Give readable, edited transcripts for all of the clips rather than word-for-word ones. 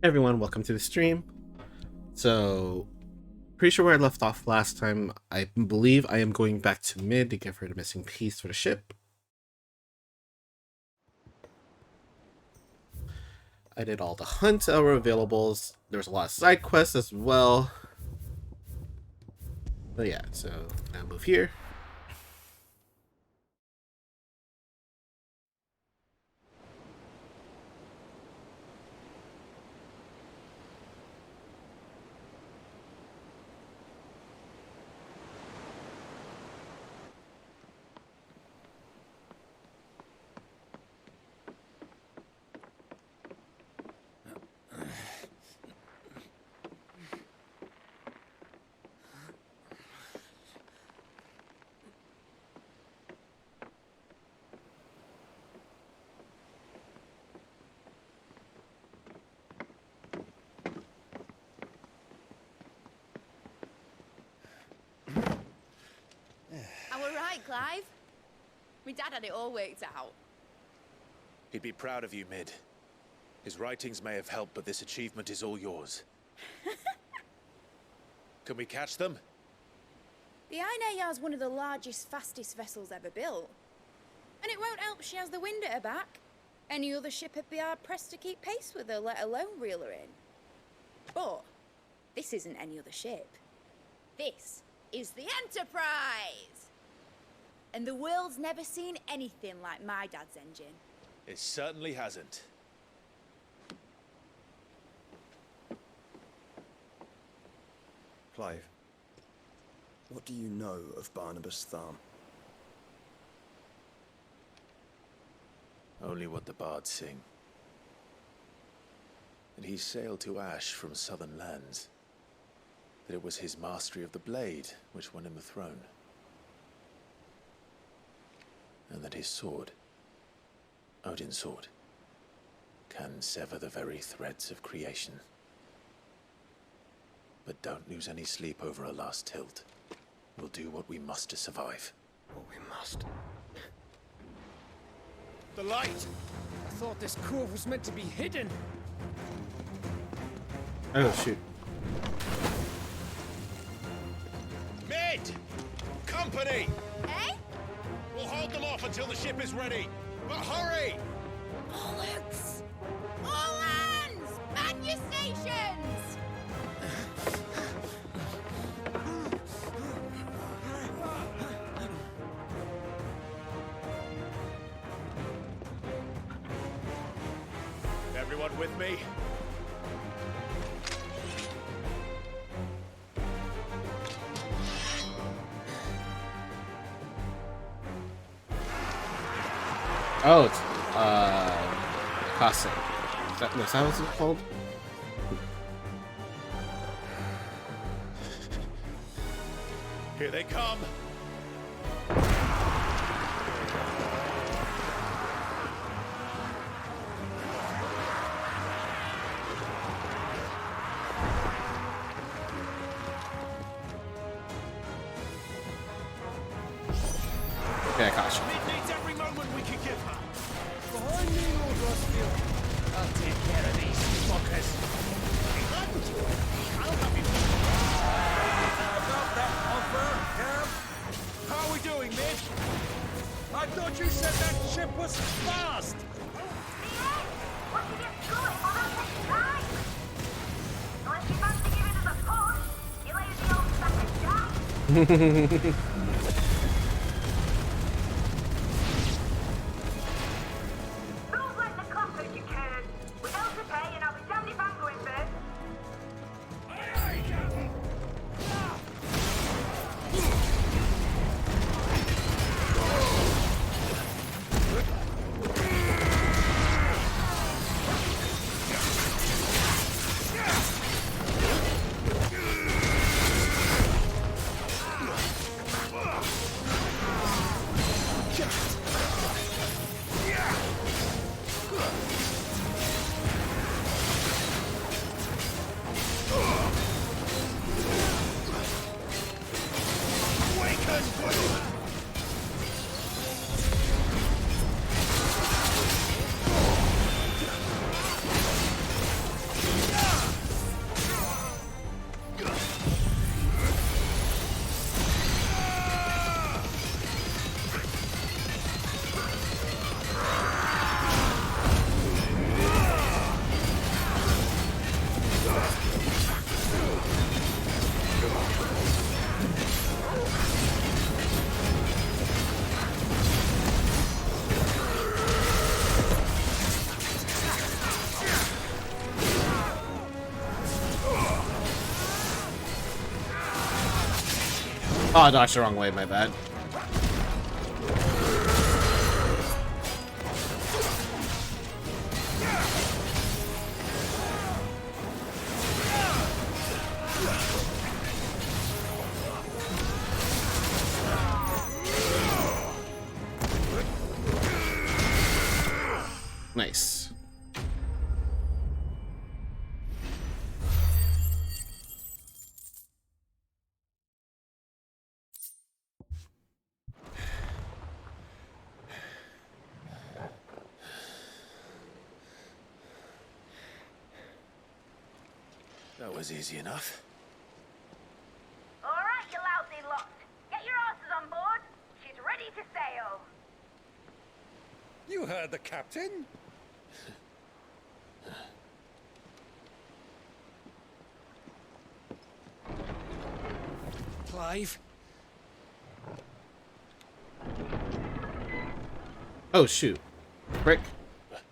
Everyone, welcome to the stream. So, pretty sure where I left off last time, I believe I am going back to mid to give her the missing piece for the ship. I did all the hunts that were available. There was a lot of side quests as well. But yeah, so now move here. Clive? My dad had it all worked out. He'd be proud of you, Mid. His writings may have helped, but this achievement is all yours. Can we catch them? The Ainayar's one of the largest, fastest vessels ever built. And it won't help she has the wind at her back. Any other ship would be hard-pressed to keep pace with her, let alone reel her in. But this isn't any other ship. This is the Enterprise! And the world's never seen anything like my dad's engine. It certainly hasn't. Clive, what do you know of Barnabas Tharm? Only what the bards sing. That he sailed to Ash from southern lands. That it was his mastery of the blade which won him the throne. And that his sword, Odin's sword, can sever the very threads of creation. But don't lose any sleep over a last tilt. We'll do what we must to survive. What we must. The light! I thought this cove was meant to be hidden. Oh, shoot. Mid! Company! Eh? We'll hold them off until the ship is ready. But hurry! Bollocks! All hands! Man your stations! Everyone with me? Oh, it's Cossack. Is that what it's called? Here they come. Okay, I caught you. Mid needs every moment we can give her. Behind me, Lord Rosfield. I'll take care of these fuckers. I'll have you. Got that offer, Cam? How are we doing, Mid? I thought you said that ship was fast. What you get going on our next time? Unless you fancy giving us a push, you lazy old sack of jam. Move like the clockers, you can. Without the pay, and I'll be damned if I'm going first. Oh, I dodged the wrong way, my bad. Nice. That was easy enough. All right, you lousy lot. Get your asses on board. She's ready to sail. You heard the captain. Clive? Oh, shoot. Frick.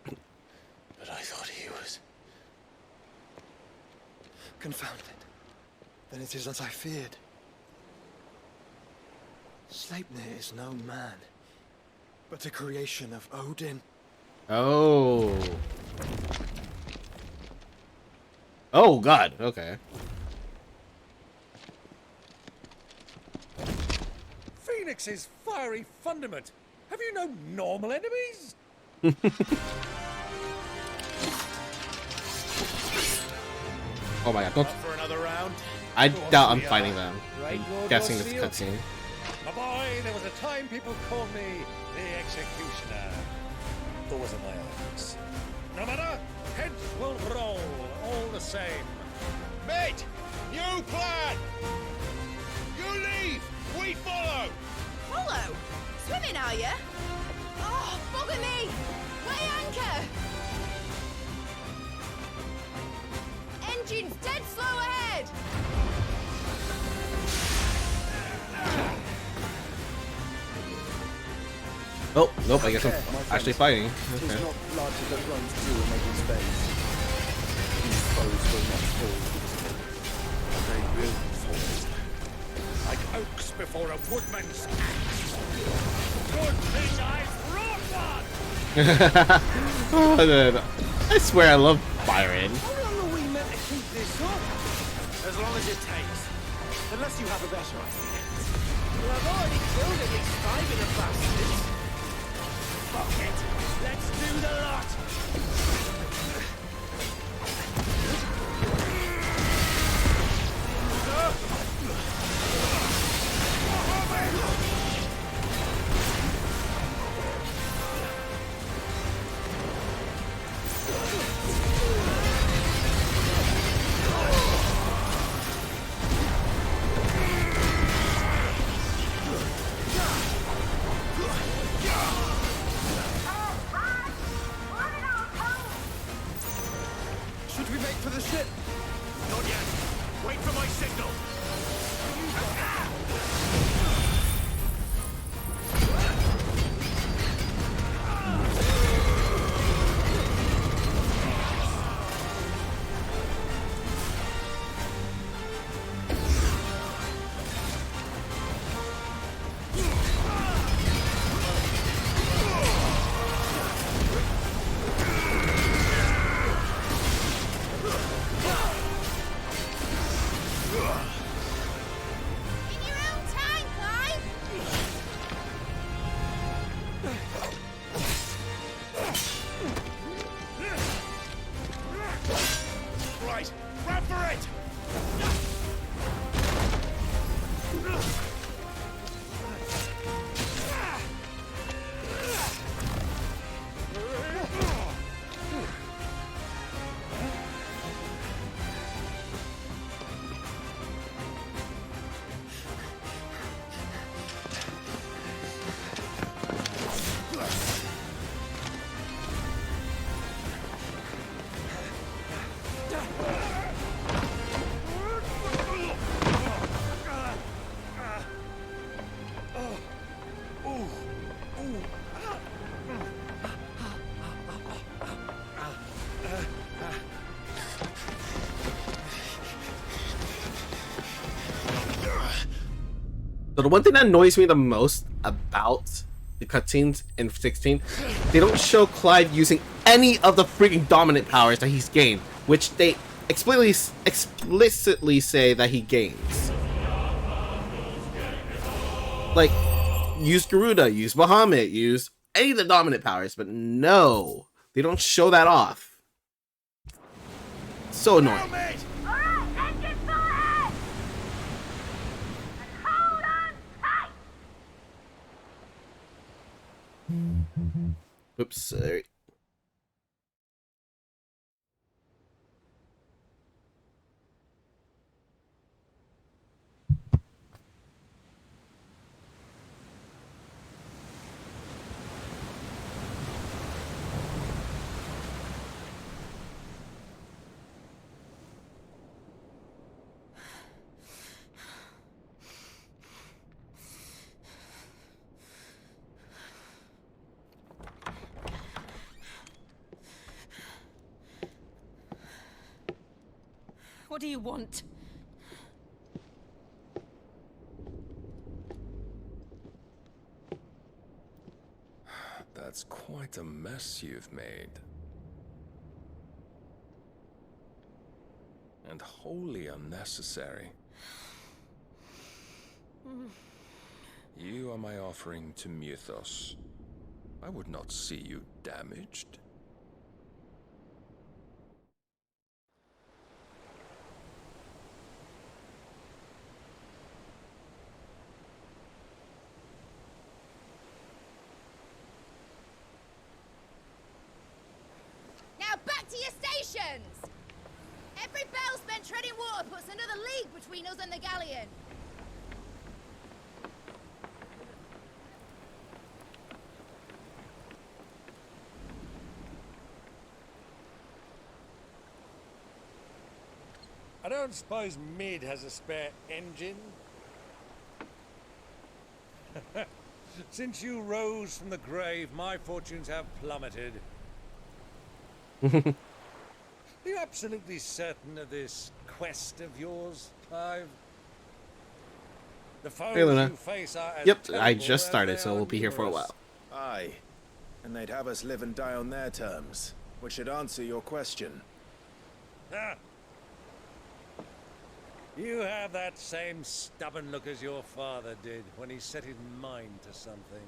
But I thought he was... Confounded. Then it is as I feared. Sleipnir is no man, but a creation of Odin. Oh. Oh, God. Okay. Phoenix's fiery fundament. Have you no normal enemies? Oh my God. Don't... Up for another round? I Of course doubt I'm we fighting are. them. Right, I'm Lord guessing it's a Rosfield? cutscene. My boy, there was a time people called me the Executioner. Or was it my arms? No matter, heads will roll all the same. Mate, new plan! You leave, we follow! Follow? Swimming, are you? Oh, bugger me! Weigh anchor! Engine's dead slow ahead! Oh, nope, I guess I'm Care, my actually friends. fighting. Tis Okay. not blood that runs through a maiden veins. These foes will not fall easily. They will fall. Like oaks before a woodman's axe. Good thing I've brought one! Oh, dude. I swear I love Byron. How long are we meant to keep this up? As long as it takes. Unless you have a better idea. Well, I've already killed at least 5 of the bastards. Fuck it. Let's do the lot. Should we make for the ship? Not yet. Wait for my signal. In your own time, So the one thing that annoys me the most about the cutscenes in 16, they don't show Clive using any of the freaking dominant powers that he's gained, which they explicitly say that he gains. Like, use Garuda, use Bahamut, use any of the dominant powers, but no, they don't show that off. So annoying. Alright, engine full ahead! And hold on tight! Oops, sorry. What do you want? That's quite a mess you've made. And wholly unnecessary. You are my offering to Mythos. I would not see you damaged. Now back to your stations! Every bell spent treading water puts another league between us and the galleon. I don't suppose Mid has a spare engine? Since you rose from the grave, my fortunes have plummeted. Are you absolutely certain of this quest of yours, Clive? The foes Hey, Luna. you face are as Yep, I terrible just as started, they so are we'll be here for a numerous. while. Aye. And they'd have us live and die on their terms, which should answer your question. Ah. You have that same stubborn look as your father did when he set his mind to something.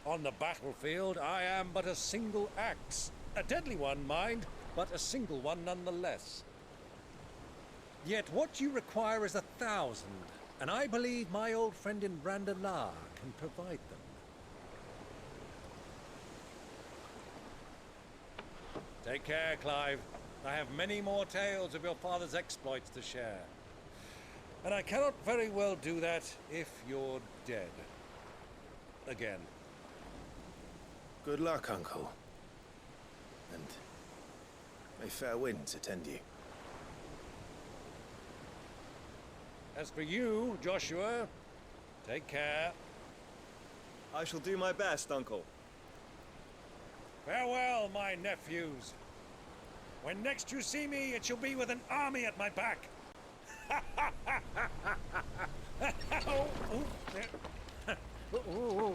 On the battlefield, I am but a single axe. A deadly one, mind, but a single one nonetheless. Yet what you require is 1,000, and I believe my old friend in Brandalar can provide them. Take care, Clive. I have many more tales of your father's exploits to share. And I cannot very well do that if you're dead. Again. Good luck, Uncle. And may fair winds attend you. As for you, Joshua, take care. I shall do my best, Uncle. Farewell, my nephews. When next you see me, it shall be with an army at my back. Oh, oh,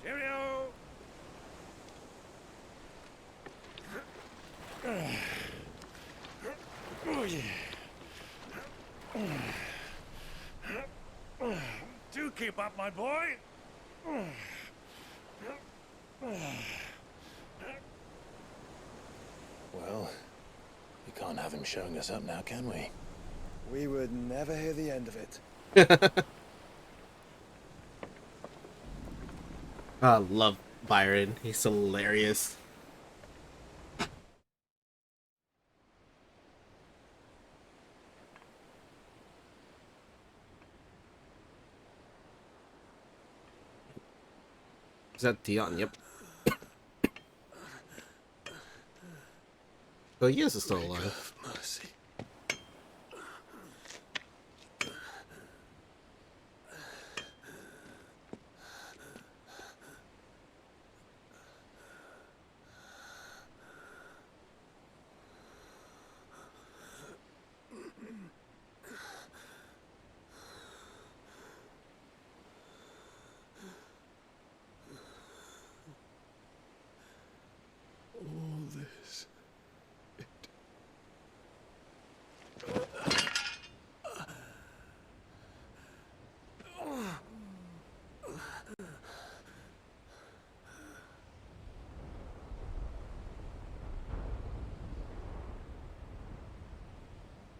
Cheerio! Oh, yeah. Do keep up, my boy. Well, we can't have him showing us up now, can we? We would never hear the end of it. I love Byron. He's hilarious. Is that Dion? Yep. Oh, he is still alive. Mercy.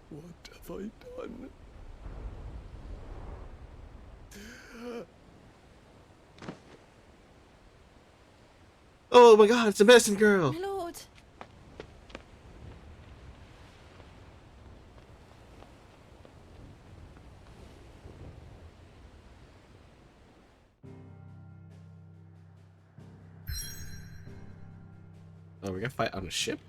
What have I done? Oh my god, it's a medicine girl! My lord. Oh, we're gonna fight on a ship?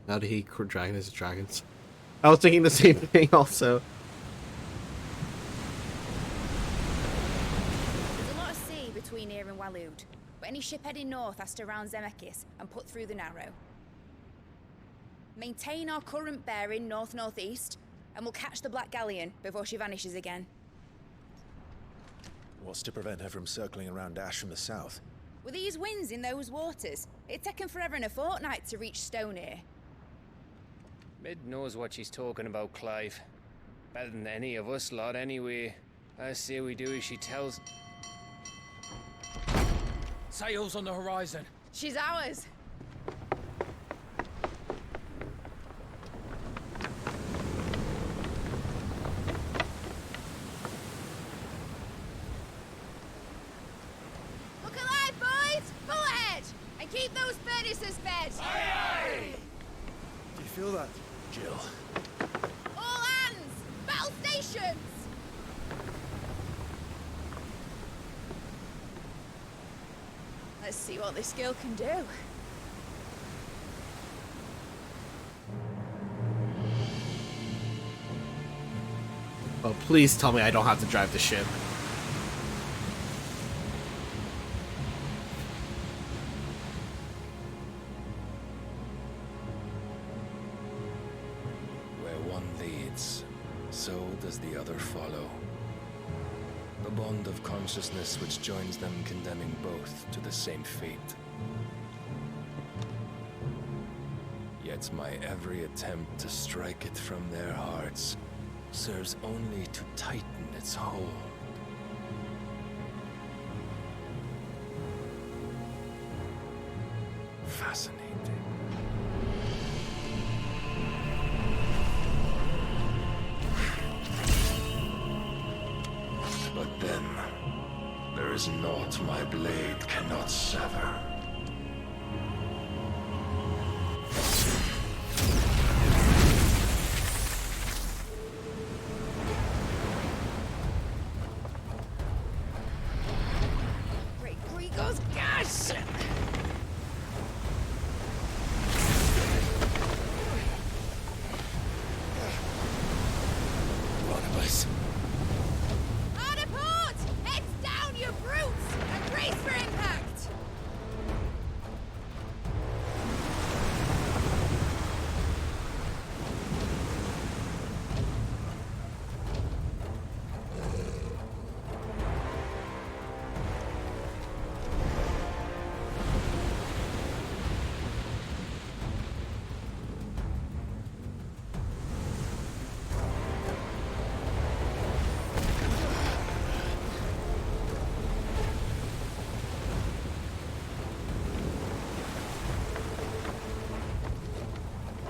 How did he dragon his dragons? I was thinking the same thing also. There's a lot of sea between here and Waloed, but any ship heading north has to round Zemeckis and put through the Narrow. Maintain our current bearing north-northeast, and we'll catch the Black Galleon before she vanishes again. What's to prevent her from circling around Ash from the south? With these winds in those waters, it'd taken forever and a fortnight to reach Stonehenge. Mid knows what she's talking about, Clive. Better than any of us lot, anyway. I say we do as she tells. Sails on the horizon. She's ours. Look alive, boys! Pull ahead! And keep those furnaces fed! Do you feel that? Jill. All hands! Battle stations! Let's see what this girl can do. Oh, please tell me I don't have to drive the ship. Where one leads, so does the other follow. The bond of consciousness which joins them condemning both to the same fate. Yet my every attempt to strike it from their hearts serves only to tighten its hold. Fascinating. But then, there is naught my blade cannot sever. Great Grigos, gosh! Barnabas. Hard a port! Heads down, you brutes! And brace for impact!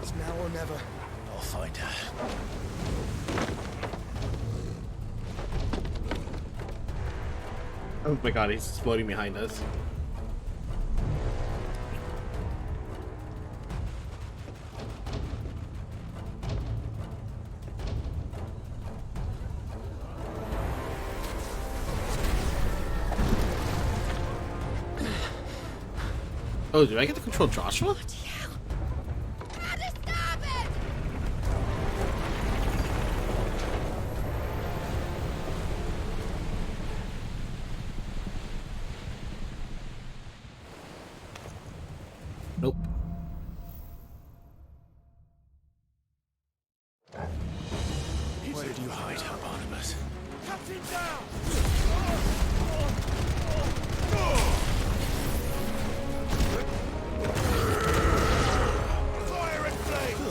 It's now or never. I'll find her. Oh my god, he's exploding behind us. Oh, do I get to control Joshua? Hard a starboard! Nope. Where did you hide her, Barnabas? Captain down! Fire and flame!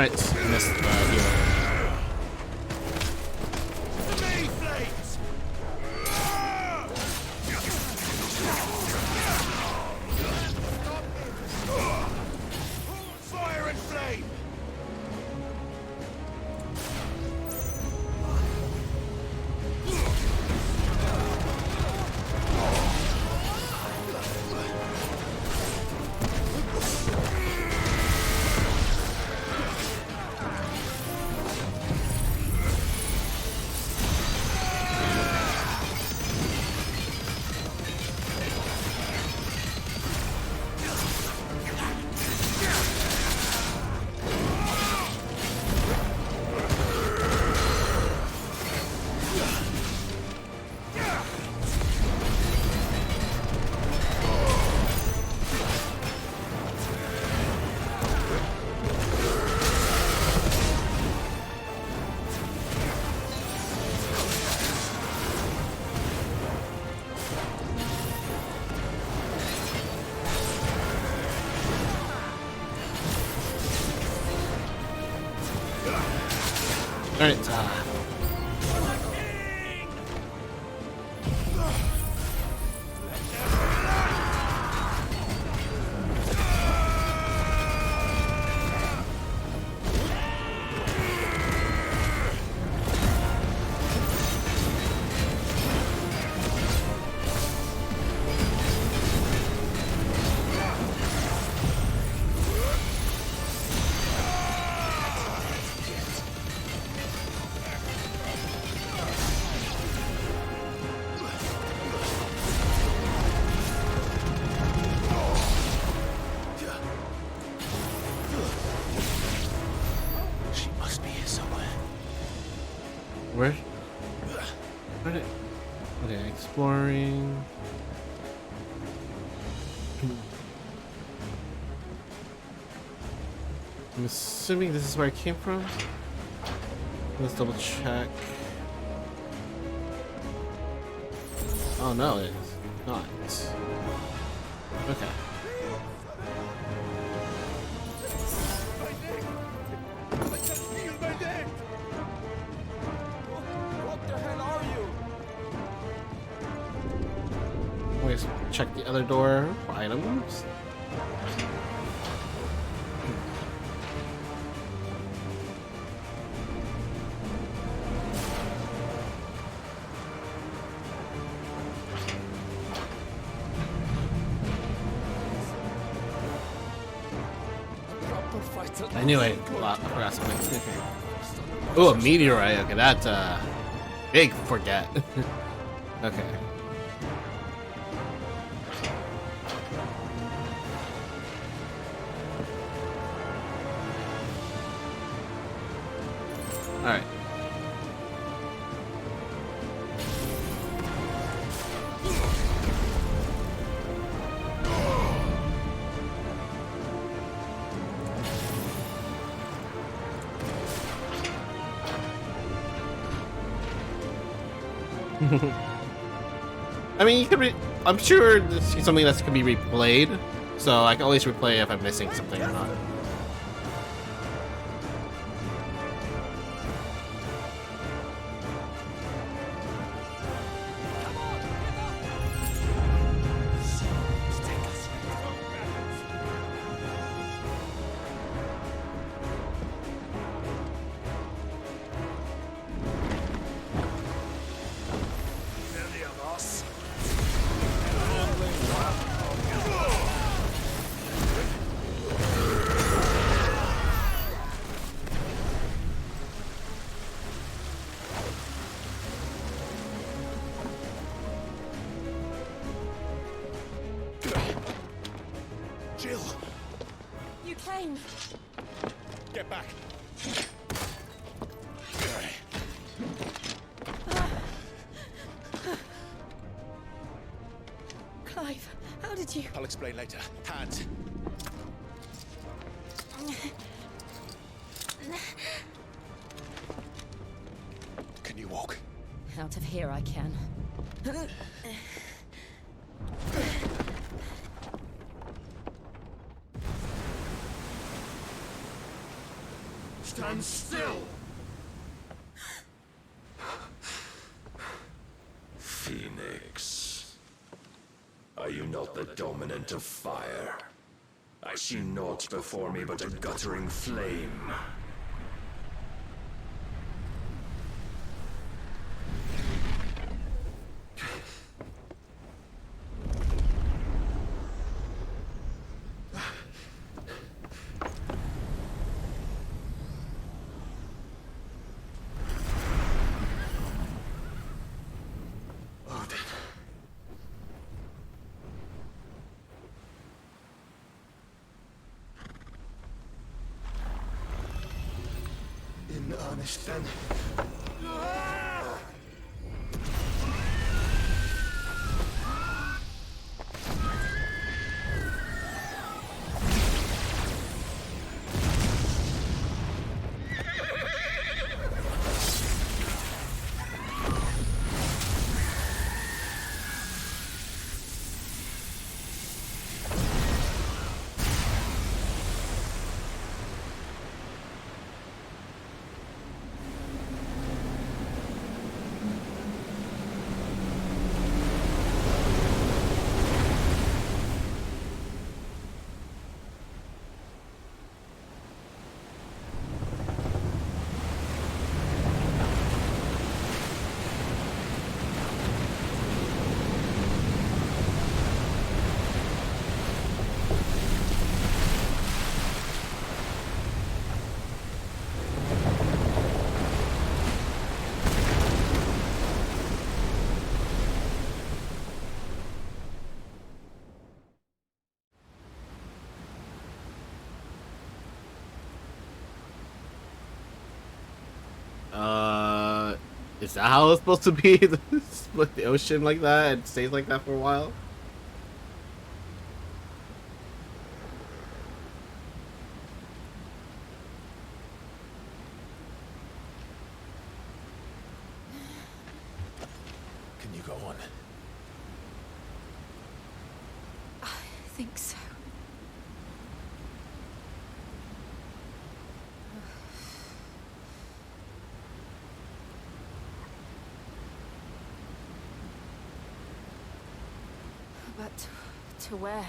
Alright, missed healer. Fire and flame! Alright, where? Okay, exploring. I'm assuming this is where I came from. Let's double check. Oh no, it's not. Okay. Always check the other door for items. I knew I forgot something. Oh, a meteorite. Okay, that's big forget. Okay. All right. I mean, you could I'm sure this is something that can be replayed, so I can always replay if I'm missing something or not. Jill! You came. Get back! Clive, how did you... I'll explain later. Hands. Can you walk? Out of here I can. Phoenix. Are you not the dominant of fire? I see naught before me but a guttering flame. In earnest, then. Is that how it's supposed to be? Split the ocean like that and stays like that for a while? Can you go on? I think so. But to where?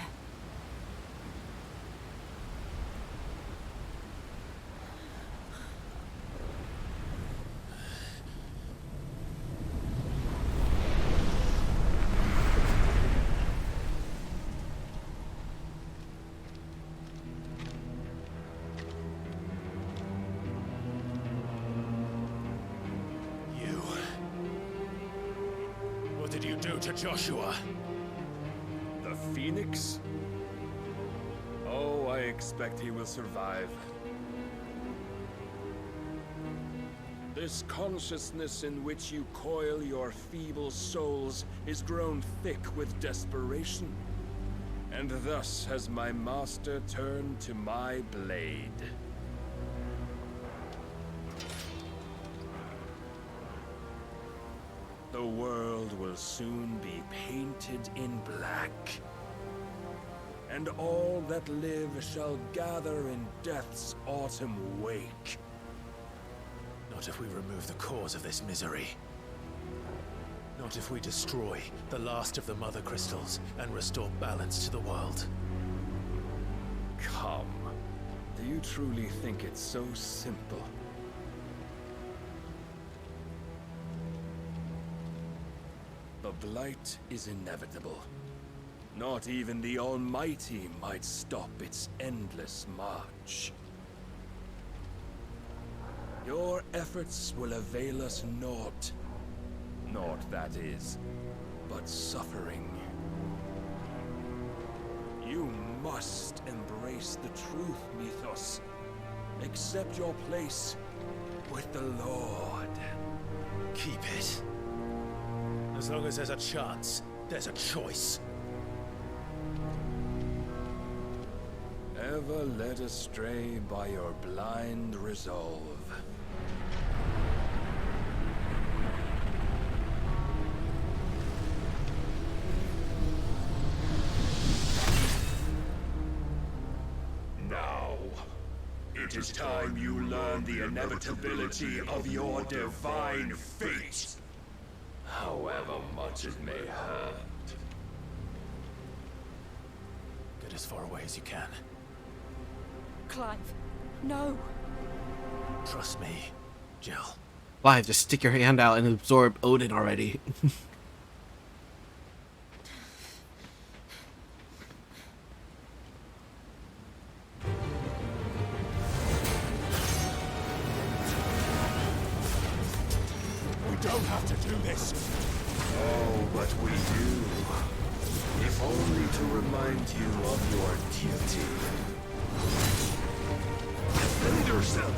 You. What did you do to Joshua? The Phoenix? Oh, I expect he will survive. This consciousness in which you coil your feeble souls is grown thick with desperation. And thus has my master turned to my blade. The world will soon be painted in black. And all that live shall gather in death's autumn wake. Not if we remove the cause of this misery. Not if we destroy the last of the Mother Crystals and restore balance to the world. Come. Do you truly think it's so simple? The blight is inevitable. Not even the Almighty might stop its endless march. Your efforts will avail us naught. Naught, that is, but suffering. You must embrace the truth, Mythos. Accept your place with the Lord. Keep it. As long as there's a chance, there's a choice. Ever led astray by your blind resolve. Now, it is time you learn the inevitability of your divine fate. however much it may hurt. Get as far away as you can. Clive, no. Trust me, Jill. Why? Just stick your hand out and absorb Odin already. We don't have to do this. Oh, but we do. If only to remind you of your duty. Defend yourself!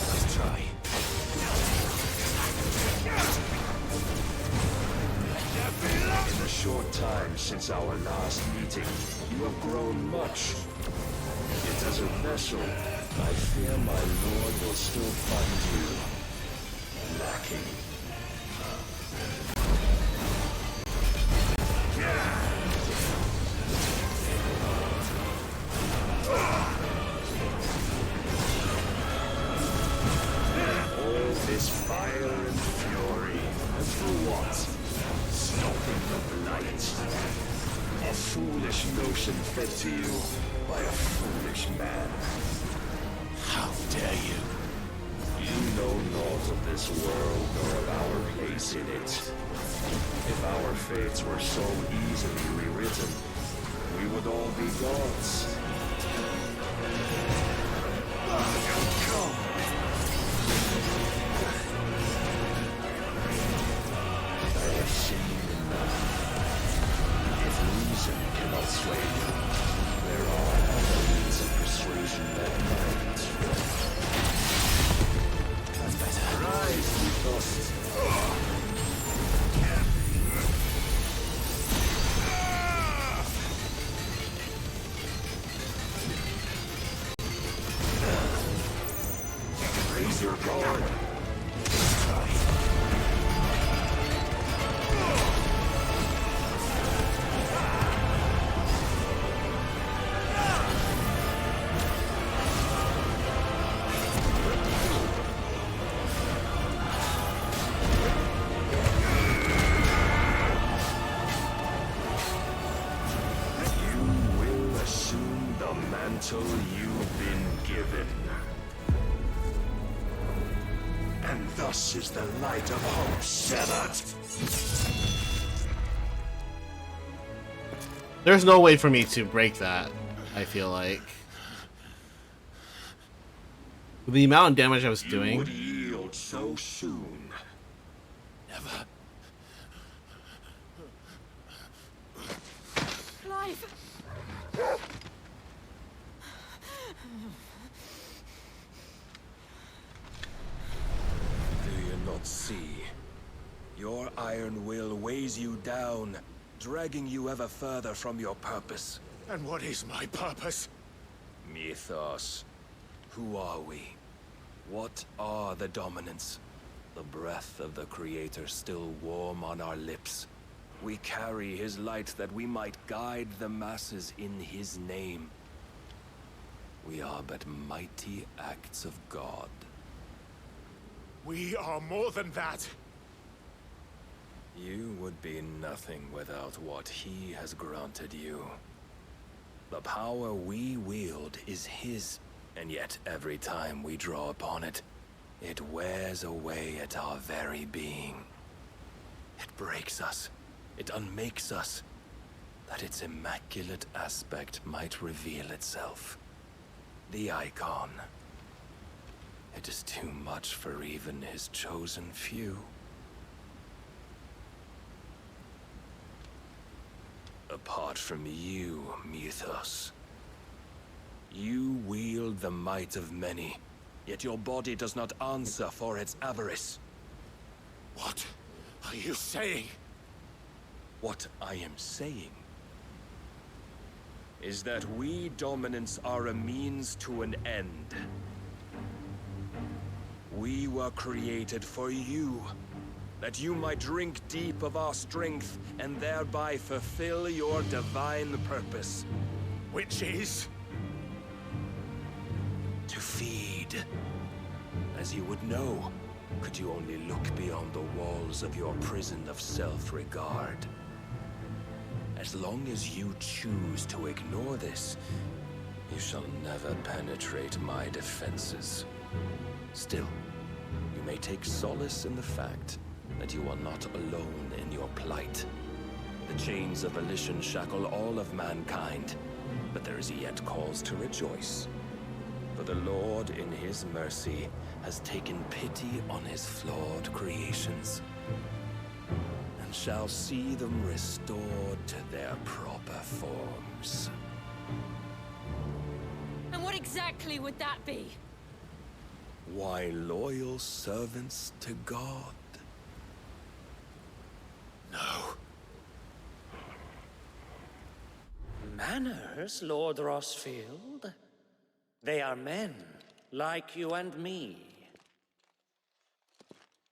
Let's try. In the short time since our last meeting, you have grown much. Yet as a vessel, I fear my lord will still find you lacking. All this fire and fury, and for what? Stopping the blight. A foolish notion fed to you by a foolish man. How dare you? You know naught of this world nor of our place in it. If our fates were so easily rewritten, we would all be gods. Come. I have seen enough. If reason cannot sway you, there are other means of persuasion that might. That's better. Rise, Ethos. Raise your guard. You will assume the mantle you've been given. And thus is the light of hope severed. There's no way for me to break that, I feel like. With the amount of damage I was You would doing. yield so soon. Never. Clive! Do you not see? Your iron will weighs you down, dragging you ever further from your purpose. And what is my purpose? Mythos. Who are we? What are the dominants? The breath of the Creator still warm on our lips. We carry his light that we might guide the masses in his name. We are but mighty acts of God. We are more than that. You would be nothing without what he has granted you. The power we wield is his, and yet every time we draw upon it, it wears away at our very being. It breaks us, it unmakes us, that its immaculate aspect might reveal itself. The icon. It is too much for even his chosen few. Apart from you, Mythos. You wield the might of many, yet your body does not answer for its avarice. What are you saying? What I am saying is that we dominants are a means to an end. We were created for you, that you might drink deep of our strength and thereby fulfill your divine purpose. Which is? To feed. As you would know, Could you only look beyond the walls of your prison of self-regard? As long as you choose to ignore this, you shall never penetrate my defenses. Still, you may take solace in the fact that you are not alone in your plight. The chains of volition shackle all of mankind, but there is yet cause to rejoice. For the Lord, in his mercy, has taken pity on his flawed creations, and shall see them restored to their proper forms. And what exactly would that be? Why, loyal servants to God. No. Manners, Lord Rossfield? They are men, like you and me.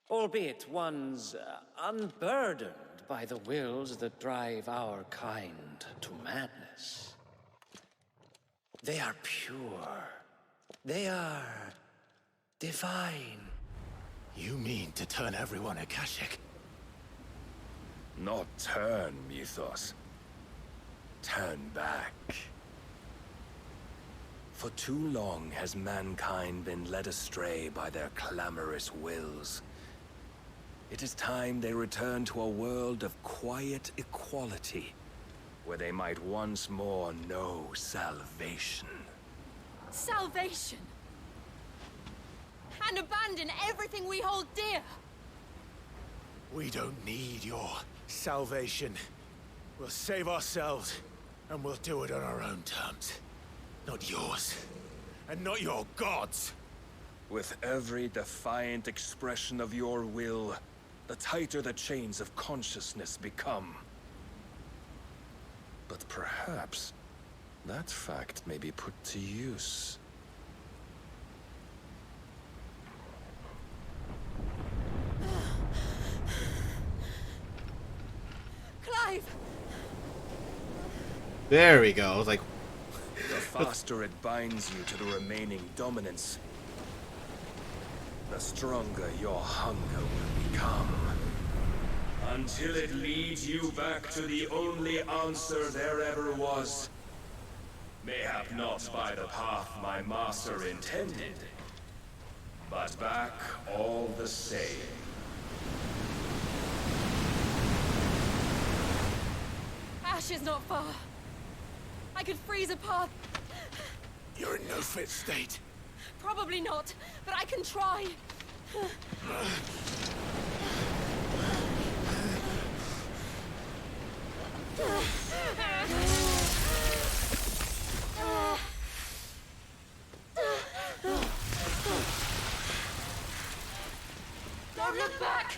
Albeit ones unburdened by the wills that drive our kind to madness. They are pure. They are divine. You mean to turn everyone Akashic? Not turn, Mythos. Turn back. For too long has mankind been led astray by their clamorous wills. It is time they return to a world of quiet equality, where they might once more know salvation. Salvation! And abandon everything we hold dear! We don't need your salvation. We'll save ourselves, and we'll do it on our own terms. Not yours. And not your gods. With every defiant expression of your will, the tighter the chains of consciousness become. But perhaps that fact may be put to use. Clive! There we go. I was like, The faster it binds you to the remaining dominance, the stronger your hunger will become. Until it leads you back to the only answer there ever was. Mayhap not by the path my master intended, but back all the same. Ash is not far. I could freeze a path. You're in no fit state. Probably not, but I can try. Don't look back!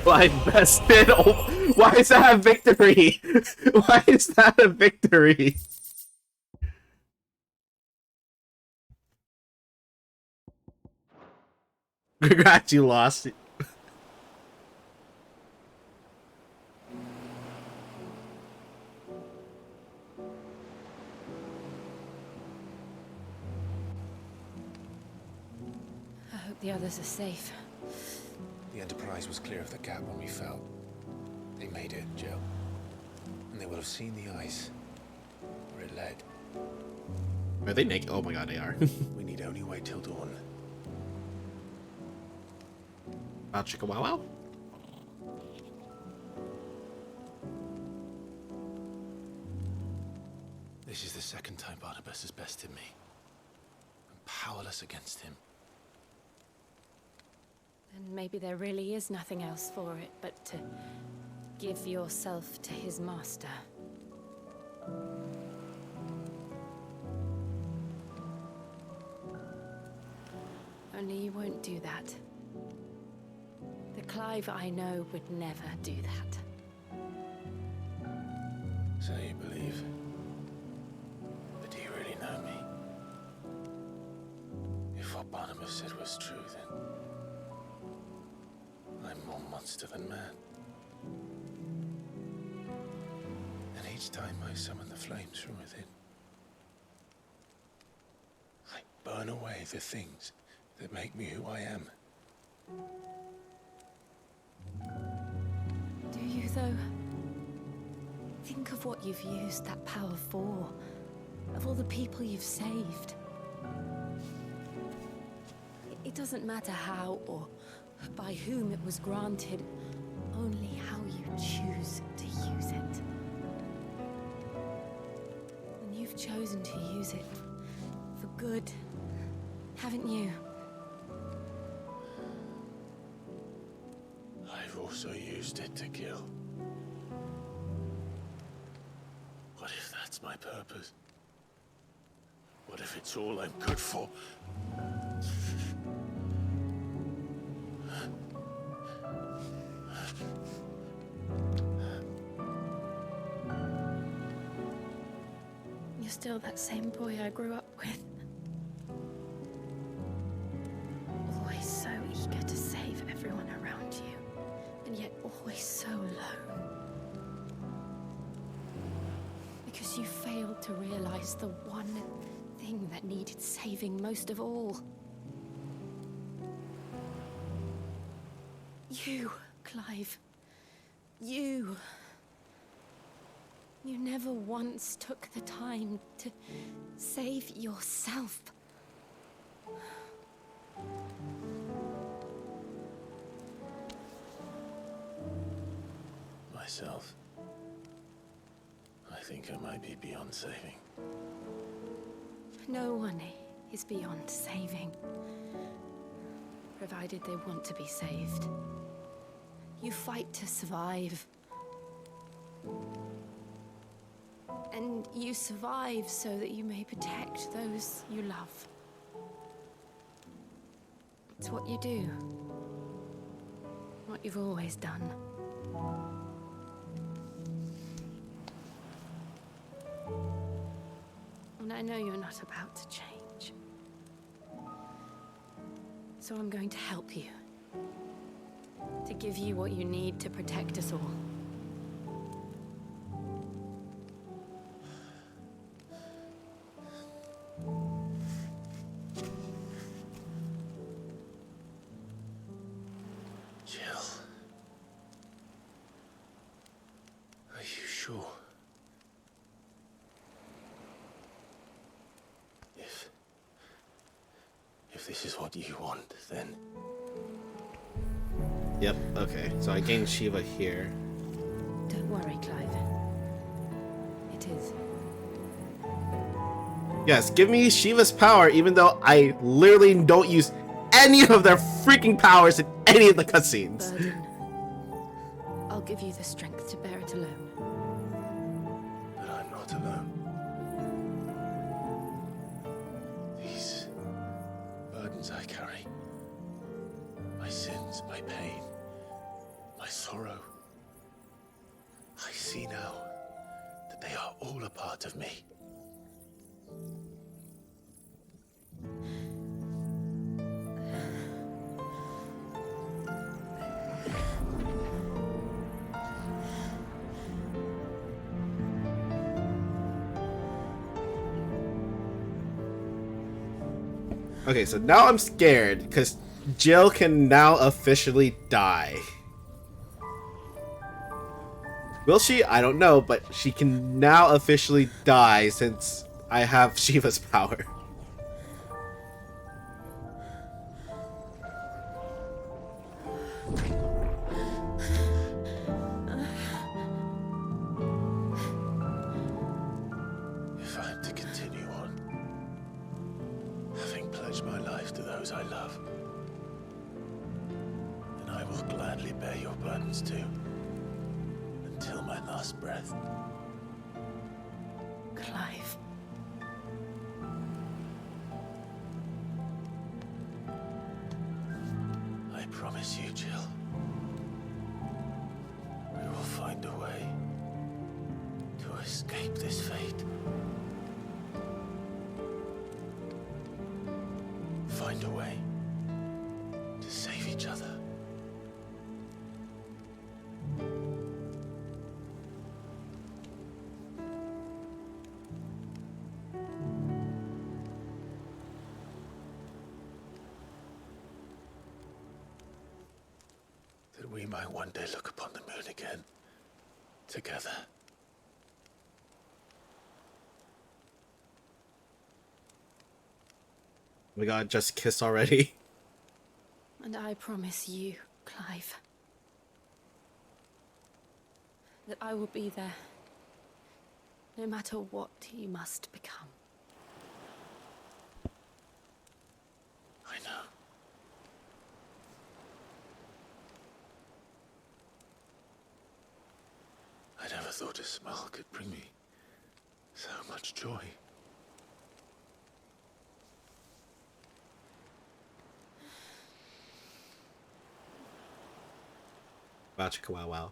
Clive Bested. Oh, why is that a victory? Why is that a victory? Congrats, you lost. I hope the others are safe. The Enterprise was clear of the gap when we fell. They made it, Jill. And they will have seen the ice where it led. Are they naked? Oh my god, they are. We need only wait till dawn. Wow, chicka wow wow. This is the second time Barnabas has bested me. I'm powerless against him. And maybe there really is nothing else for it but to give yourself to his master. Only you won't do that. The Clive I know would never do that. So you believe? But do you really know me? If what Barnabas said was true, then I'm more monster than man. And each time I summon the flames from within, I burn away the things that make me who I am. Do you, though? Think of what you've used that power for. Of all the people you've saved. It doesn't matter how or by whom it was granted, only how you choose to use it. And you've chosen to use it for good, haven't you? I've also used it to kill. What if that's my purpose? What if it's all I'm good for? You're still that same boy I grew up with. Always so eager to save everyone around you, and yet always so alone. Because you failed to realize the one thing that needed saving most of all. You, Clive. You. You never once took the time to save yourself. Myself. I think I might be beyond saving. No one is beyond saving, provided they want to be saved. You fight to survive. And you survive so that you may protect those you love. It's what you do. What you've always done. And I know you're not about to change. So I'm going to help you. To give you what you need to protect us all. Jill. Are you sure? If this is what you want, then... Yep, okay. So I gained Shiva here. Don't worry, Clive. It is. Yes, give me Shiva's power, even though I literally don't use any of their freaking powers in any of the cutscenes. Burden. I'll give you the strength to bear it alone. But I'm not alone. These burdens I carry, my sins, my pain, my sorrow, I see now that they are all a part of me. Okay, so now I'm scared because Jill can now officially die. Will she? I don't know, but she can now officially die since I have Shiva's power. If I'm to continue on, having pledged my life to those I love, then I will gladly bear your burdens too, until my last breath. Clive. I promise you, Jill, we will find a way to escape this fate. Find a way to save each other. we might one day look upon the moon again, together. We got just kiss already. And I promise you, Clive, that I will be there, no matter what you must become. I know. I never thought a smile could bring me so much joy. Wow, chicka wow wow.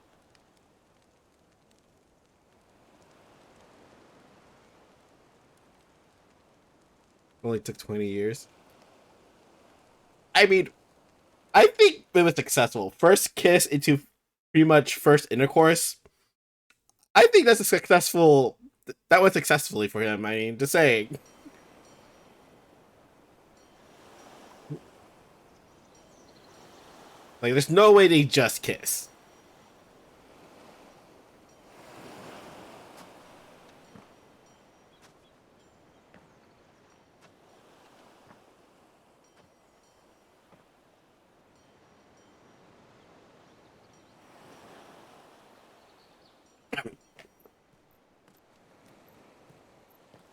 Only took 20 years. I mean, I think it was successful. First kiss into pretty much first intercourse. I think that's a successful. That went successfully for him. I mean, just saying. Like, there's no way they just kiss.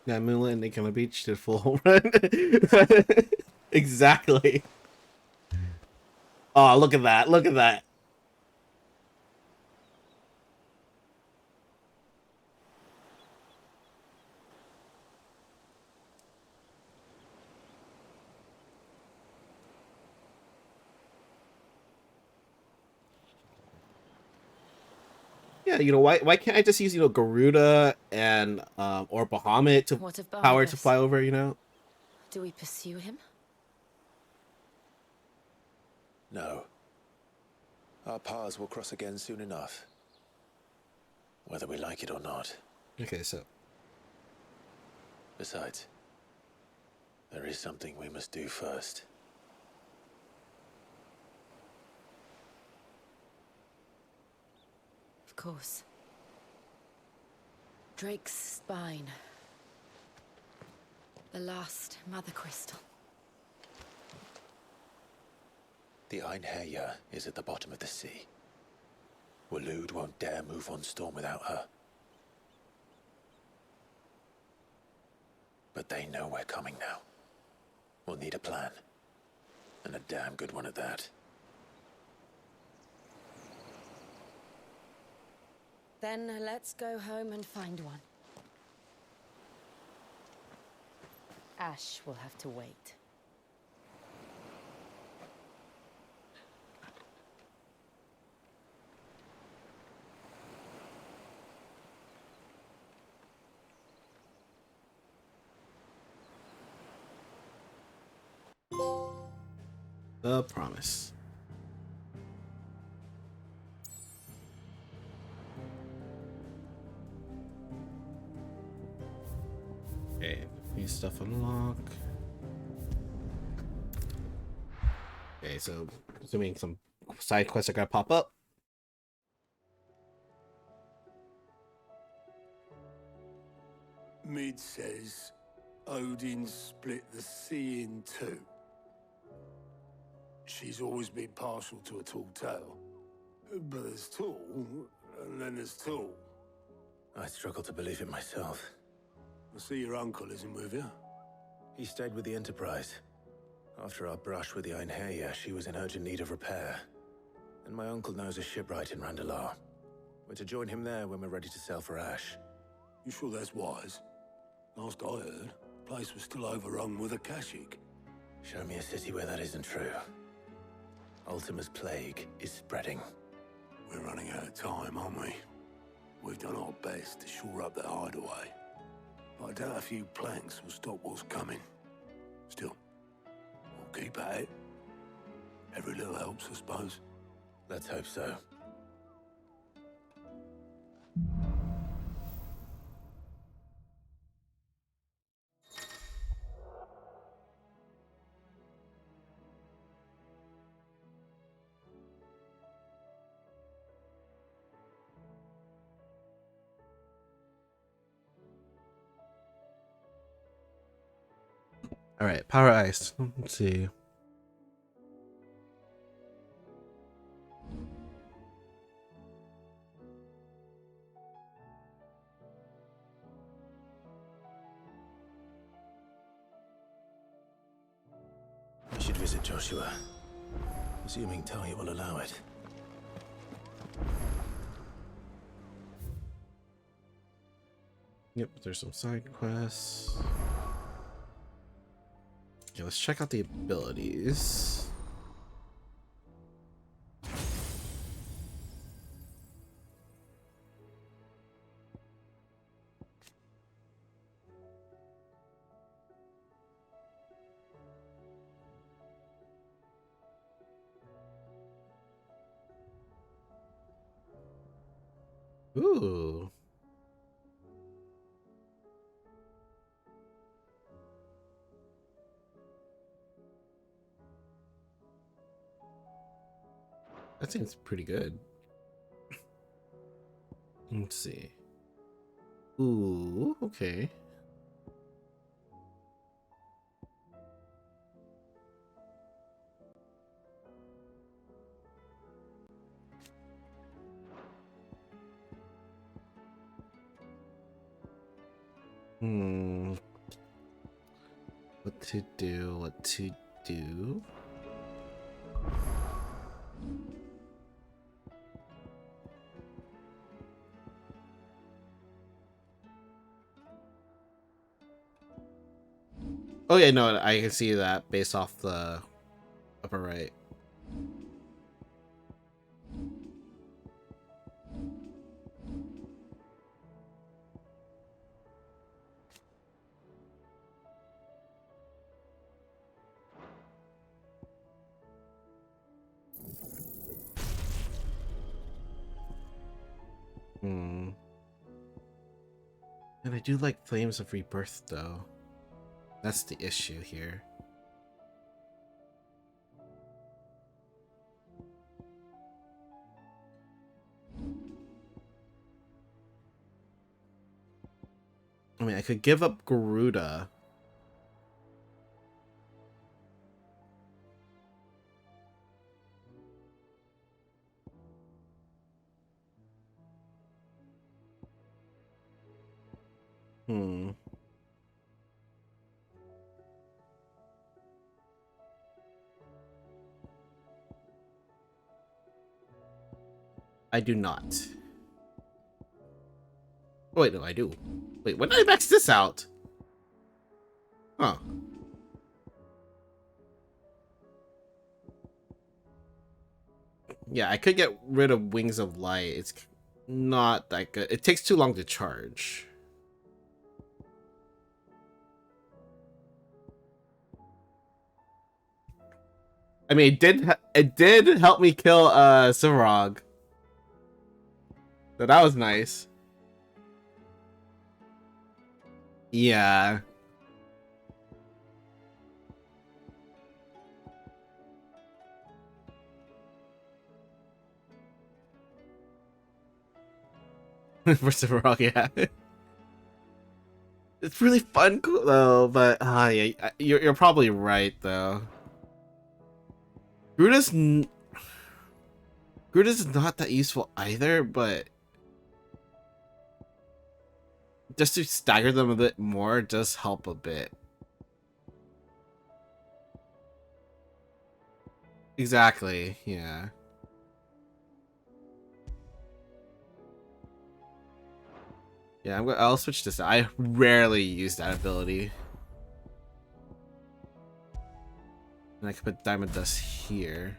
Yeah, Moonlit and Nick on the beach did full home run. Exactly. Oh, look at that. Look at that. Yeah, why can't I just use, Garuda and or Bahamut to What of power to Barnabas? fly over? Do we pursue him? No. Our paths will cross again soon enough. Whether we like it or not. Okay, so. Besides, there is something we must do first. Of course. Drake's spine. The last mother crystal. The Einherja is at the bottom of the sea. Waloed won't dare move on Storm without her. But they know we're coming now. We'll need a plan. And a damn good one at that. Then let's go home and find one. Ash will have to wait. The promise. Okay, new stuff unlock. Okay, so assuming some side quests are gonna pop up. Mid says Odin split the sea in two. She's always been partial to a tall tale. But there's tall, and then there's tall. I struggle to believe it myself. I see your uncle isn't with you. He stayed with the Enterprise. After our brush with the Einherja, she was in urgent need of repair. And my uncle knows a shipwright in Randalar. We're to join him there when we're ready to sail for Ash. You sure that's wise? Last I heard, the place was still overrun with Akashic. Show me a city where that isn't true. Ultima's plague is spreading. We're running out of time, aren't we? We've done our best to shore up their hideaway. But I doubt a few planks will stop what's coming. Still, we'll keep at it. Every little helps, I suppose. Let's hope so. All right, power ice. Let's see. We should visit Joshua, assuming Talia will allow it. Yep, there's some side quests. Okay, let's check out the abilities. Ooh. That seems pretty good. Let's see. Ooh, okay. Hmm. What to do? What to do? Oh yeah, no, I can see that based off the upper right. Hmm. And I do like Flames of Rebirth though. That's the issue here. I mean, I could give up Garuda. Hmm. I do not. Oh, wait, no, I do. Wait, when did I max this out? Huh. Yeah, I could get rid of Wings of Light. It's not that good. It takes too long to charge. I mean, it did help me kill Civarog. So that was nice. Yeah. For Civarog, yeah. It's really fun though, but yeah, you're probably right though. Gruda's Gruda's not that useful either, but just to stagger them a bit more does help a bit. Exactly, yeah. Yeah, I'll switch this. I rarely use that ability. And I can put Diamond Dust here.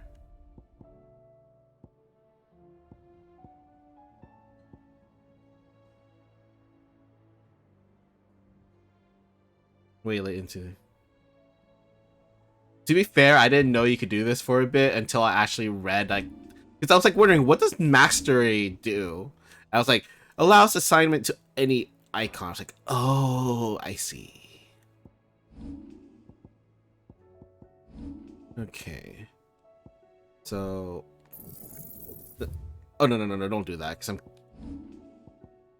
Way late into. To be fair, I didn't know you could do this for a bit until I actually read, like, because I was like wondering, what does Mastery do? I was like, allows assignment to any icon. I was like, oh, I see. Okay. So, oh no, don't do that, because I'm.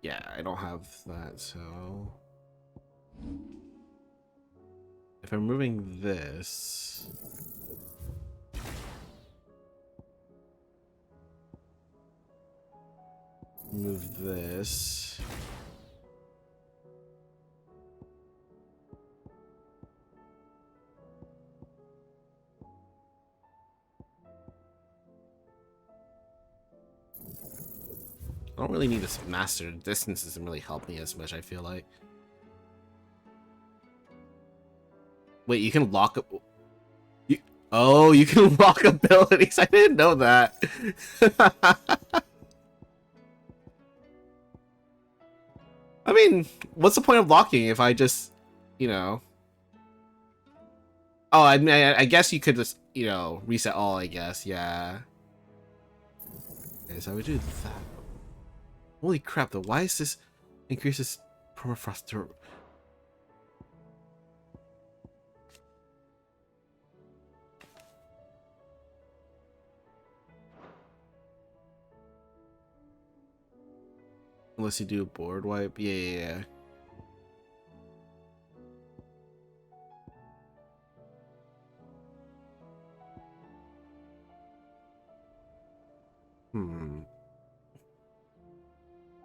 Yeah, I don't have that. So, if if I'm moving this... Move this... I don't really need this master. Distance doesn't really help me as much, I feel like. Wait, you can lock up... Oh, you can lock abilities. I didn't know that. I mean, what's the point of locking if I just, you know... Oh, I mean, I guess you could just, you know, reset all, I guess. Yeah. Okay, so I would do that. Holy crap, though. Why is this increases permafrost to... Unless you do a board wipe. Yeah.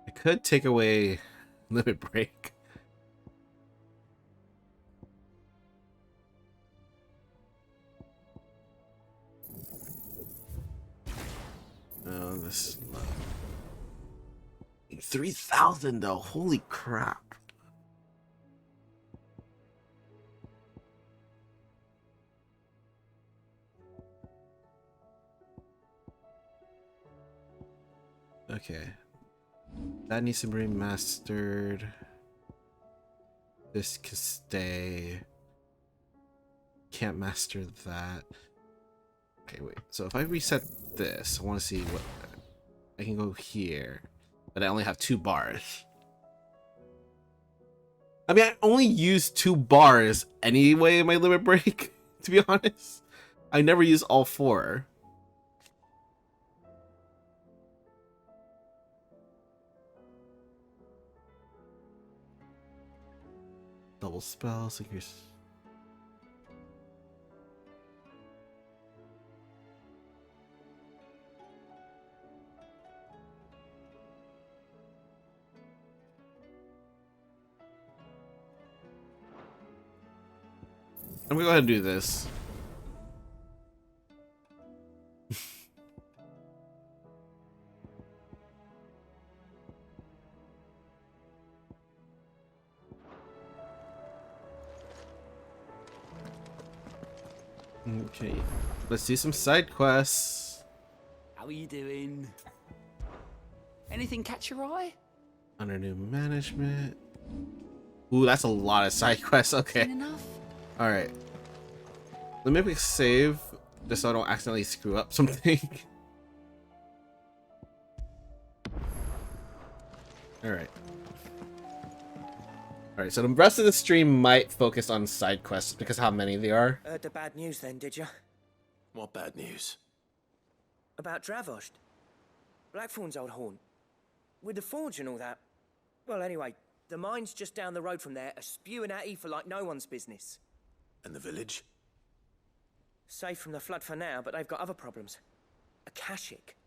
I could take away limit break. Oh, this 3,000 though. Holy crap. Okay. That needs to be remastered. This can stay. Can't master that. Okay, wait. So if I reset this, I want to see what... I can go here. But I only have 2 bars. I mean, I only use 2 bars anyway in my limit break, to be honest. I never use all 4. Double spells, increase... I'm gonna go ahead and do this. Okay, let's do some side quests. How are you doing? Anything catch your eye? Under new management. Ooh, that's a lot of side quests. Okay. Enough? All right. Let me make a save just so I don't accidentally screw up something. All right. All right. So the rest of the stream might focus on side quests because of how many there are. Heard the bad news then, did you? What bad news? About Dravost. Blackthorn's old haunt. With the forge and all that. Well, anyway, the mines just down the road from there are spewing out ether like no one's business. And the village? Safe from the flood for now, but they've got other problems. Akashic.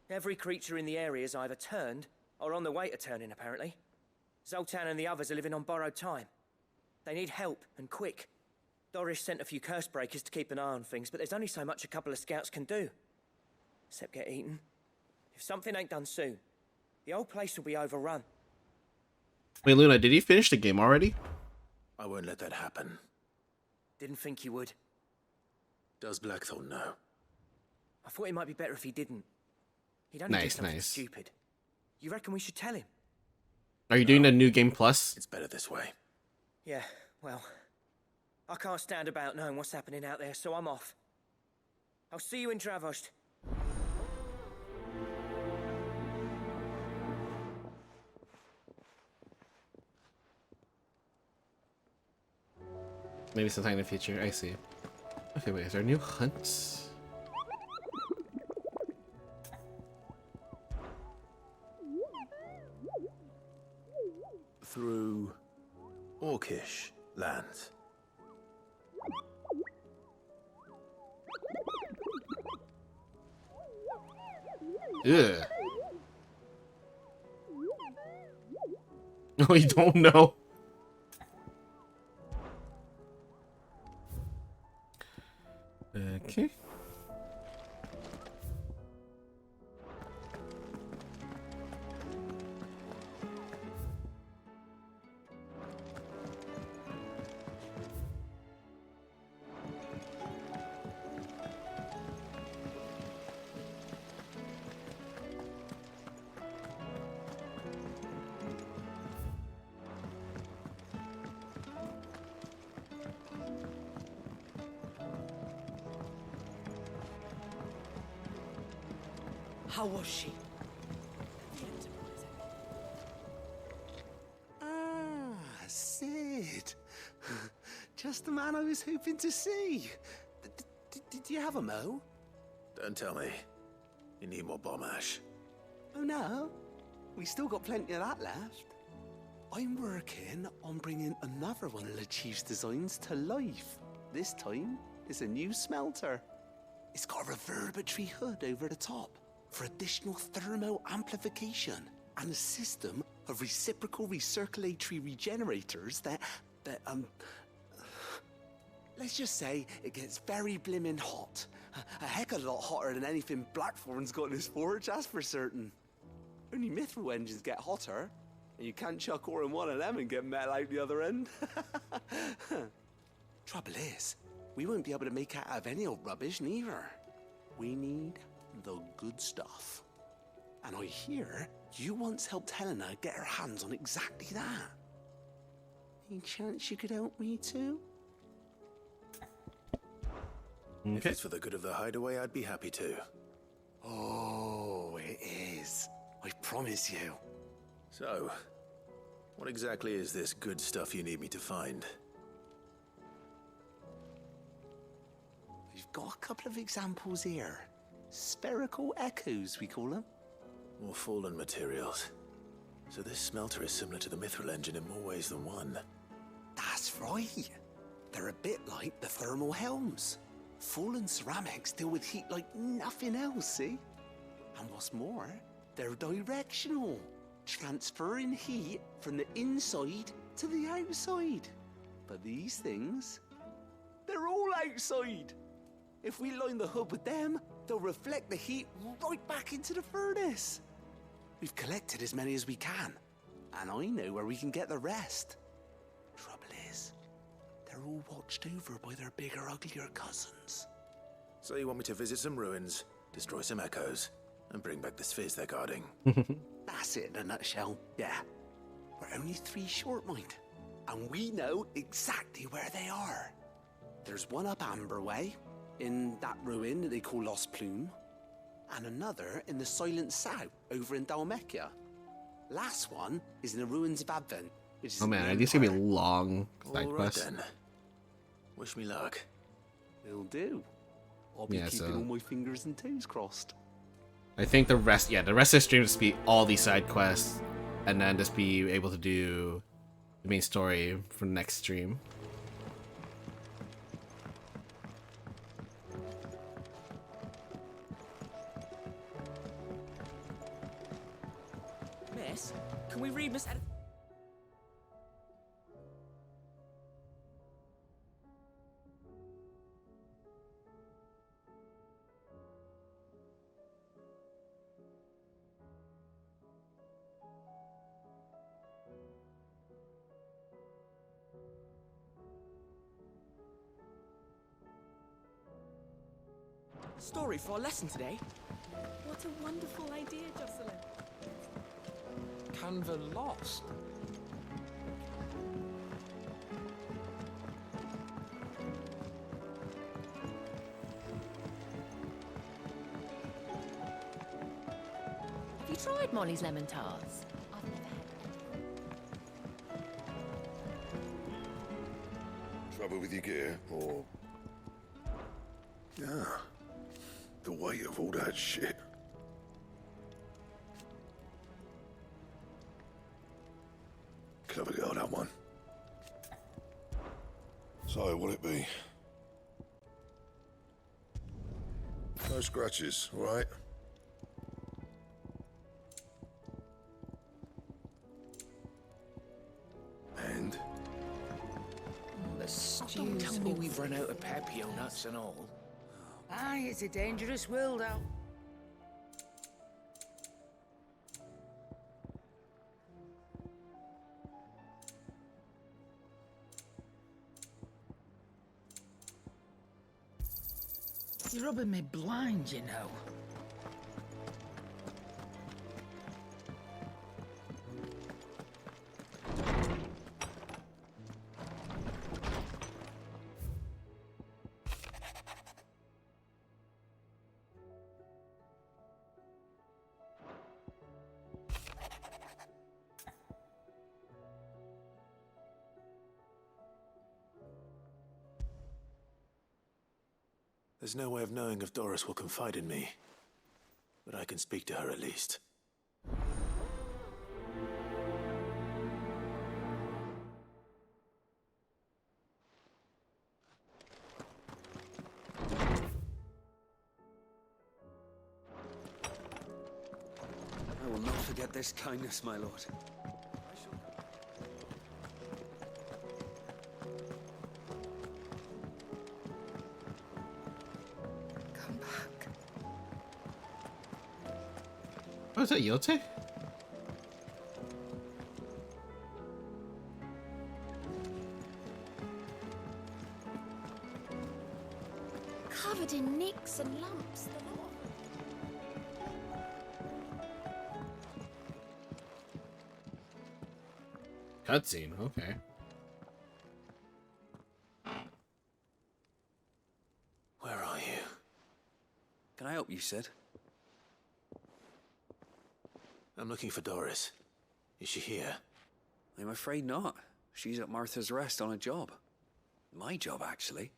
Every creature in the area's either turned or on the way to turning, apparently. Zoltan and the others are living on borrowed time. They need help, and quick. Doris sent a few curse breakers to keep an eye on things, but there's only so much a couple of scouts can do. Except get eaten. If something ain't done soon, the whole place will be overrun. Wait, Luna, did he finish the game already? I won't let that happen. Didn't think you would. Does Blackthorn know? I thought it might be better if he didn't. He'd only do Nice, something nice. stupid. You reckon we should tell him? Are you doing the new game plus? It's better this way. Yeah, well, I can't stand about knowing what's happening out there, so I'm off. I'll see you in Dravost. Maybe sometime in the future. I see. Okay, wait. Is there new hunts? Through Orcish lands. Ugh. Oh, you don't know? Okay. How was she? Ah, Sid. Just the man I was hoping to see. Did you have a mo? Don't tell me. You need more bomb ash. Oh no, we still got plenty of that left. I'm working on bringing another one of the Chief's designs to life. This time, it's a new smelter. It's got a reverberatory hood over the top for additional thermo amplification and a system of reciprocal recirculatory regenerators that let's just say it gets very blimmin' hot. A heck of a lot hotter than anything Blackthorn's got in his forge, that's for certain. Only mithril engines get hotter, and you can't chuck ore in one of them and get metal out the other end. Trouble is, we won't be able to make out of any old rubbish neither. We need the good stuff. And I hear you once helped Helena get her hands on exactly that. Any chance you could help me too? If it's for the good of the hideaway, I'd be happy to. Oh, it is. I promise you. So, what exactly is this good stuff you need me to find? We've got a couple of examples here. Spherical echoes, we call them. More fallen materials. So this smelter is similar to the mithril engine in more ways than one. That's right. They're a bit like the thermal helms. Fallen ceramics deal with heat like nothing else, see? And what's more, they're directional, transferring heat from the inside to the outside. But these things, they're all outside. If we line the hood with them, they'll reflect the heat right back into the furnace. We've collected as many as we can, and I know where we can get the rest. Trouble is, they're all watched over by their bigger, uglier cousins. So you want me to visit some ruins, destroy some echoes, and bring back the spheres they're guarding? That's it in a nutshell, yeah. We're only 3 short, mind, and we know exactly where they are. There's one up Amber Way, in that ruin that they call Lost Plume, and another in the Silent South, over in Dalmekia. Last one is in the ruins of Advent, which is Oh man, these are gonna be long side quests. Then. Wish me luck. Will do. I'll be keeping all my fingers and toes crossed. I think the rest of the stream just be all these side quests, and then just be able to do the main story for the next stream. Miss, can we read Miss Ed? Story for our lesson today? What a wonderful idea, Jocelyn. Canva lost. Have you tried Molly's lemon tarts? Trouble with your gear, or... Yeah. The weight of all that shit. Clever girl, that one. So, what'll it be? No scratches, all right? Don't tell me we've run out of papio nuts and all. Aye, it's a dangerous world out. You're rubbing me blind, you know. There's no way of knowing if Doris will confide in me, but I can speak to her at least. I will not forget this kindness, my lord. Come back. Oh, is that Yote? Covered in nicks and lumps, the lot. Cutscene, okay. Where are you? Can I help you, Sid? I'm looking for Doris. Is she here? I'm afraid not. She's at Martha's Rest on a job. My job, actually.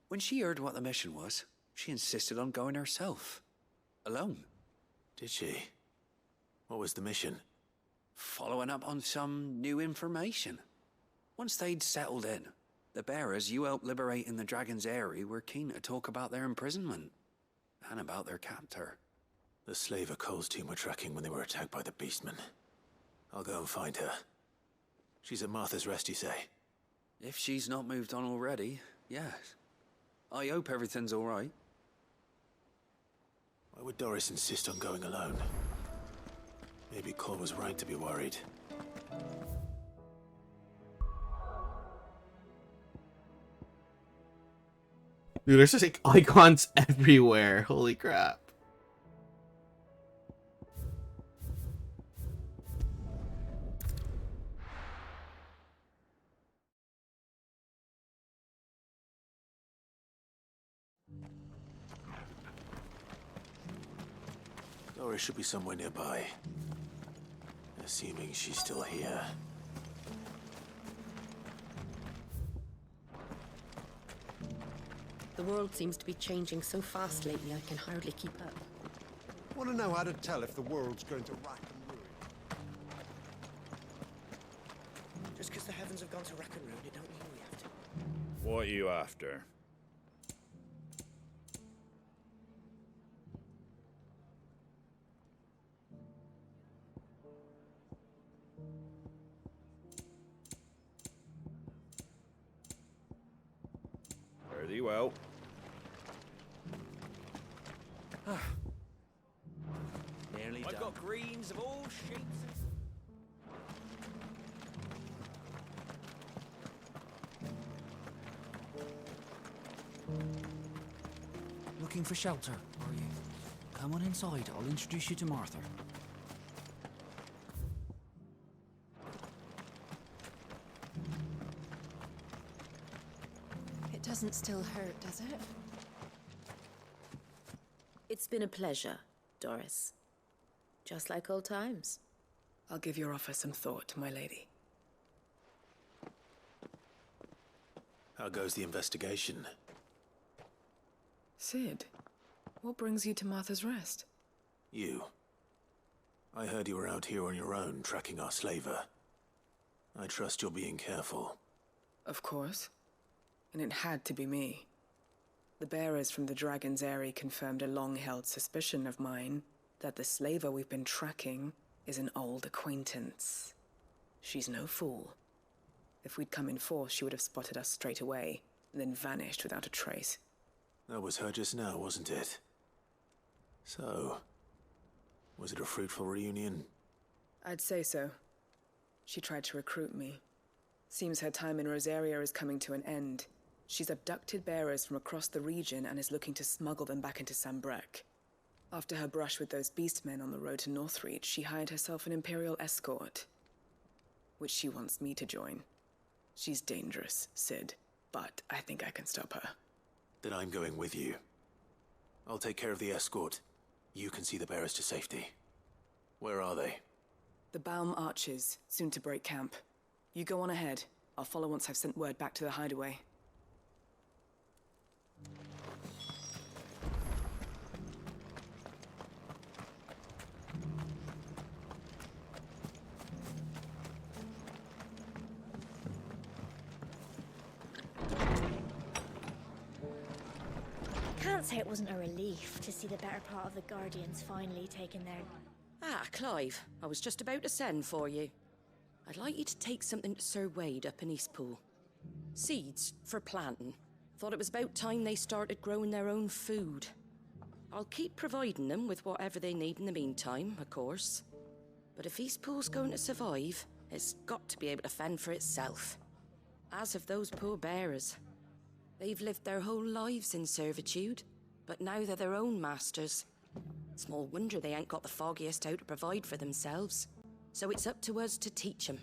When she heard what the mission was, she insisted on going herself. Alone. Did she? What was the mission? Following up on some new information. Once they'd settled in, the bearers you helped liberate in the Dragon's Eyrie were keen to talk about their imprisonment. And about their captor. The slaver Cole's team were tracking when they were attacked by the Beastmen. I'll go and find her. She's at Martha's Rest, you say? If she's not moved on already, yes. I hope everything's all right. Why would Doris insist on going alone? Maybe Cole was right to be worried. Dude, there's just like icons everywhere. Holy crap. Doris should be somewhere nearby. Assuming she's still here. The world seems to be changing so fast lately, I can hardly keep up. Want to know how to tell if the world's going to rack and ruin? Just because the heavens have gone to rack and ruin, it don't mean we have to. What are you after? Very well. Nearly done. I've got greens of all shapes. Looking for shelter, are you? Come on inside, I'll introduce you to Martha. It doesn't still hurt, does it? It's been a pleasure, Doris. Just like old times. I'll give your offer some thought, my lady. How goes the investigation? Sid, what brings you to Martha's Rest? You. I heard you were out here on your own, tracking our slaver. I trust you're being careful. Of course. And it had to be me. The bearers from the Dragon's Eyrie confirmed a long-held suspicion of mine that the slaver we've been tracking is an old acquaintance. She's no fool. If we'd come in force, she would have spotted us straight away, and then vanished without a trace. That was her just now, wasn't it? So, was it a fruitful reunion? I'd say so. She tried to recruit me. Seems her time in Rosaria is coming to an end. She's abducted bearers from across the region and is looking to smuggle them back into Sambrek. After her brush with those beastmen on the road to Northreach, she hired herself an Imperial escort, which she wants me to join. She's dangerous, Sid, but I think I can stop her. Then I'm going with you. I'll take care of the escort. You can see the bearers to safety. Where are they? The Baum Archers, soon to break camp. You go on ahead. I'll follow once I've sent word back to the hideaway. Can't say it wasn't a relief to see the better part of the Guardians finally taking their... Ah, Clive, I was just about to send for you. I'd like you to take something to Sir Wade up in Eastpool. Seeds for planting. Thought it was about time they started growing their own food. I'll keep providing them with whatever they need in the meantime, of course. But if Eastpool's going to survive, it's got to be able to fend for itself. As have those poor bearers. They've lived their whole lives in servitude, but now they're their own masters. Small wonder they ain't got the foggiest how to provide for themselves. So it's up to us to teach them.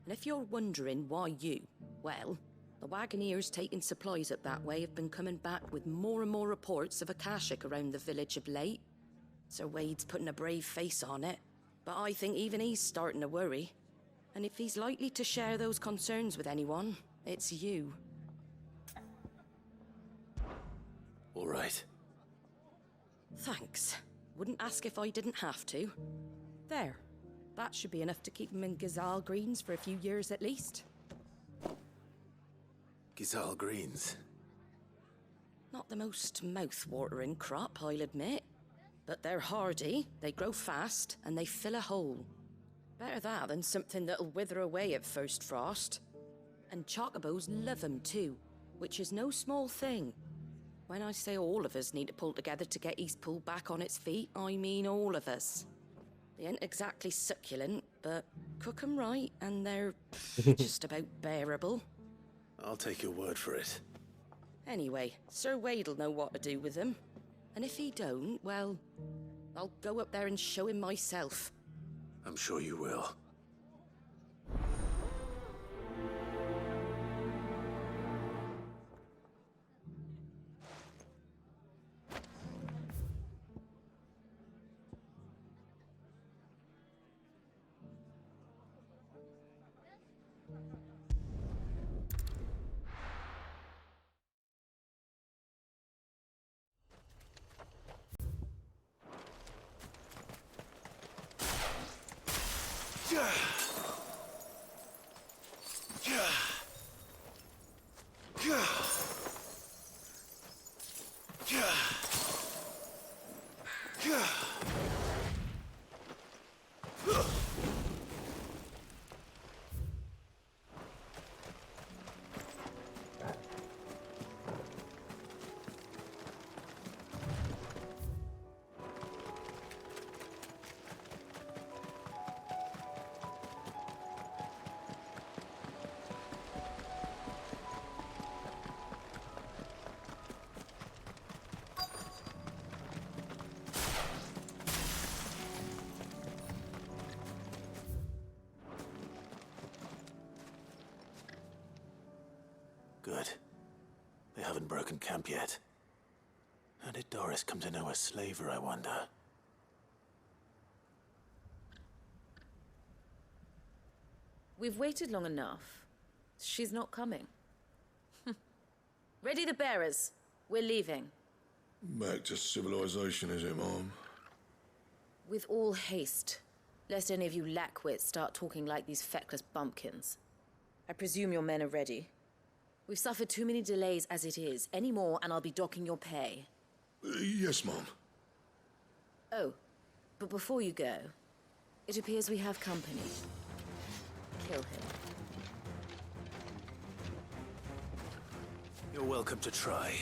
And if you're wondering why you, well, the Wagoneers taking supplies up that way have been coming back with more and more reports of Akashic around the village of late. Sir Wade's putting a brave face on it, but I think even he's starting to worry. And if he's likely to share those concerns with anyone, it's you. All right. Thanks. Wouldn't ask if I didn't have to. There. That should be enough to keep him in Gazal Greens for a few years at least. Gazal Greens. Not the most mouth-watering crop, I'll admit. But they're hardy, they grow fast, and they fill a hole. Better that than something that'll wither away at first frost. And chocobos love 'em too, which is no small thing. When I say all of us need to pull together to get Eastpool back on its feet, I mean all of us. They ain't exactly succulent, but cook 'em right and they're just about bearable. I'll take your word for it. Anyway, Sir Wade'll know what to do with them. And if he don't, well, I'll go up there and show him myself. I'm sure you will. Good. They haven't broken camp yet. How did Doris come to know a slaver, I wonder? We've waited long enough. She's not coming. Ready the bearers. We're leaving. Back to civilization, is it, Mom? With all haste. Lest any of you lackwits start talking like these feckless bumpkins. I presume your men are ready. We've suffered too many delays as it is. Any more and I'll be docking your pay. Yes, Mom. Oh, but before you go, it appears we have company. Kill him. You're welcome to try.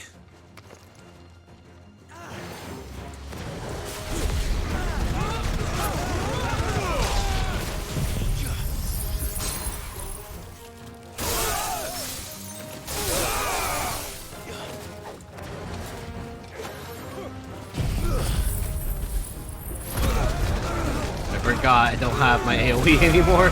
I forgot I don't have my AoE anymore.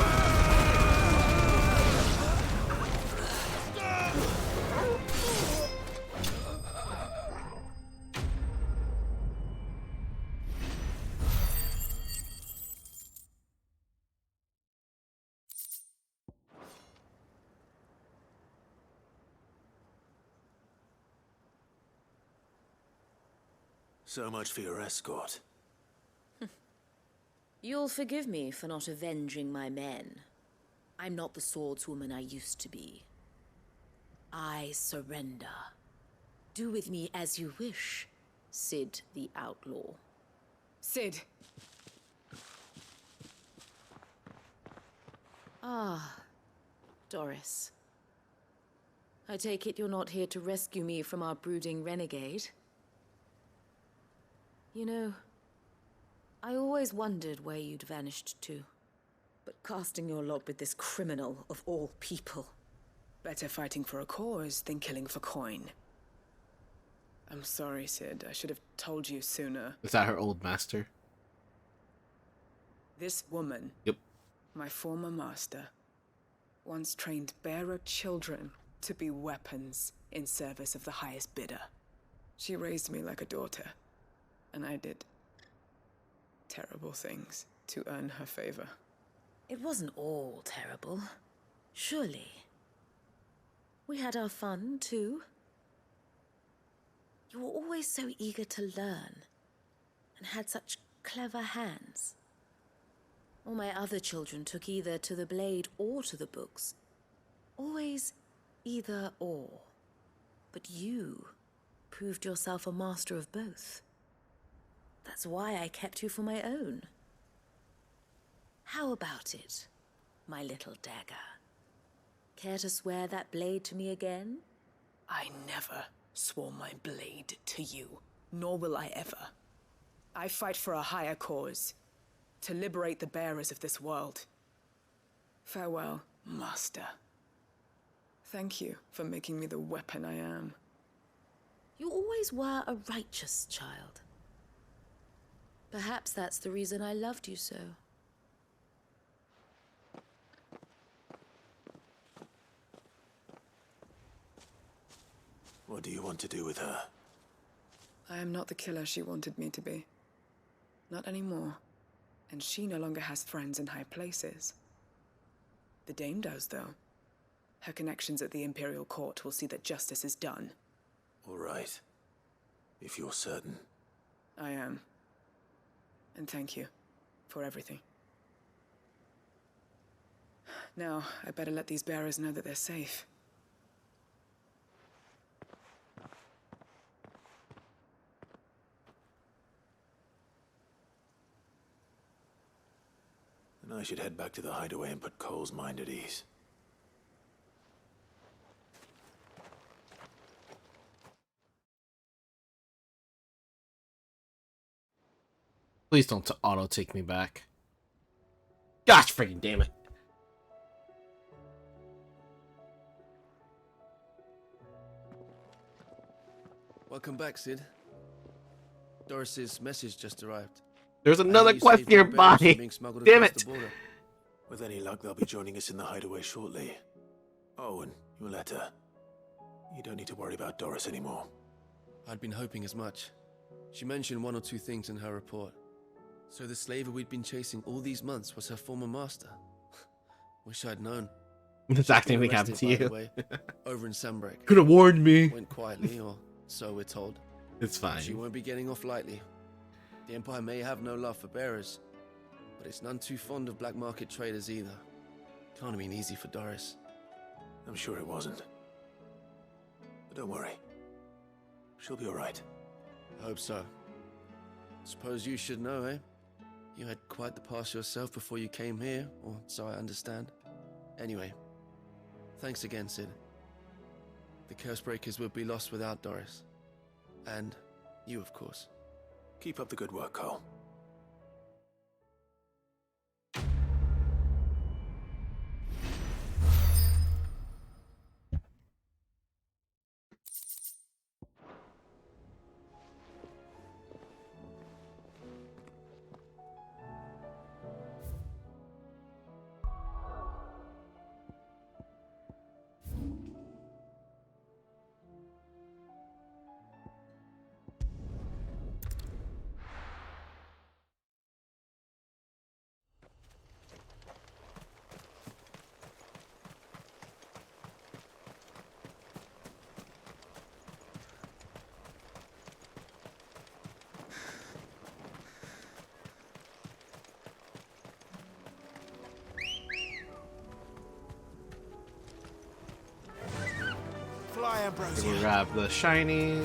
So much for your escort. You'll forgive me for not avenging my men. I'm not the swordswoman I used to be. I surrender. Do with me as you wish, Sid the Outlaw. Sid! Ah, Doris. I take it you're not here to rescue me from our brooding renegade? You know, I always wondered where you'd vanished to. But casting your lot with this criminal of all people. Better fighting for a cause than killing for coin. I'm sorry, Sid. I should have told you sooner. Is that her old master? This woman, Yep. my former master, once trained bearer children to be weapons in service of the highest bidder. She raised me like a daughter, and I did terrible things to earn her favor. It wasn't all terrible, surely. We had our fun, too. You were always so eager to learn, and had such clever hands. All my other children took either to the blade or to the books. Always either or. But you proved yourself a master of both. That's why I kept you for my own. How about it, my little dagger? Care to swear that blade to me again? I never swore my blade to you, nor will I ever. I fight for a higher cause, to liberate the bearers of this world. Farewell, Master. Thank you for making me the weapon I am. You always were a righteous child. Perhaps that's the reason I loved you so. What do you want to do with her? I am not the killer she wanted me to be. Not anymore. And she no longer has friends in high places. The Dame does, though. Her connections at the Imperial Court will see that justice is done. All right. If you're certain. I am. And thank you for everything. Now, I better let these bearers know that they're safe. Then I should head back to the hideaway and put Cole's mind at ease. Please don't auto take me back. Gosh freaking damn it. Welcome back, Sid. Doris's message just arrived. There's another You quest saved your bearers from nearby. being smuggled Damn across it. the border. With any luck, they'll be joining us in the hideaway shortly. Oh, and your letter. You don't need to worry about Doris anymore. I'd been hoping as much. She mentioned one or two things in her report. So the slaver we'd been chasing all these months was her former master. Wish I'd known. The exact same thing happened to By the you. way, over in Sandbreak. Could have warned me. Went quietly, or so we're told. It's fine. She won't be getting off lightly. The Empire may have no love for bearers, but it's none too fond of black market traders either. Can't have been easy for Doris. I'm sure it wasn't. But don't worry. She'll be all right. I hope so. Suppose you should know, eh? You had quite the past yourself before you came here, or so I understand. Anyway, thanks again, Sid. The Cursebreakers would be lost without Doris. And you, of course. Keep up the good work, Cole. Fly, Ambrosia. We grab the shiny.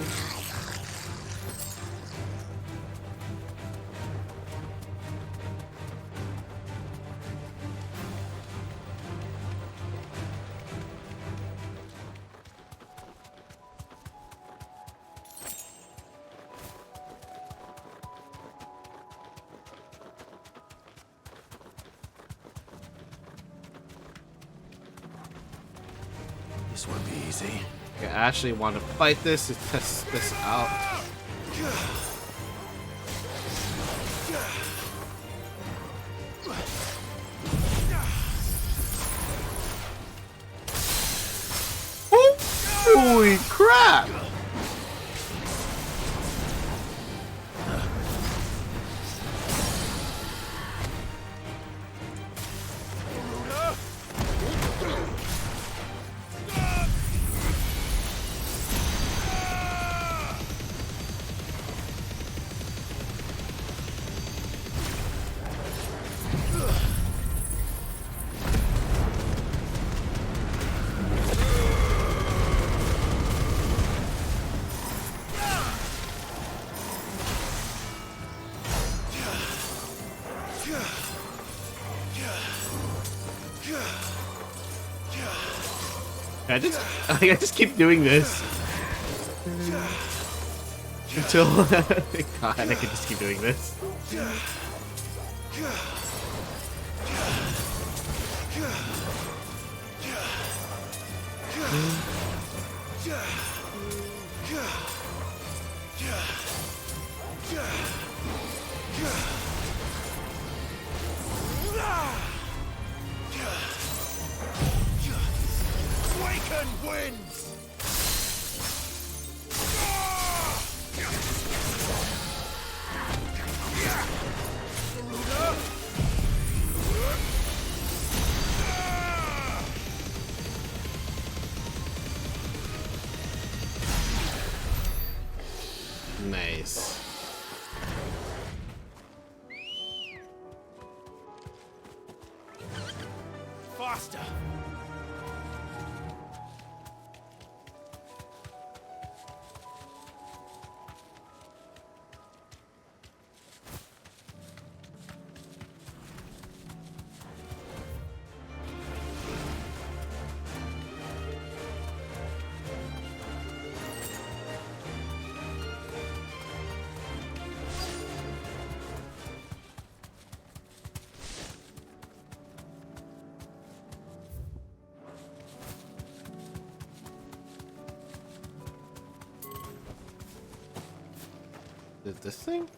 This won't be easy. I actually want to fight this to test this out. Holy crap! I just keep doing this until God, I can just keep doing this. Waken winds! Nice. Faster! Is this thing?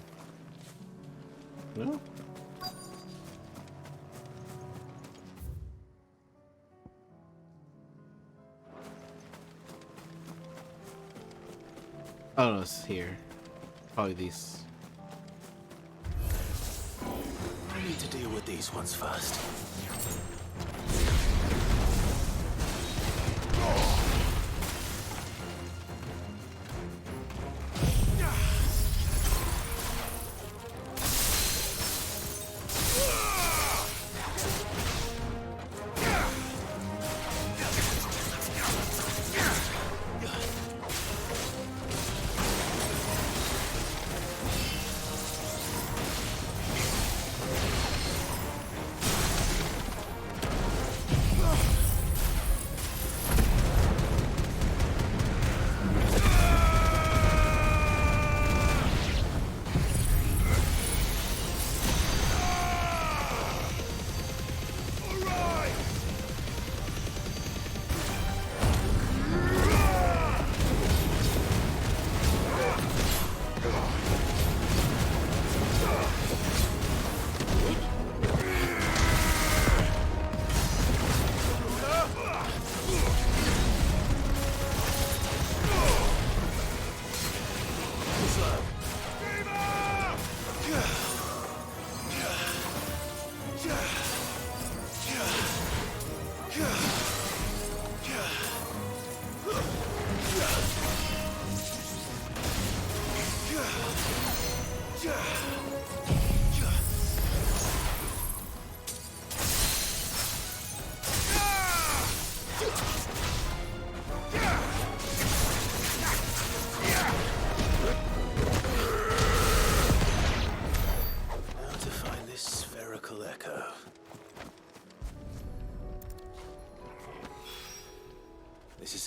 No? Oh no, it's here. Probably these. I need to deal with these ones first.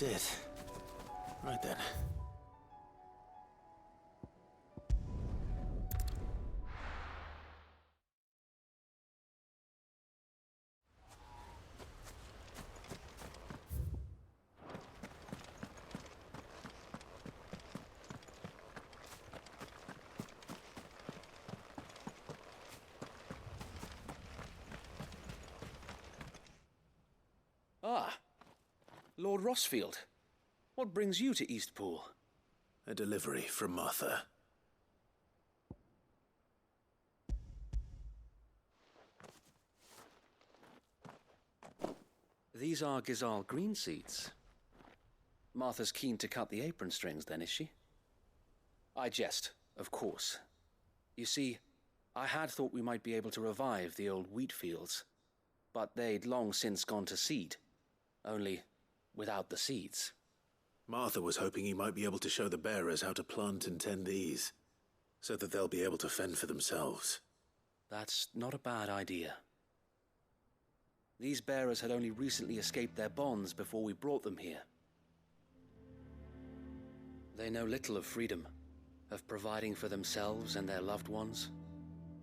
that's it. Right then. Ah, Lord Rossfield. What brings you to Eastpool? A delivery from Martha. These are Gizal green seeds. Martha's keen to cut the apron strings, then, is she? I jest, of course. You see, I had thought we might be able to revive the old wheat fields, but they'd long since gone to seed. Only without the seeds. Martha was hoping he might be able to show the bearers how to plant and tend these, so that they'll be able to fend for themselves. That's not a bad idea. These bearers had only recently escaped their bonds before we brought them here. They know little of freedom, of providing for themselves and their loved ones.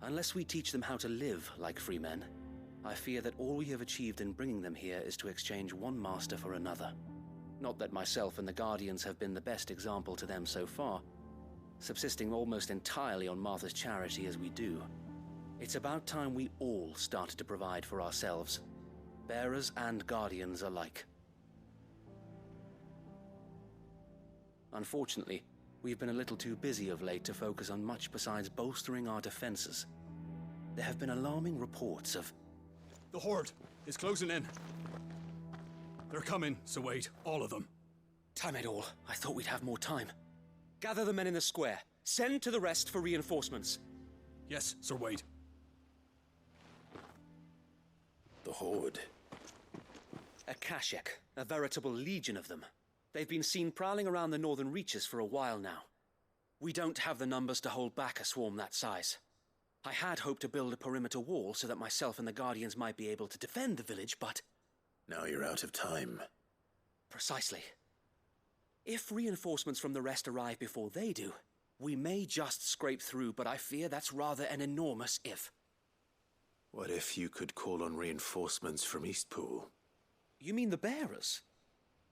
Unless we teach them how to live like free men, I fear that all we have achieved in bringing them here is to exchange one master for another. Not that myself and the Guardians have been the best example to them so far, subsisting almost entirely on Martha's charity as we do. It's about time we all started to provide for ourselves, bearers and Guardians alike. Unfortunately, we've been a little too busy of late to focus on much besides bolstering our defenses. There have been alarming reports of... The Horde is closing in. They're coming, so wait, all of them. Damn it all, I thought we'd have more time. Gather the men in the square. Send to the rest for reinforcements. Yes, Sir Wade. The Horde. A Kashek, a veritable legion of them. They've been seen prowling around the northern reaches for a while now. We don't have the numbers to hold back a swarm that size. I had hoped to build a perimeter wall so that myself and the Guardians might be able to defend the village, but... Now you're out of time. Precisely. If reinforcements from the rest arrive before they do, we may just scrape through, but I fear that's rather an enormous if. What if you could call on reinforcements from Eastpool? You mean the bearers?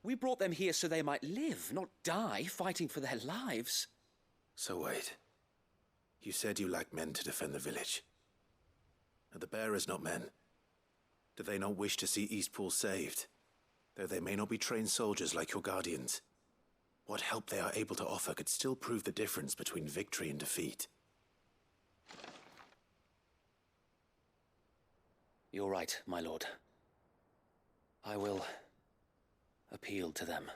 We brought them here so they might live, not die fighting for their lives. So wait. You said you lack men to defend the village. Are the bearers not men? Do they not wish to see Eastpool saved? Though they may not be trained soldiers like your Guardians. What help they are able to offer could still prove the difference between victory and defeat. You're right, my lord. I will appeal to them.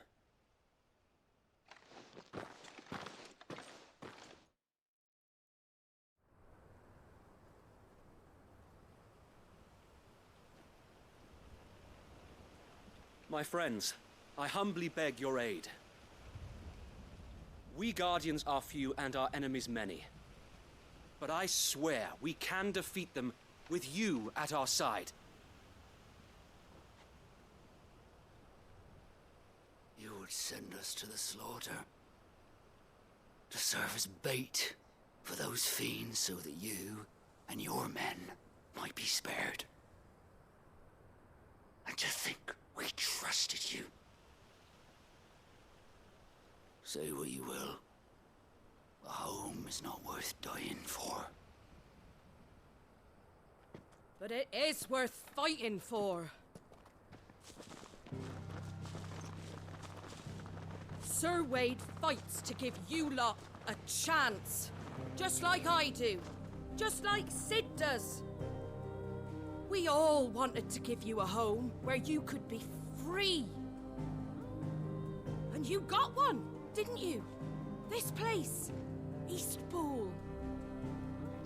My friends, I humbly beg your aid. We Guardians are few and our enemies many. But I swear we can defeat them with you at our side. You would send us to the slaughter, to serve as bait for those fiends so that you and your men might be spared. And to think we trusted you. Say what you will, a home is not worth dying for. But it is worth fighting for. Sir Wade fights to give you lot a chance. Just like I do. Just like Sid does. We all wanted to give you a home where you could be free. And you got one, didn't you? This place, Eastpool.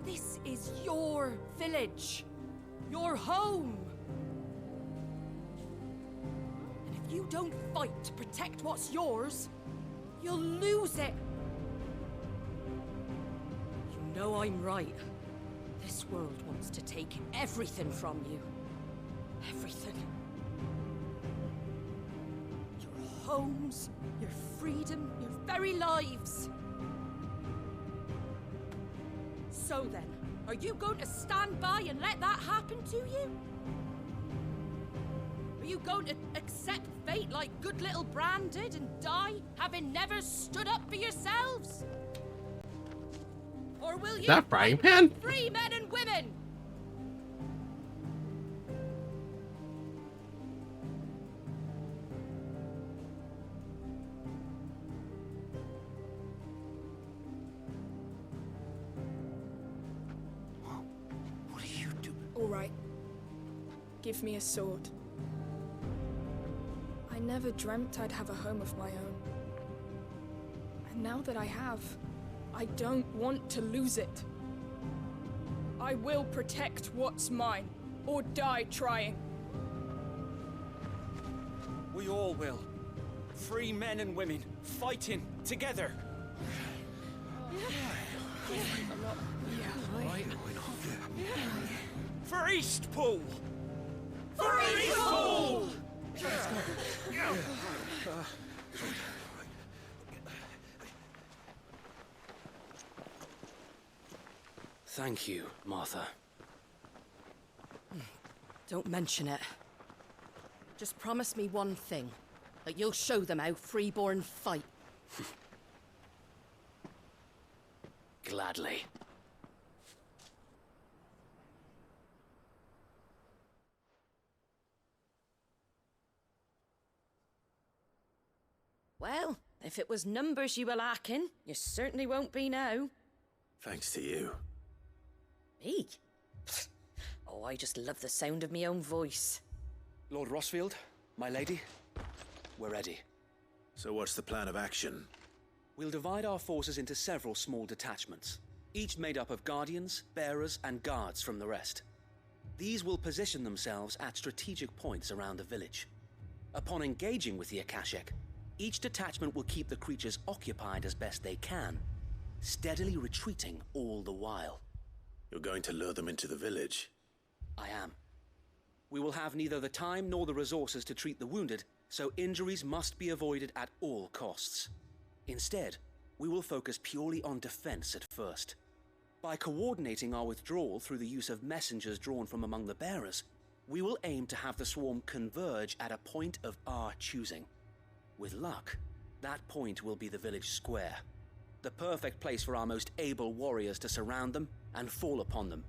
This is your village. Your home. And if you don't fight to protect what's yours, you'll lose it. You know I'm right. This world wants to take everything from you. Everything. Your homes, your freedom, your very lives. So then, are you going to stand by and let that happen to you? Are you going to accept fate like good little Bran did and die, having never stood up for yourselves? Or will you that frying pan? free men and women? What are you doing? All right. Give me a sword. I never dreamt I'd have a home of my own. And now that I have, I don't want to lose it. I will protect what's mine, or die trying. We all will. Free men and women, fighting together. For Eastpool! For Eastpool! Let's go. Thank you, Martha. Don't mention it. Just promise me one thing. That you'll show them how freeborn fight. Gladly. Well, if it was numbers you were lacking, you certainly won't be now. Thanks to you. Me? Oh, I just love the sound of my own voice. Lord Rossfield, my lady, we're ready. So what's the plan of action? We'll divide our forces into several small detachments, each made up of guardians, bearers, and guards from the rest. These will position themselves at strategic points around the village. Upon engaging with the Akashic, each detachment will keep the creatures occupied as best they can, steadily retreating all the while. You're going to lure them into the village? I am. We will have neither the time nor the resources to treat the wounded, so injuries must be avoided at all costs. Instead, we will focus purely on defense at first. By coordinating our withdrawal through the use of messengers drawn from among the bearers, we will aim to have the swarm converge at a point of our choosing. With luck, that point will be the village square, the perfect place for our most able warriors to surround them and fall upon them,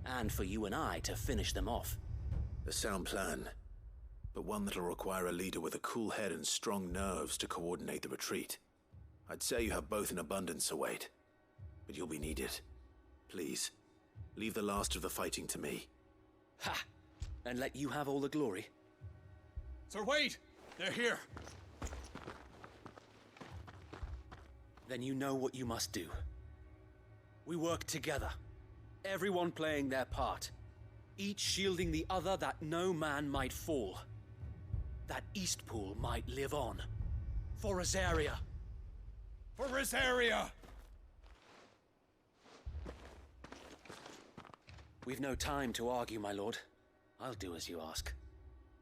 and for you and I to finish them off. A sound plan, but one that'll require a leader with a cool head and strong nerves to coordinate the retreat. I'd say you have both in abundance, Await, but you'll be needed. Please, leave the last of the fighting to me. Ha! And let you have all the glory. Sir Wade! They're here! Then you know what you must do. We work together, everyone playing their part, each shielding the other that no man might fall, that Eastpool might live on. For Rosaria! For Rosaria! We've no time to argue, my lord. I'll do as you ask.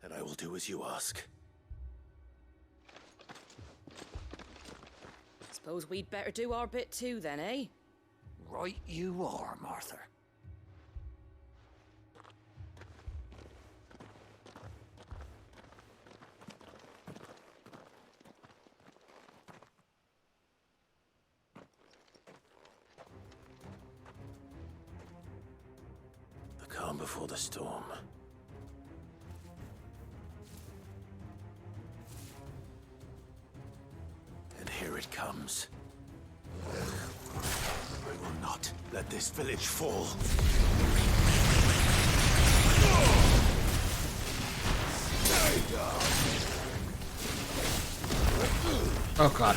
And I will do as you ask. Suppose we'd better do our bit too then, eh? Right you are, Martha. The calm before the storm. And here it comes. I will not let this village fall. Oh god.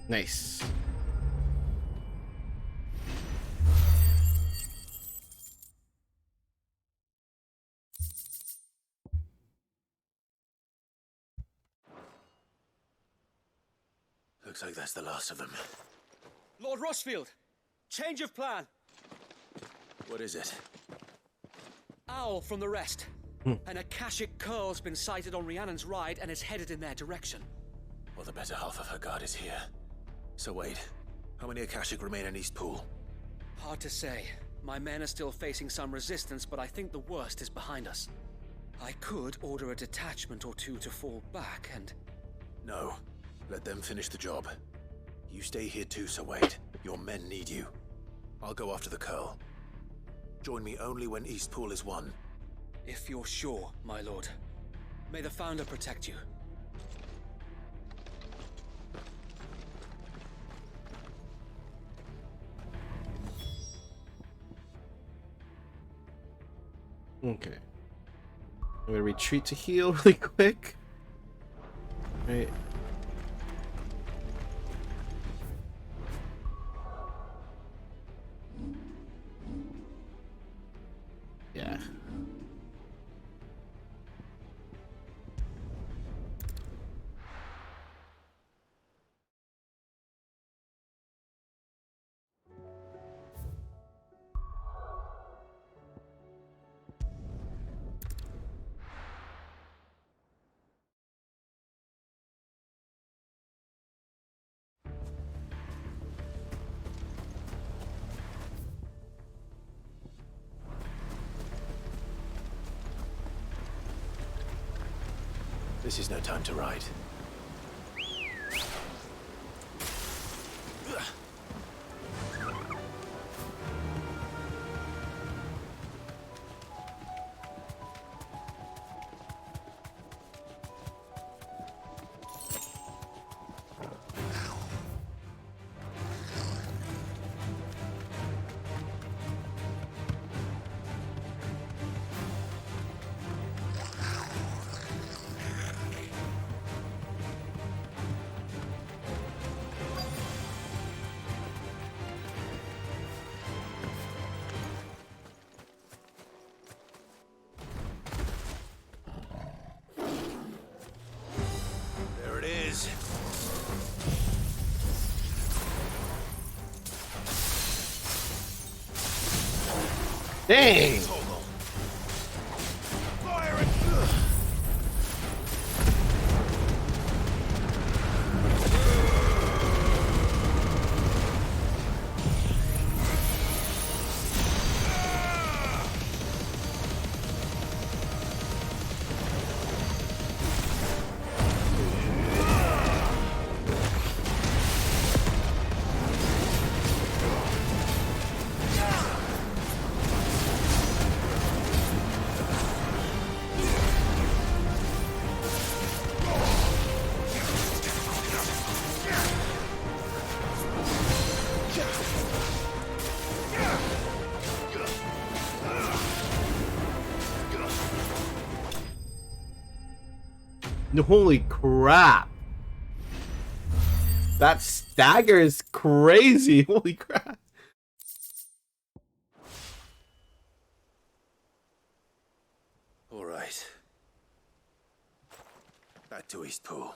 Nice. Looks like that's the last of them. Lord Rossfield! Change of plan! What is it? Owl from the rest. An Akashic curl's been sighted on Rhiannon's ride and is headed in their direction. Well, the better half of her guard is here. So wait, how many Akashic remain in East Pool? Hard to say. My men are still facing some resistance, but I think the worst is behind us. I could order a detachment or two to fall back and... No. Let them finish the job. You stay here too, Sir Wade. Your men need you. I'll go after the Curl. Join me only when East Pool is won. If you're sure, my lord. May the Founder protect you. Okay. I'm gonna retreat to heal really quick. Right. Yeah. This is no time to ride. There it is. Dang! Fire it! Holy crap. That stagger is crazy. Holy crap. All right. Back to East Pool.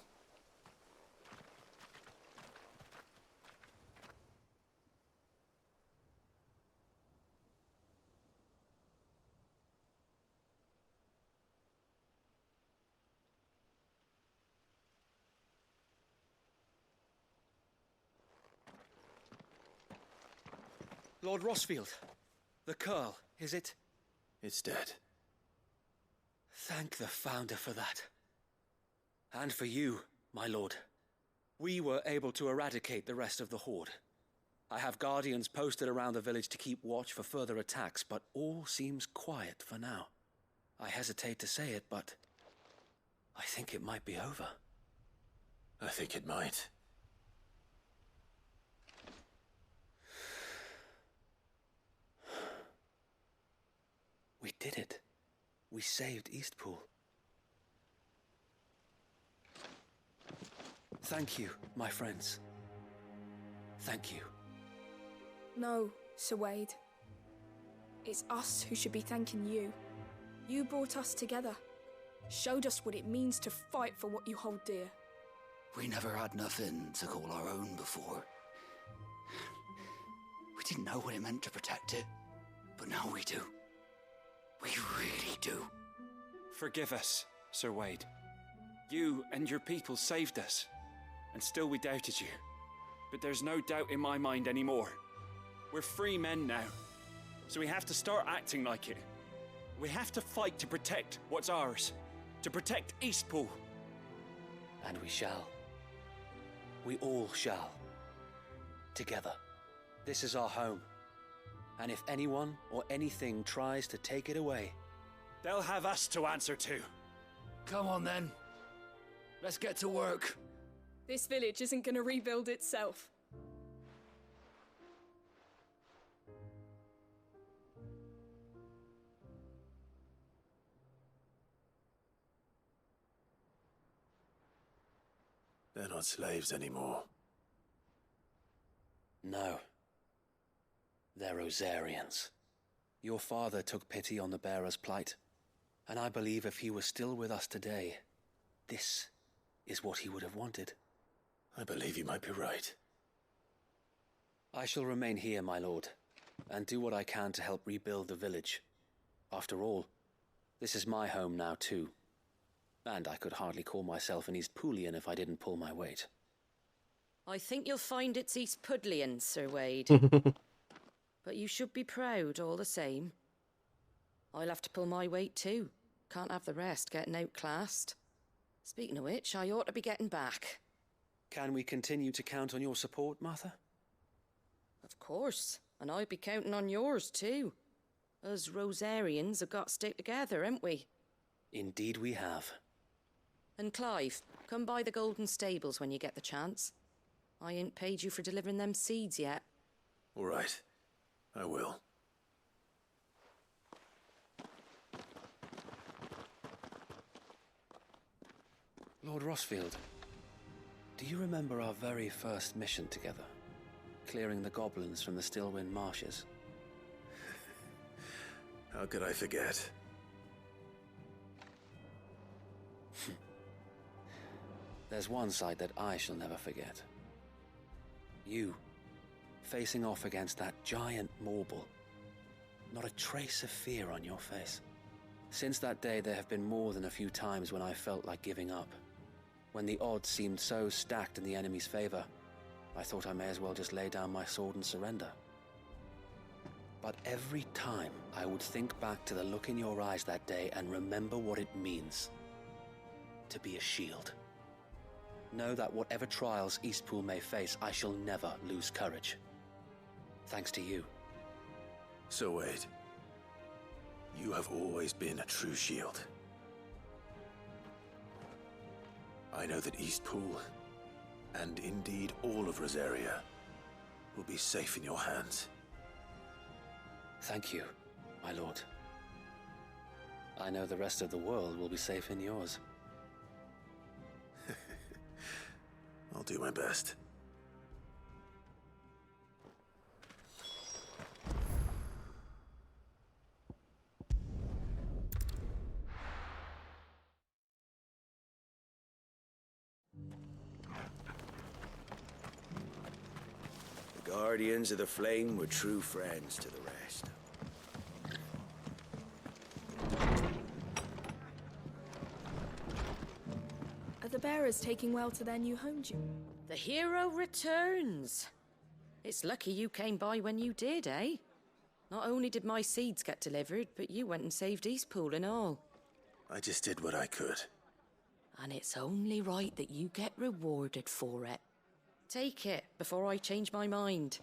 Lord Rossfield, the Curl, is it? It's dead. Thank the Founder for that. And for you, my lord. We were able to eradicate the rest of the Horde. I have guardians posted around the village to keep watch for further attacks, but all seems quiet for now. I hesitate to say it, but I think it might be over. I think it might. We did it. We saved Eastpool. Thank you, my friends. Thank you. No, Sir Wade. It's us who should be thanking you. You brought us together. Showed us what it means to fight for what you hold dear. We never had nothing to call our own before. We didn't know what it meant to protect it, but now we do. We really do. Forgive us, Sir Wade. You and your people saved us, and still we doubted you. But there's no doubt in my mind anymore. We're free men now, so we have to start acting like it. We have to fight to protect what's ours, to protect Eastpool. And we shall. We all shall. Together. This is our home. And if anyone or anything tries to take it away, they'll have us to answer to. Come on then. Let's get to work. This village isn't gonna rebuild itself. They're not slaves anymore. No. They're Rosarians. Your father took pity on the bearer's plight, and I believe if he was still with us today, this is what he would have wanted. I believe you might be right. I shall remain here, my lord, and do what I can to help rebuild the village. After all, this is my home now too. And I could hardly call myself an Eastpoolian if I didn't pull my weight. I think you'll find it's East Pudlian, Sir Wade. But you should be proud all the same. I'll have to pull my weight too. Can't have the rest getting outclassed. Speaking of which, I ought to be getting back. Can we continue to count on your support, Martha? Of course, and I'll be counting on yours too. Us Rosarians have got to stick together, haven't we? Indeed we have. And Clive, come by the Golden Stables when you get the chance. I ain't paid you for delivering them seeds yet. All right. I will. Lord Rossfield, do you remember our very first mission together? Clearing the goblins from the Stillwind marshes? How could I forget? There's one sight that I shall never forget. You, facing off against that giant Morble. Not a trace of fear on your face. Since that day, there have been more than a few times when I felt like giving up. When the odds seemed so stacked in the enemy's favor, I thought I may as well just lay down my sword and surrender. But every time I would think back to the look in your eyes that day and remember what it means to be a shield. Know that whatever trials Eastpool may face, I shall never lose courage. Thanks to you. So Wade, you have always been a true shield. I know that Eastpool, and indeed all of Rosaria, will be safe in your hands. Thank you, my lord. I know the rest of the world will be safe in yours. I'll do my best. The Guardians of the Flame were true friends to the rest. Are the bearers taking well to their new home, June? The hero returns. It's lucky you came by when you did, eh? Not only did my seeds get delivered, but you went and saved Eastpool and all. I just did what I could. And it's only right that you get rewarded for it. Take it before I change my mind.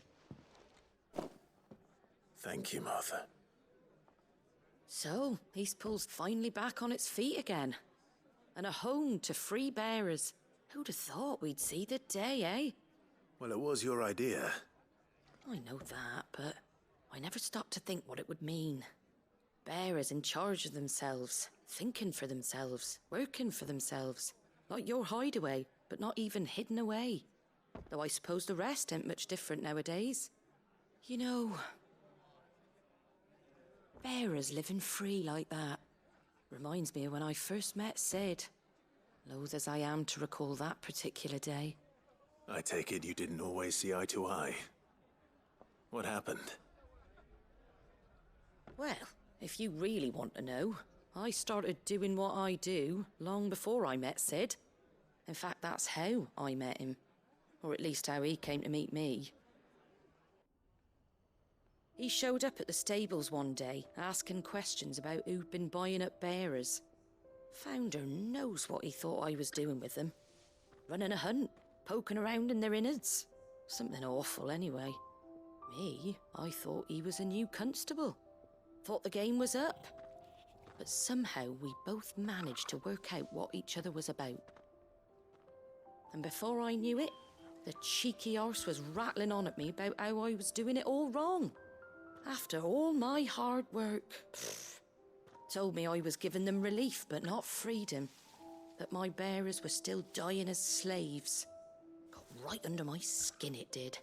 Thank you, Martha. So, Eastpool's finally back on its feet again. And a home to free bearers. Who'd have thought we'd see the day, eh? Well, it was your idea. I know that, but I never stopped to think what it would mean. Bearers in charge of themselves, thinking for themselves, working for themselves. Like your hideaway, but not even hidden away. Though I suppose the rest ain't much different nowadays. You know, bearers living free like that reminds me of when I first met Sid. Loath as I am to recall that particular day. I take it you didn't always see eye to eye. What happened? Well, if you really want to know, I started doing what I do long before I met Sid. In fact, that's how I met him. Or at least how he came to meet me. He showed up at the stables one day, asking questions about who'd been buying up bearers. Founder knows what he thought I was doing with them. Running a hunt, poking around in their innards. Something awful, anyway. Me, I thought he was a new constable. Thought the game was up. But somehow we both managed to work out what each other was about. And before I knew it, the cheeky arse was rattling on at me about how I was doing it all wrong. After all my hard work. Told me I was giving them relief, but not freedom. That my bearers were still dying as slaves. Got right under my skin, it did.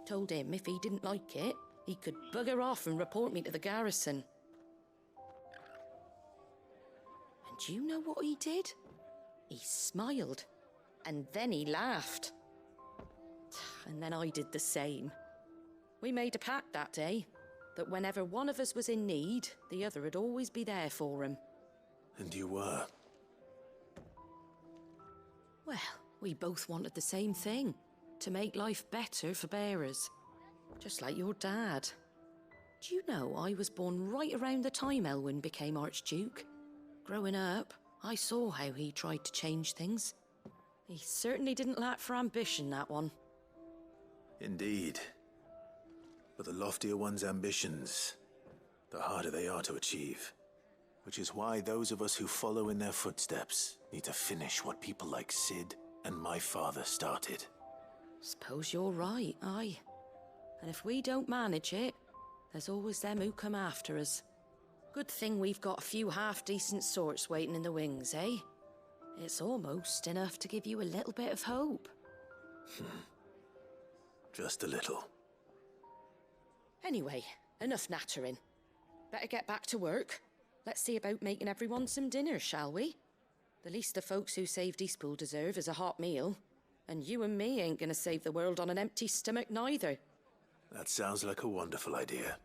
Told him if he didn't like it, he could bugger off and report me to the garrison. And do you know what he did? He smiled. And then he laughed. And then I did the same. We made a pact that day, that whenever one of us was in need, the other would always be there for him. And you were? Well, we both wanted the same thing. To make life better for bearers. Just like your dad. Do you know I was born right around the time Elwyn became Archduke? Growing up, I saw how he tried to change things. He certainly didn't lack for ambition, that one. Indeed. But the loftier one's ambitions, the harder they are to achieve. Which is why those of us who follow in their footsteps need to finish what people like Sid and my father started. Suppose you're right, aye. And if we don't manage it, there's always them who come after us. Good thing we've got a few half-decent sorts waiting in the wings, eh? It's almost enough to give you a little bit of hope. Just a little. Anyway, enough nattering. Better get back to work. Let's see about making everyone some dinner, shall we? The least the folks who saved Eastpool deserve is a hot meal. And you and me ain't gonna save the world on an empty stomach neither. That sounds like a wonderful idea.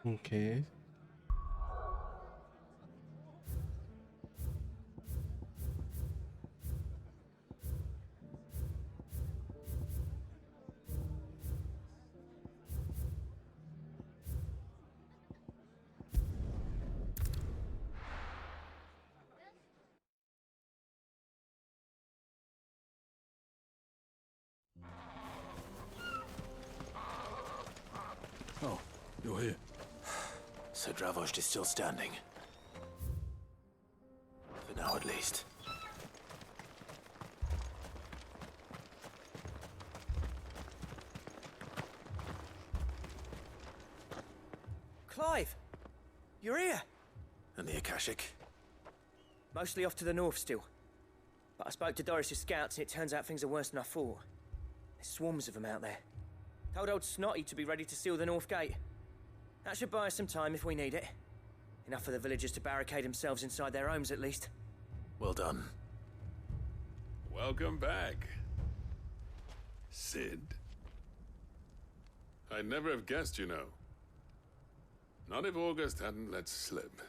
Okay. Oh, you're here. Sir Dravost is still standing. For now, at least. Clive! You're here! And the Akashic? Mostly off to the north still. But I spoke to Doris's scouts and it turns out things are worse than I thought. There's swarms of them out there. Told old Snotty to be ready to seal the north gate. That should buy us some time if we need it. Enough for the villagers to barricade themselves inside their homes at least. Well done. Welcome back, Sid. I'd never have guessed, you know. Not if August hadn't let slip.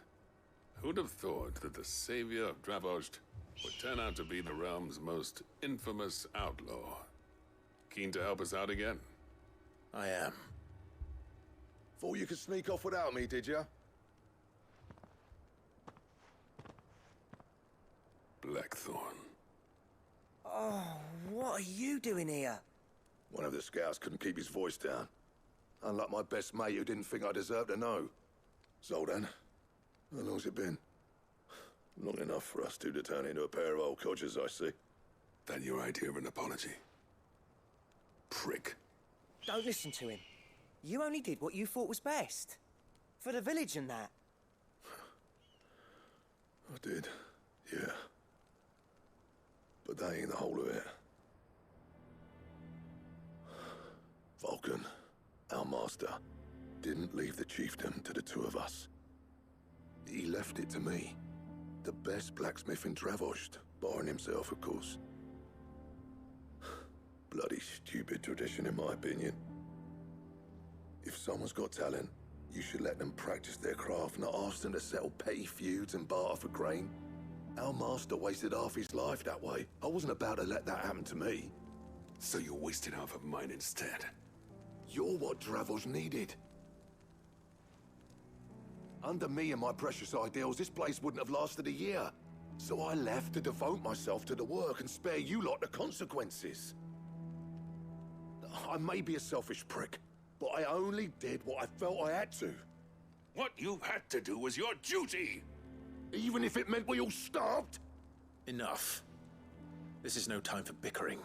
Who'd have thought that the savior of Dravost would turn out to be the realm's most infamous outlaw? Keen to help us out again? I am. Thought you could sneak off without me, did ya? Blackthorn. Oh, what are you doing here? One of the scouts couldn't keep his voice down. Unlike my best mate who didn't think I deserved to know. Zoldan, how long's it been? Long enough for us two to turn into a pair of old codgers, I see. That your idea of an apology? Prick. Don't listen to him. You only did what you thought was best. For the village and that. I did, yeah. But that ain't the whole of it. Vulcan, our master, didn't leave the chiefdom to the two of us. He left it to me. The best blacksmith in Dravost, barring himself, of course. Bloody stupid tradition, in my opinion. If someone's got talent, you should let them practice their craft, not ask them to settle petty feuds and barter for grain. Our master wasted half his life that way. I wasn't about to let that happen to me. So you wasted half of mine instead. You're what Dravost needed. Under me and my precious ideals, this place wouldn't have lasted a year. So I left to devote myself to the work and spare you lot the consequences. I may be a selfish prick, but I only did what I felt I had to. What you had to do was your duty! Even if it meant we all starved? Enough. This is no time for bickering.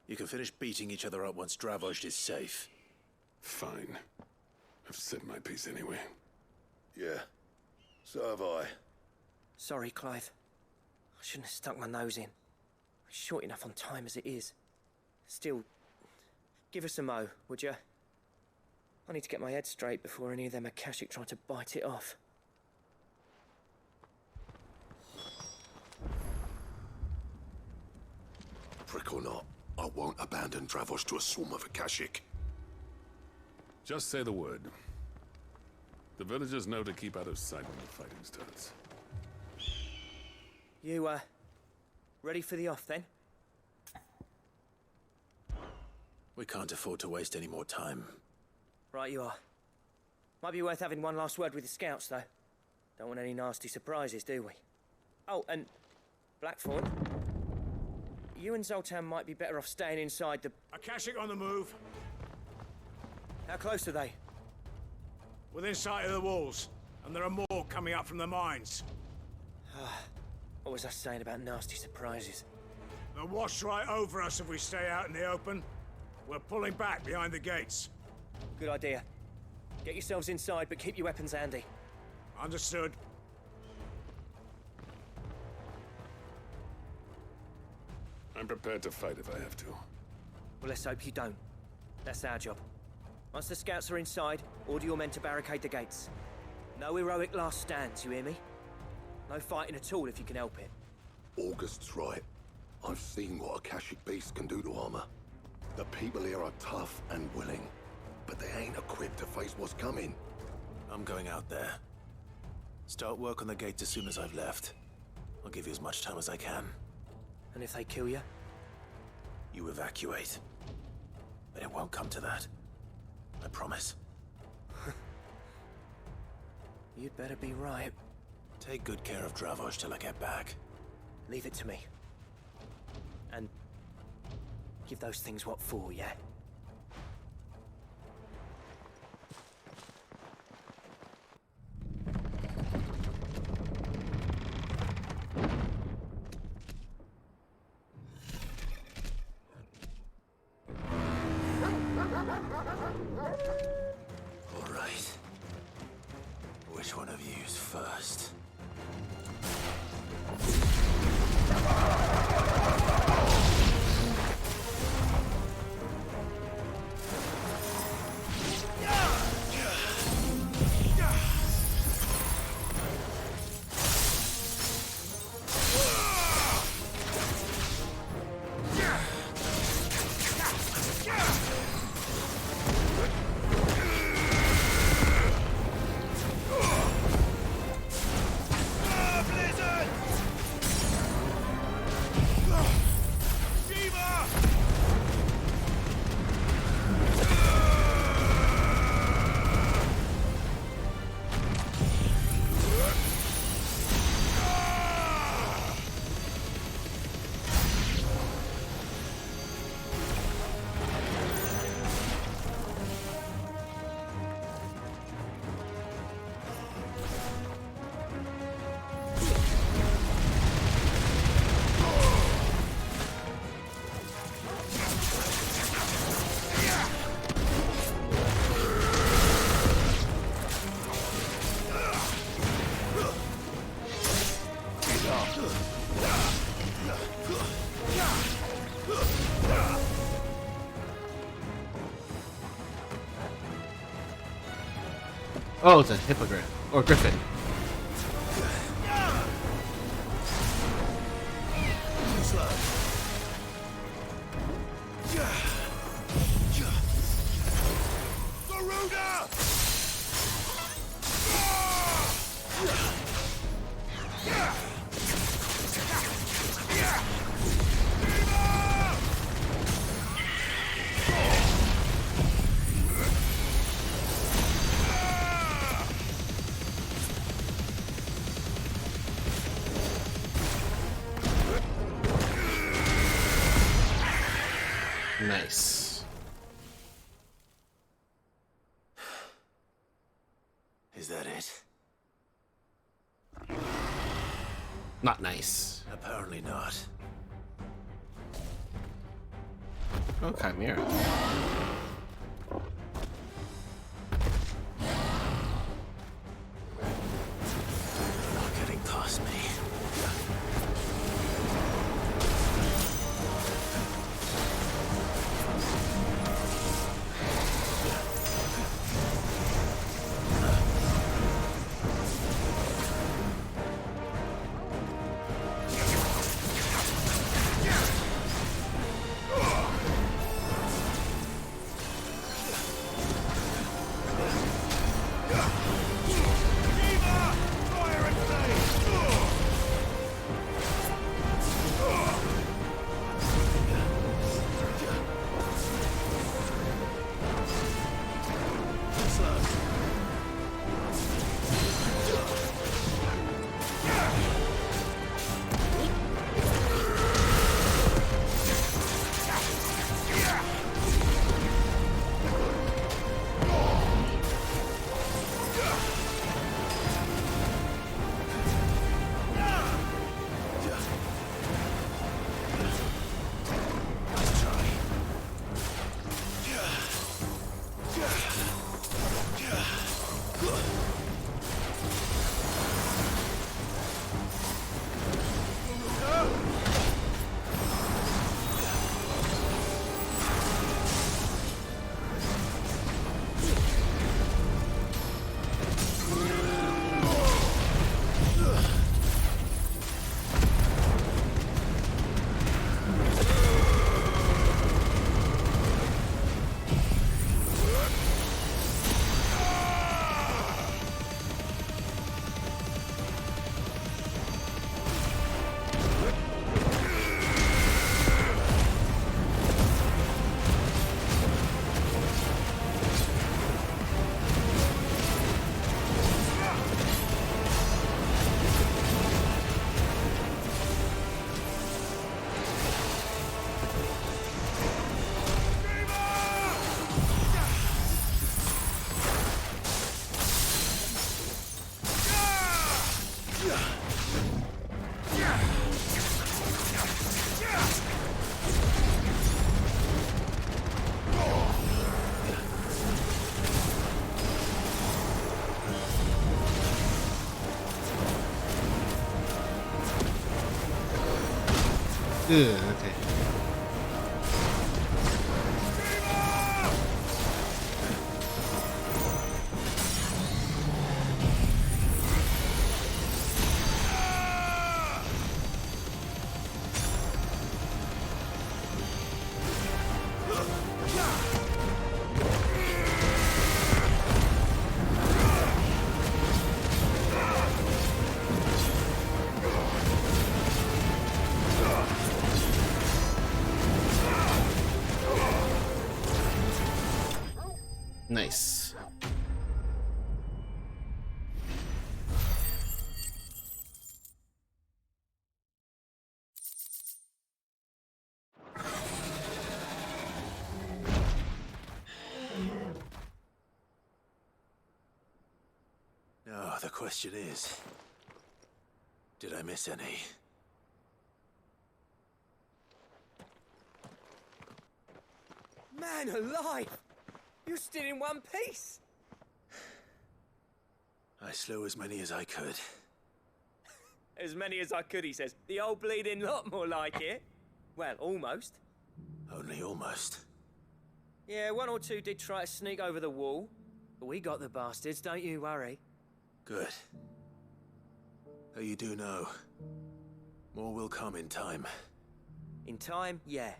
You can finish beating each other up once Dravost is safe. Fine. I've said my piece anyway. Yeah, so have I. Sorry, Clive. I shouldn't have stuck my nose in. We're short enough on time as it is. Still, give us a mo, would you? I need to get my head straight before any of them Akashic try to bite it off. Prick or not, I won't abandon Dravost to a swarm of Akashic. Just say the word. The villagers know to keep out of sight when the fighting starts. You, ready for the off then? We can't afford to waste any more time. Right you are. Might be worth having one last word with the scouts, though. Don't want any nasty surprises, do we? Oh, and Blackthorn, you and Zoltan might be better off staying inside the... Akashic on the move. How close are they? Within sight of the walls, and there are more coming up from the mines. What was I saying about nasty surprises? They'll wash right over us if we stay out in the open. We're pulling back behind the gates. Good idea. Get yourselves inside, but keep your weapons handy. Understood. I'm prepared to fight if I have to. Well, let's hope you don't. That's our job. Once the scouts are inside, order your men to barricade the gates. No heroic last stands, you hear me? No fighting at all if you can help it. August's right. I've seen what Akashic beasts can do to armor. The people here are tough and willing, but they ain't equipped to face what's coming. I'm going out there. Start work on the gates as soon as I've left. I'll give you as much time as I can. And if they kill you? You evacuate. But it won't come to that. I promise. You'd better be right. Take good care of Dravost till I get back. Leave it to me. And give those things what for, yeah? All right. Which one of you's first? Oh, it's a hippogriff. Or griffin. Nice. Is that it? Not nice. Apparently not. Oh, Chimera. Not getting past me. Ugh, okay. Nice. Now, the question is, did I miss any? Man alive! You're still in one piece! I slew as many as I could. As many as I could, he says. The old bleeding lot, more like it. Well, almost. Only almost. Yeah, one or two did try to sneak over the wall. We got the bastards, don't you worry. Good. Though you do know, more will come in time. In time, yeah.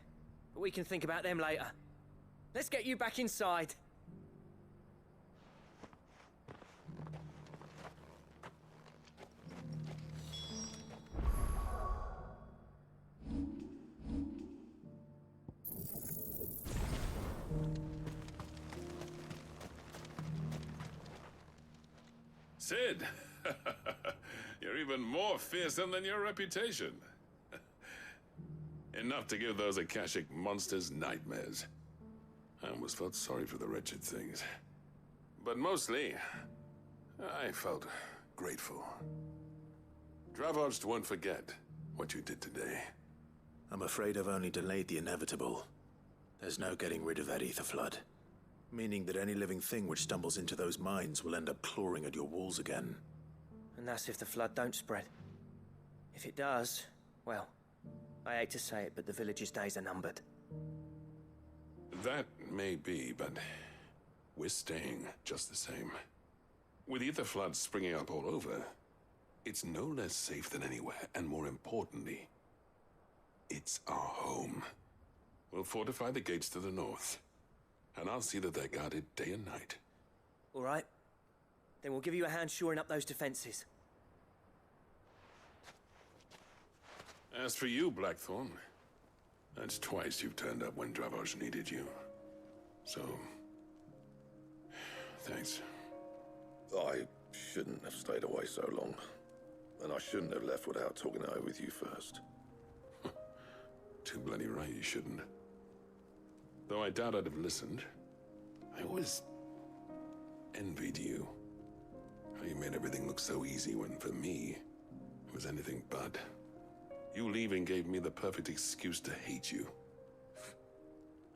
But we can think about them later. Let's get you back inside. Sid! You're even more fearsome than your reputation. Enough to give those Akashic monsters nightmares. I almost felt sorry for the wretched things. But mostly, I felt grateful. Dravoged won't forget what you did today. I'm afraid I've only delayed the inevitable. There's no getting rid of that ether flood. Meaning that any living thing which stumbles into those mines will end up clawing at your walls again. And that's if the flood don't spread. If it does, well, I hate to say it, but the village's days are numbered. That may be, but we're staying just the same. With ether floods springing up all over, it's no less safe than anywhere, and more importantly, it's our home. We'll fortify the gates to the north, and I'll see that they're guarded day and night. All right. Then we'll give you a hand shoring up those defenses. As for you, Blackthorn, that's twice you've turned up when Dravos needed you. So, thanks. I shouldn't have stayed away so long. And I shouldn't have left without talking it over with you first. Too bloody right you shouldn't. Though I doubt I'd have listened. I always envied you. How you made everything look so easy when, for me, it was anything but. You leaving gave me the perfect excuse to hate you.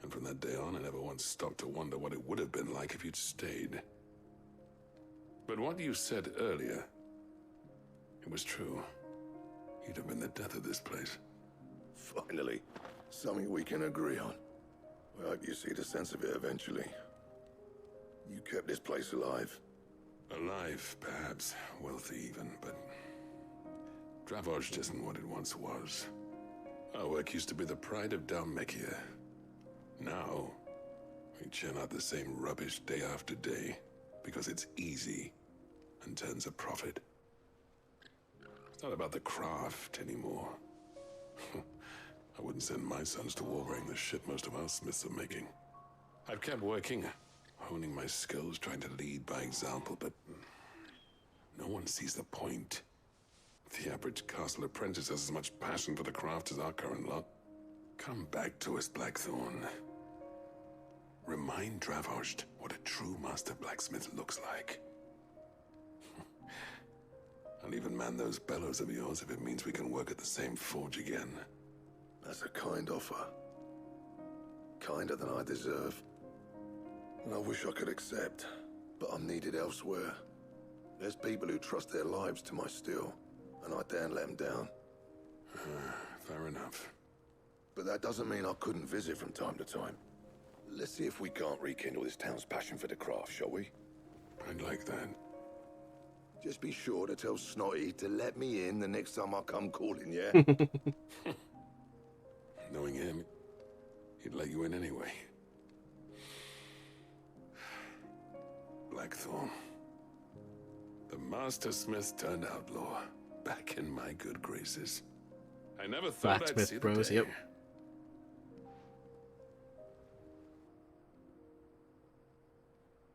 And from that day on, I never once stopped to wonder what it would have been like if you'd stayed. But what you said earlier, it was true. You'd have been the death of this place. Finally, something we can agree on. I hope you see the sense of it eventually. You kept this place alive. Alive, perhaps. Wealthy even, but Dravoged isn't what it once was. Our work used to be the pride of Dalmekia. Now, we churn out the same rubbish day after day because it's easy and turns a profit. It's not about the craft anymore. I wouldn't send my sons to war wearing the shit most of our smiths are making. I've kept working, honing my skills, trying to lead by example, but no one sees the point. The average castle apprentice has as much passion for the craft as our current lot. Come back to us, Blackthorn. Remind Dravoged what a true master blacksmith looks like. I'll even man those bellows of yours if it means we can work at the same forge again. That's a kind offer. Kinder than I deserve. And I wish I could accept, but I'm needed elsewhere. There's people who trust their lives to my steel, and I daren't let them down. Fair enough. But that doesn't mean I couldn't visit from time to time. Let's see if we can't rekindle this town's passion for the craft, shall we? I'd like that. Just be sure to tell Snotty to let me in the next time I come calling, yeah? Knowing him, he'd let you in anyway. Blackthorn. The Master Smith turned outlaw, back in my good graces. I never thought I'd see the Bros, day. yep.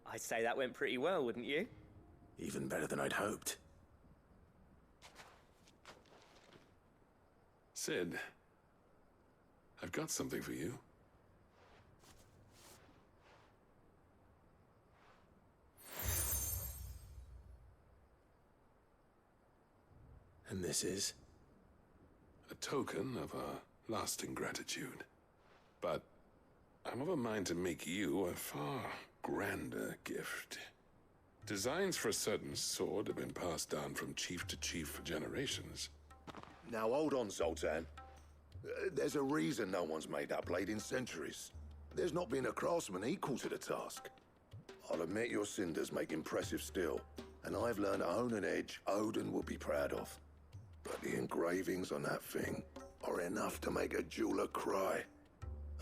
I'd say that went pretty well, wouldn't you? Even better than I'd hoped. Sid, I've got something for you. And this is? A token of our lasting gratitude. But I'm of a mind to make you a far grander gift. Designs for a certain sword have been passed down from chief to chief for generations. Now hold on, Zoltan. There's a reason no one's made that blade in centuries. There's not been a craftsman equal to the task. I I'll admit your cinders make impressive steel, and I've learned to own an edge Odin will be proud of. But the engravings on that thing are enough to make a jeweler cry.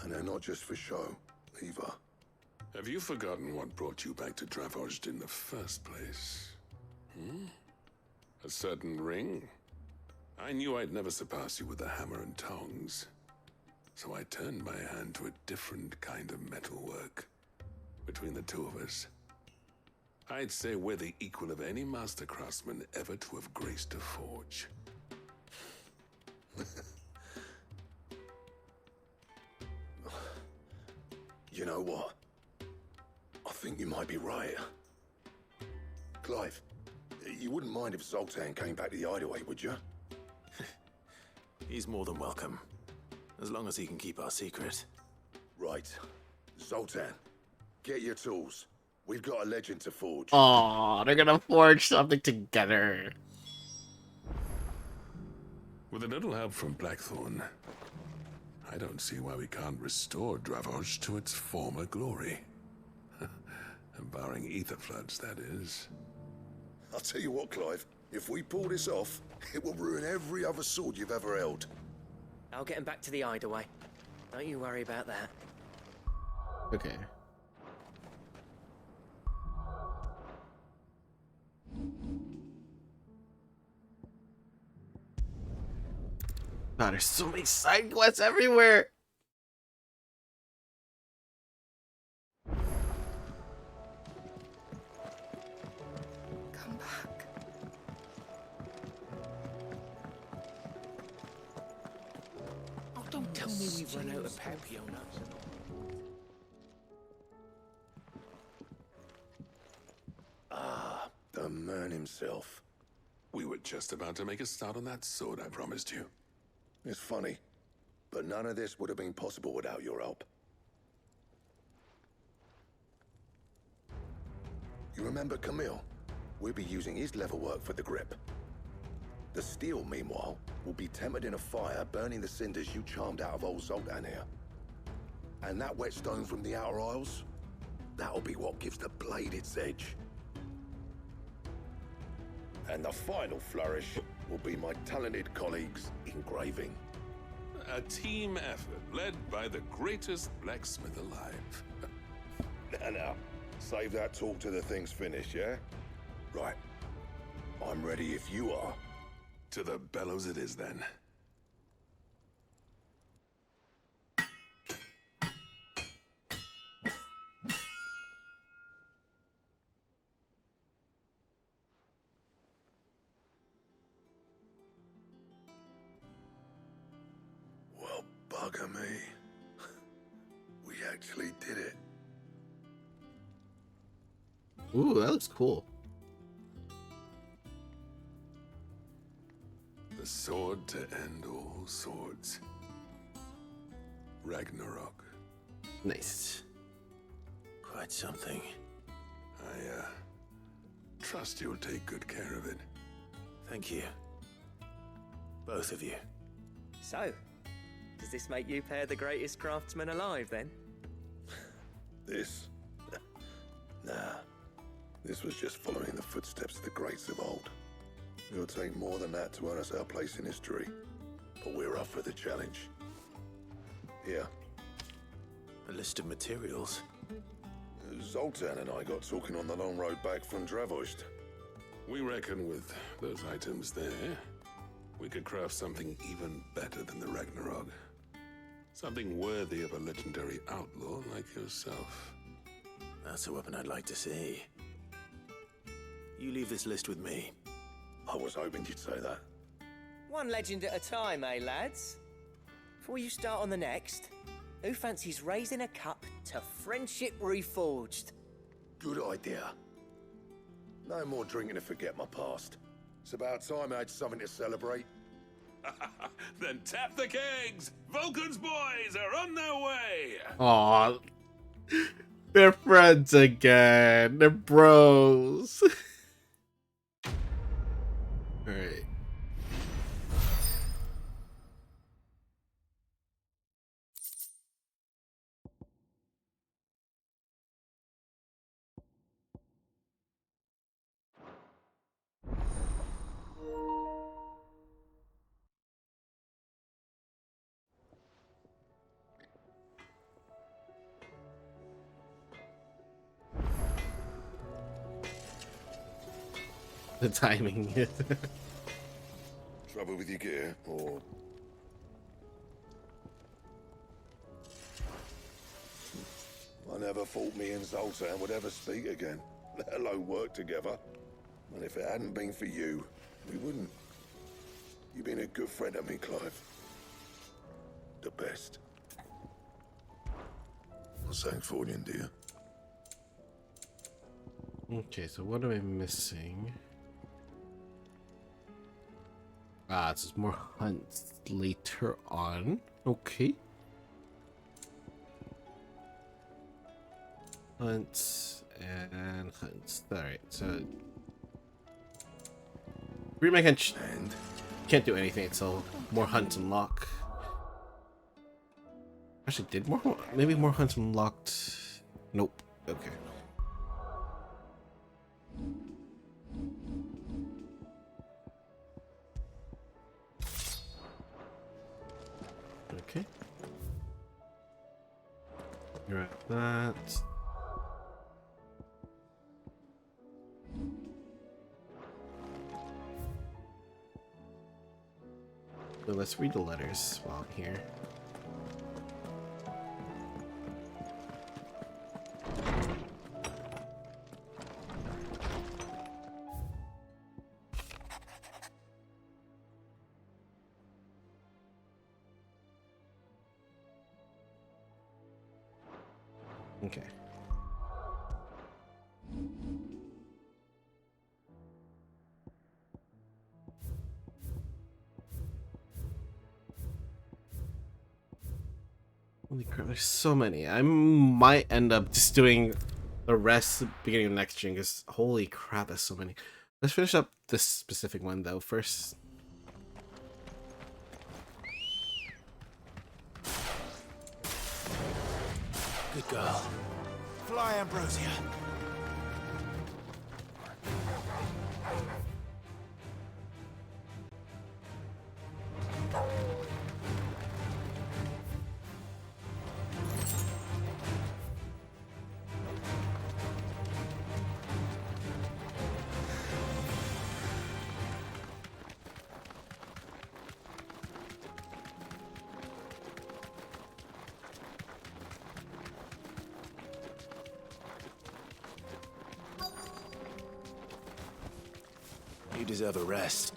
And they're not just for show, either. Have you forgotten what brought you back to Dravozd in the first place? Hmm? A certain ring? I knew I'd never surpass you with the hammer and tongs. So I turned my hand to a different kind of metalwork. Between the two of us, I'd say we're the equal of any master craftsman ever to have graced a forge. You know what? I think you might be right. Clive, you wouldn't mind if Zoltan came back to the Hideaway, would you? He's more than welcome. As long as he can keep our secret. Right. Zoltan, get your tools. We've got a legend to forge. Oh, they're gonna forge something together. With a little help from Blackthorn, I don't see why we can't restore Dravozd to its former glory. Barring ether floods, that is. I'll tell you what, Clive. If we pull this off, it will ruin every other sword you've ever held. I'll get him back to the Hideaway. Don't you worry about that. Okay. God, there's so many side quests everywhere. Come back. Oh, don't tell me we've run out of Papillon. Ah, the man himself. We were just about to make a start on that sword I promised you. It's funny, but none of this would have been possible without your help. You remember Camille? We'll be using his leatherwork for the grip. The steel, meanwhile, will be tempered in a fire, burning the cinders you charmed out of old Zoltan here. And that whetstone from the Outer Isles, that'll be what gives the blade its edge. And the final flourish will be my talented colleagues' engraving. A team effort led by the greatest blacksmith alive. Now, save that talk till the thing's finished, yeah? Right. I'm ready if you are. To the bellows it is, then. Well, bugger me. We actually did it. Ooh, that looks cool. The sword to end all swords. Ragnarok. Nice. Quite something. I trust you'll take good care of it. Thank you. Both of you. So, does this make you pair the greatest craftsman alive, then? This? Nah. This was just following the footsteps of the greats of old. It'll take more than that to earn us our place in history. But we're up for the challenge. Here. A list of materials. Zoltan and I got talking on the long road back from Dravozd. We reckon with those items there, we could craft something even better than the Ragnarok. Something worthy of a legendary outlaw like yourself. That's a weapon I'd like to see. You leave this list with me. I was hoping you'd say that. One legend at a time, eh, lads? Before you start on the next, who fancies raising a cup to friendship reforged? Good idea. No more drinking to forget my past. It's about time I had something to celebrate. Then tap the kegs! Vulcan's boys are on their way! Aw. They're friends again. They're bros. Alright. The timing. Trouble with your gear, or... I never thought me and Zoltan would ever speak again, let alone work together. And if it hadn't been for you, we wouldn't. You've been a good friend of me, Clive. The best. Well, thanks for you, dear. Okay, so what am I missing? Ah, it's just more hunts later on. Okay. Hunts and hunts. Alright, so remake can't do anything until more hunts unlock. Actually, did maybe more hunts unlocked? Nope. Okay. Okay. You're at that. So let's read the letters while I'm here. Okay. Holy crap, there's so many. I might end up just doing the rest beginning of next gen, because holy crap, there's so many. Let's finish up this specific one though first. Good girl. Fly, Ambrosia. You deserve a rest.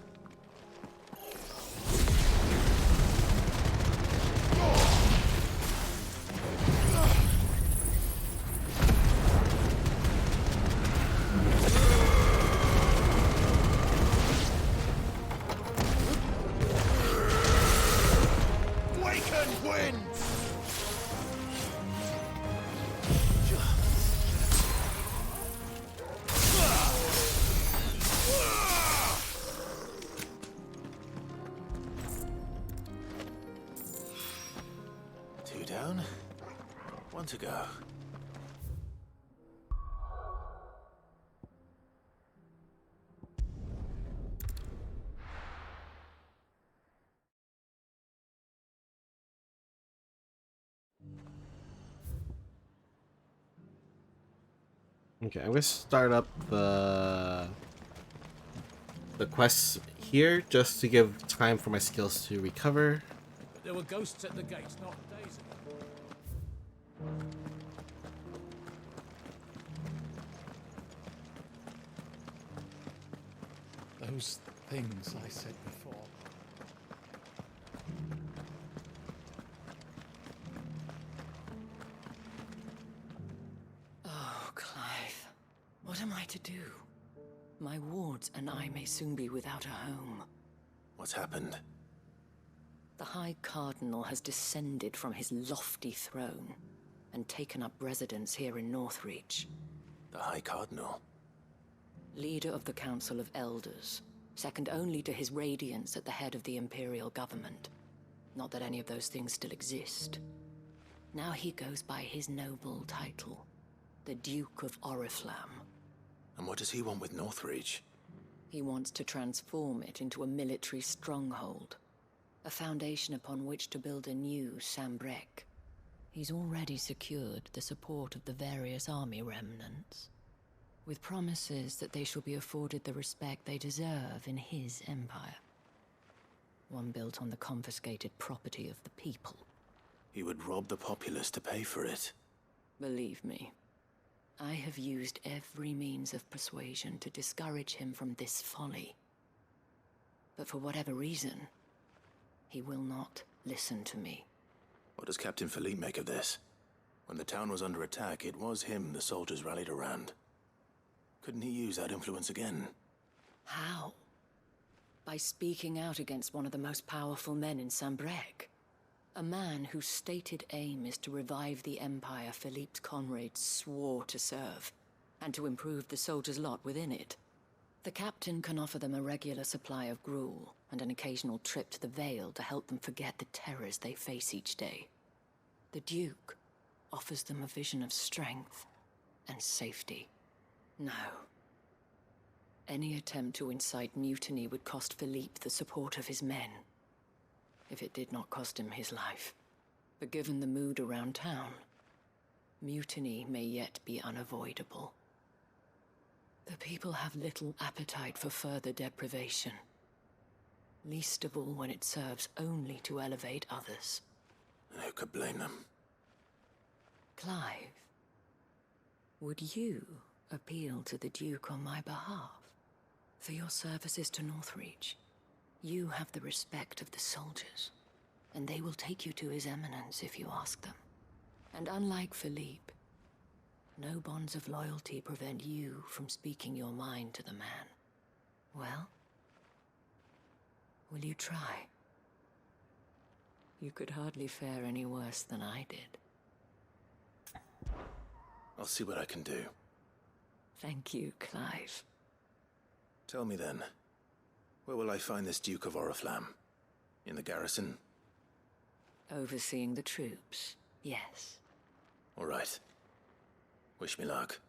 Waken winds! Two down, one to go. Okay, I'm gonna start up the quests here just to give time for my skills to recover. But there were ghosts at the gates not days ago. Those things I said before. Oh, Clive. What am I to do? My wards and I may soon be without a home. What's happened? The High Cardinal has descended from his lofty throne and taken up residence here in Northreach. The High Cardinal? Leader of the Council of Elders, second only to his Radiance at the head of the Imperial government. Not that any of those things still exist. Now he goes by his noble title, the Duke of Oriflamme. And what does he want with Northreach? He wants to transform it into a military stronghold, a foundation upon which to build a new Sambrec. He's already secured the support of the various army remnants. with promises that they shall be afforded the respect they deserve in his empire. One built on the confiscated property of the people. He would rob the populace to pay for it. Believe me, I have used every means of persuasion to discourage him from this folly. But for whatever reason, he will not listen to me. What does Captain Philippe make of this? When the town was under attack, it was him the soldiers rallied around. Couldn't he use that influence again? How? By speaking out against one of the most powerful men in Sambrec. A man whose stated aim is to revive the empire Philippe's comrades swore to serve, and to improve the soldiers' lot within it. The captain can offer them a regular supply of gruel, and an occasional trip to the Vale to help them forget the terrors they face each day. The Duke offers them a vision of strength and safety. No. Any attempt to incite mutiny would cost Philippe the support of his men, if it did not cost him his life. But given the mood around town, mutiny may yet be unavoidable. The people have little appetite for further deprivation, least of all when it serves only to elevate others. And who could blame them? Clive, would you appeal to the Duke on my behalf? For your services to Northreach, you have the respect of the soldiers, and they will take you to His Eminence if you ask them. And unlike Philippe, no bonds of loyalty prevent you from speaking your mind to the man. Well, will you try? You could hardly fare any worse than I did. I'll see what I can do. Thank you, Clive. Tell me then, where will I find this Duke of Oriflamme? In the garrison? Overseeing the troops, yes. All right. Wish me luck.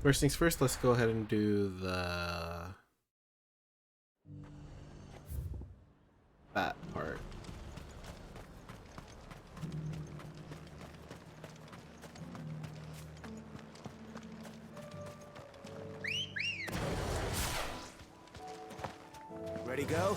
First things first, let's go ahead and do the that part. Ready, go?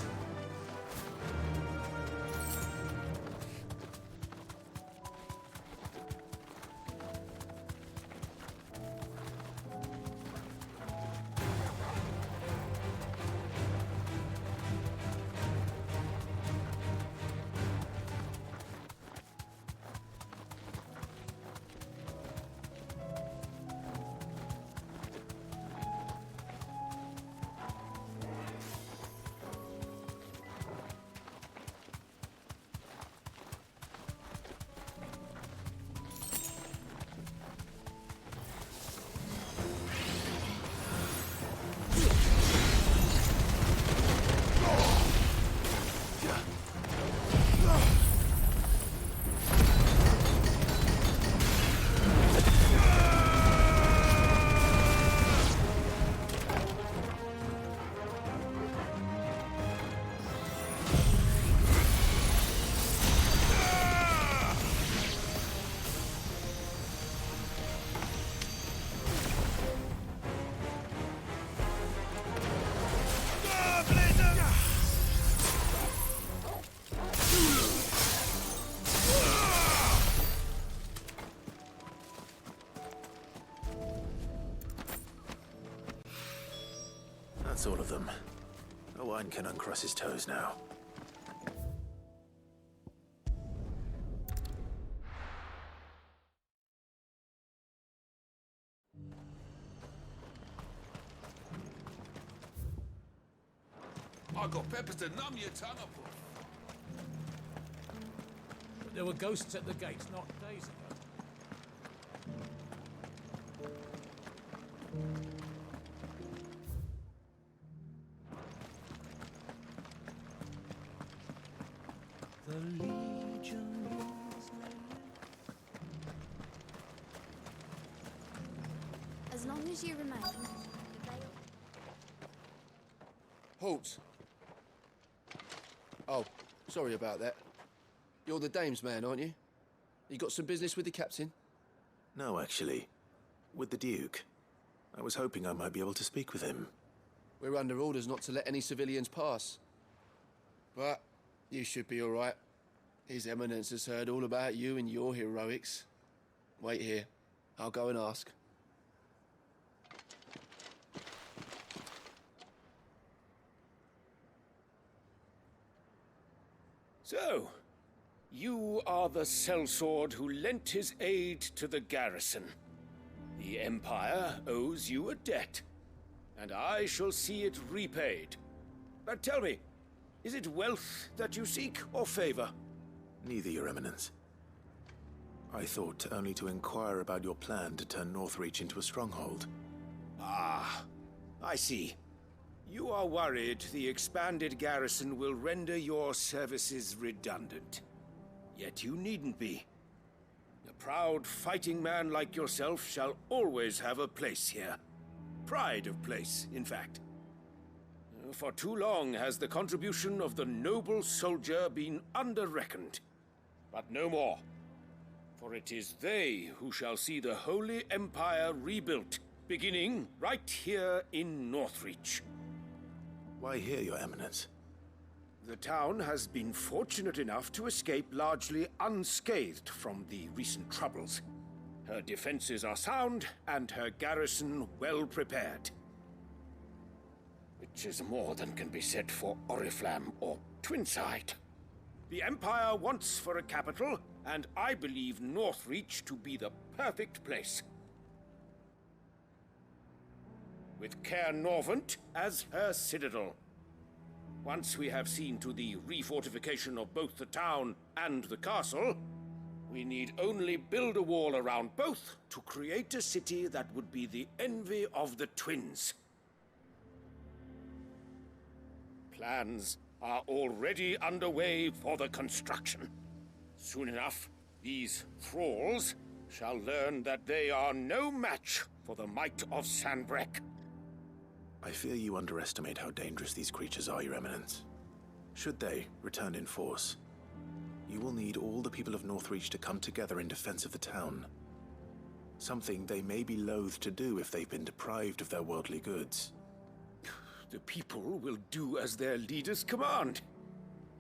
That's all of them. No one can uncross his toes now. I got peppers to numb your tongue up. But there were ghosts at the gates not days ago. The Legion is As long as you remain, Halt! Oh, sorry about that. You're the dame's man, aren't you? You got some business with the captain? No, actually. With the Duke. I was hoping I might be able to speak with him. We're under orders not to let any civilians pass. But you should be all right. His Eminence has heard all about you and your heroics. Wait here. I'll go and ask. So, you are the sellsword who lent his aid to the garrison. The Empire owes you a debt, and I shall see it repaid. But tell me, is it wealth that you seek, or favor? Neither, Your Eminence. I thought only to inquire about your plan to turn Northreach into a stronghold. Ah, I see. You are worried the expanded garrison will render your services redundant. Yet you needn't be. A proud fighting man like yourself shall always have a place here. Pride of place, in fact. For too long has the contribution of the noble soldier been under-reckoned. But no more. For it is they who shall see the Holy Empire rebuilt, beginning right here in Northreach. Why here, Your Eminence? The town has been fortunate enough to escape largely unscathed from the recent troubles. Her defenses are sound, and her garrison well prepared. Which is more than can be said for Oriflamme or Twinside. The Empire wants for a capital, and I believe Northreach to be the perfect place. With Caer Norvent as her citadel. Once we have seen to the refortification of both the town and the castle, we need only build a wall around both to create a city that would be the envy of the twins. Plans are already underway for the construction. Soon enough, these thralls shall learn that they are no match for the might of Sanbreque. I fear you underestimate how dangerous these creatures are, Your Eminence. Should they return in force, you will need all the people of Northreach to come together in defense of the town. Something they may be loath to do if they've been deprived of their worldly goods. The people will do as their leaders command.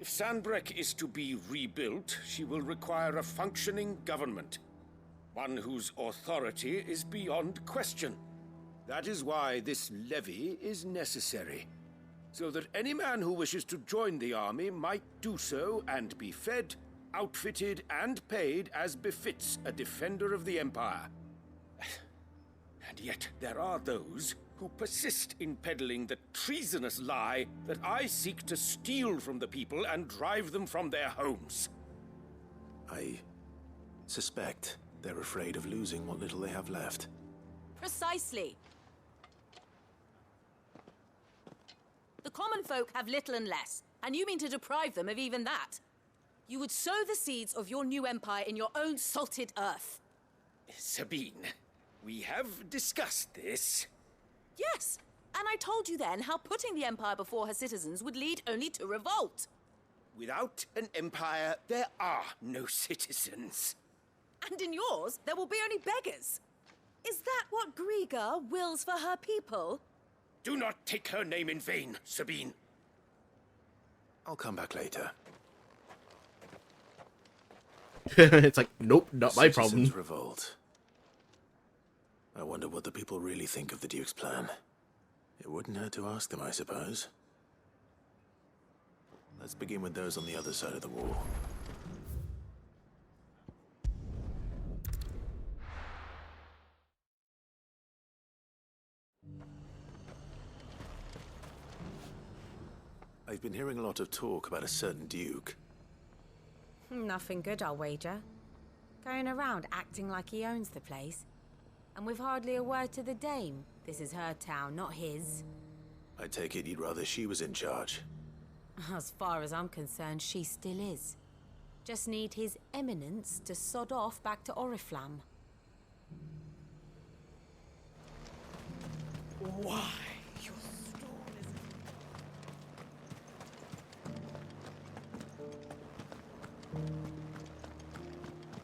If Sanbreque is to be rebuilt, she will require a functioning government. One whose authority is beyond question. That is why this levy is necessary. So that any man who wishes to join the army might do so and be fed, outfitted, and paid as befits a defender of the Empire. And yet there are those who persist in peddling the treasonous lie that I seek to steal from the people and drive them from their homes. I suspect they're afraid of losing what little they have left. Precisely. The common folk have little and less, and you mean to deprive them of even that. You would sow the seeds of your new empire in your own salted earth. Sabine, we have discussed this. Yes, and I told you then how putting the empire before her citizens would lead only to revolt. Without an empire, there are no citizens. And in yours, there will be only beggars. Is that what Griga wills for her people? Do not take her name in vain, Sabine. I'll come back later. It's like, nope, not my problem. Revolt. I wonder what the people really think of the Duke's plan. It wouldn't hurt to ask them, I suppose. Let's begin with those on the other side of the wall. I've been hearing a lot of talk about a certain Duke. Nothing good, I'll wager. Going around acting like he owns the place. And with hardly a word to the dame. This is her town, not his. I take it you'd rather she was in charge. As far as I'm concerned, she still is. Just need his eminence to sod off back to Oriflamme. Why?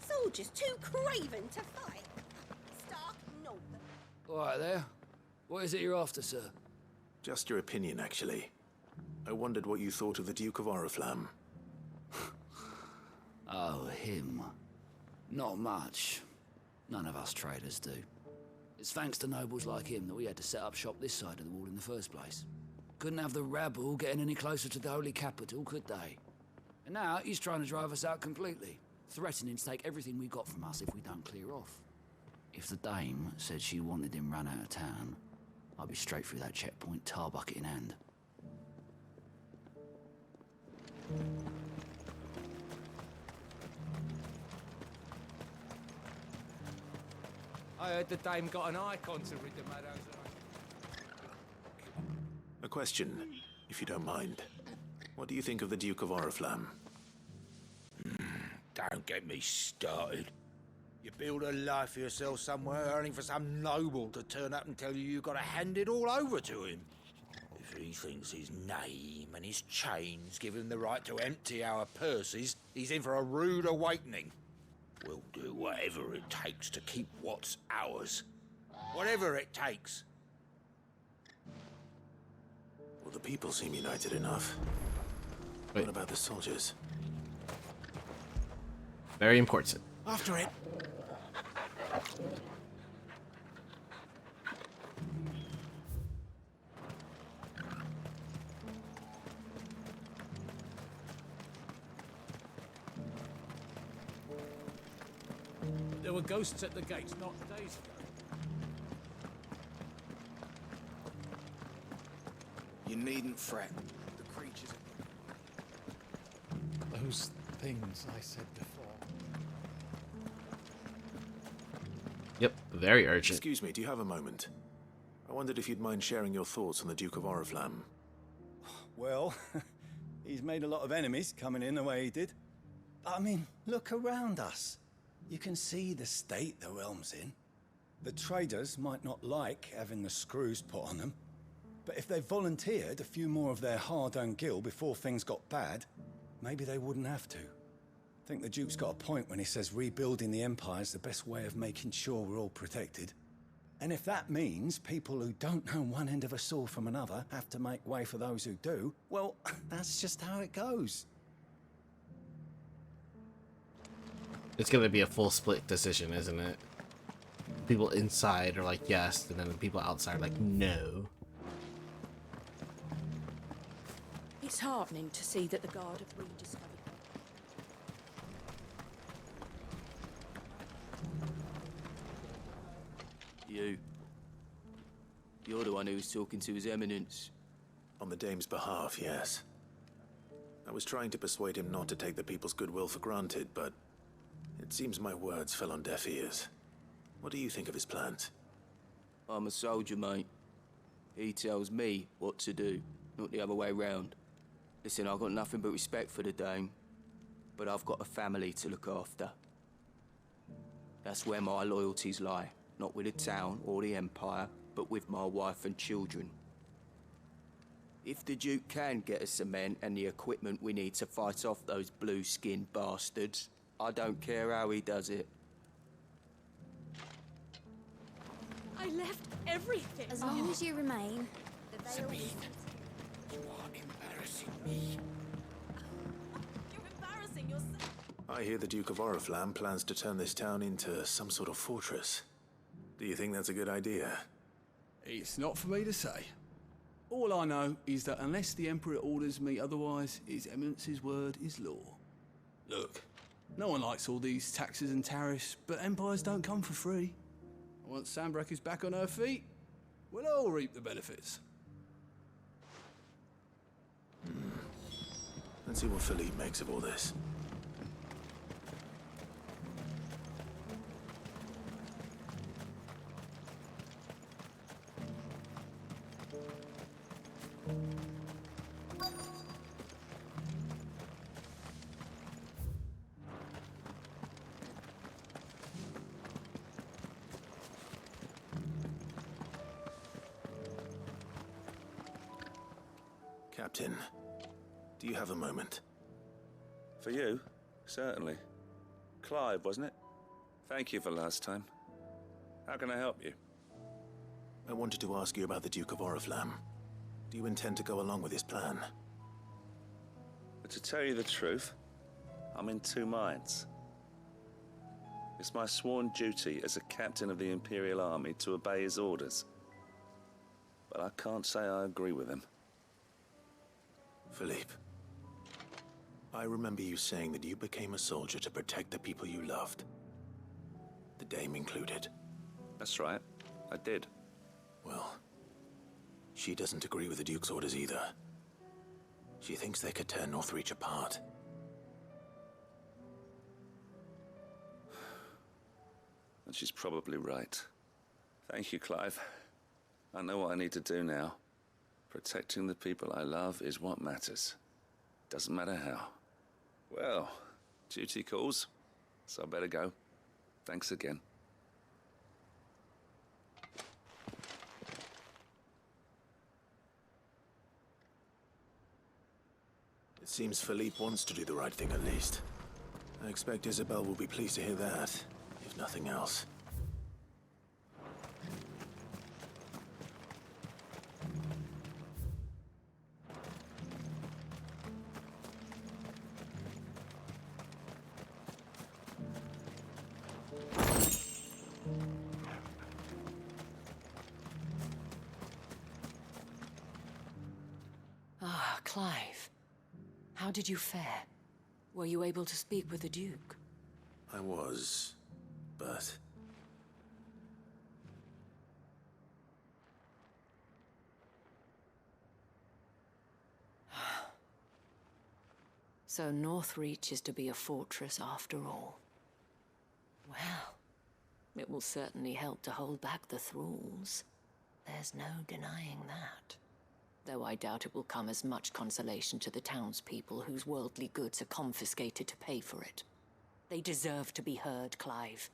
Soldiers too craven to fight. Stark nope. All right there. What is it you're after, sir? Just your opinion, actually. I wondered what you thought of the Duke of Oriflamme. Oh, him. Not much. None of us traders do. It's thanks to nobles like him that we had to set up shop this side of the wall in the first place. Couldn't have the rabble getting any closer to the holy capital, could they? And now he's trying to drive us out completely, threatening to take everything we got from us if we don't clear off. If the dame said she wanted him run out of town, I'd be straight through that checkpoint, tar bucket in hand. I heard the dame got an icon to rid the meadows. A question, if you don't mind. What do you think of the Duke of Oriflamme? Don't get me started. You build a life for yourself somewhere, earning for some noble to turn up and tell you you've got to hand it all over to him. If he thinks his name and his chains give him the right to empty our purses, he's in for a rude awakening. We'll do whatever it takes to keep what's ours. Whatever it takes. Well, the people seem united enough. Wait. What about the soldiers? Very important. After it. There were ghosts at the gates not days ago. You needn't fret. The creatures... Those things I said before. Yep, very urgent. Excuse me, do you have a moment? I wondered if you'd mind sharing your thoughts on the Duke of Oriflamme. Well, he's made a lot of enemies coming in the way he did. I mean, look around us. You can see the state the realm's in. The traders might not like having the screws put on them, but if they volunteered a few more of their hard-earned gil before things got bad, maybe they wouldn't have to. I think the Duke's got a point when he says rebuilding the Empire's the best way of making sure we're all protected. And if that means people who don't know one end of a sword from another have to make way for those who do, well, that's just how it goes. It's gonna be a full split decision, isn't it? People inside are like yes, and then the people outside are like no. It's heartening to see that the Guard have rediscovered. You're the one who was talking to His Eminence. On the Dame's behalf, yes. I was trying to persuade him not to take the people's goodwill for granted, but it seems my words fell on deaf ears. What do you think of his plans? I'm a soldier, mate. He tells me what to do, not the other way round. Listen, I've got nothing but respect for the Dame, but I've got a family to look after. That's where my loyalties lie, not with the town or the Empire, but with my wife and children. If the Duke can get us the men and the equipment we need to fight off those blue-skinned bastards, I don't care how he does it. I left everything. As long as you remain, the veil Sabine, you are embarrassing me. You're embarrassing yourself. I hear the Duke of Oriflamme plans to turn this town into some sort of fortress. Do you think that's a good idea? It's not for me to say. All I know is that unless the Emperor orders me otherwise, His Eminence's word is law. Look, no one likes all these taxes and tariffs, but empires don't come for free. Once Sanbreque is back on her feet, we'll all reap the benefits. Let's see what Philippe makes of all this. Captain, do you have a moment? For you? Certainly. Clive, wasn't it? Thank you for last time. How can I help you? I wanted to ask you about the Duke of Oriflamme. Do you intend to go along with his plan? But to tell you the truth, I'm in two minds. It's my sworn duty as a captain of the Imperial Army to obey his orders. But I can't say I agree with him. Philippe, I remember you saying that you became a soldier to protect the people you loved. The Dame included. That's right, I did. Well, she doesn't agree with the Duke's orders either. She thinks they could tear Northreach apart. And she's probably right. Thank you, Clive. I know what I need to do now. Protecting the people I love is what matters. Doesn't matter how. Well, duty calls, so I better go. Thanks again. It seems Philippe wants to do the right thing at least. I expect Isabel will be pleased to hear that, if nothing else. Ah, Clive. How did you fare? Were you able to speak with the Duke? I was, but... So Northreach is to be a fortress after all. Well, it will certainly help to hold back the thralls. There's no denying that. Though I doubt it will come as much consolation to the townspeople whose worldly goods are confiscated to pay for it. They deserve to be heard, Clive.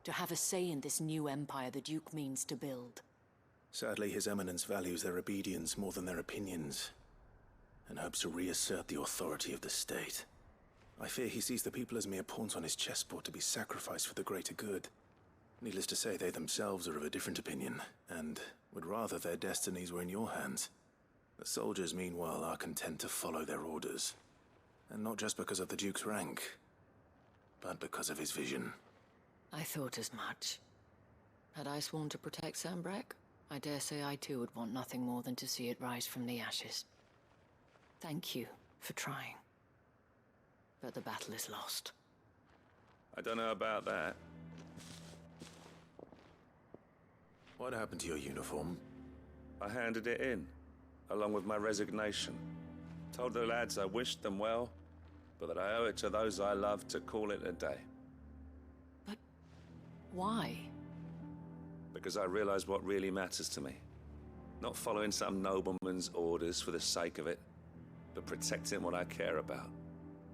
To have a say in this new empire the Duke means to build. Sadly, His Eminence values their obedience more than their opinions, and hopes to reassert the authority of the state. I fear he sees the people as mere pawns on his chessboard to be sacrificed for the greater good. Needless to say, they themselves are of a different opinion, and would rather their destinies were in your hands. The soldiers, meanwhile, are content to follow their orders. And not just because of the Duke's rank, but because of his vision. I thought as much. Had I sworn to protect Sanbreque, I dare say I too would want nothing more than to see it rise from the ashes. Thank you for trying. But the battle is lost. I don't know about that. What happened to your uniform? I handed it in, along with my resignation. Told the lads I wished them well, but that I owe it to those I love to call it a day. But why? Because I realize what really matters to me. Not following some nobleman's orders for the sake of it, but protecting what I care about.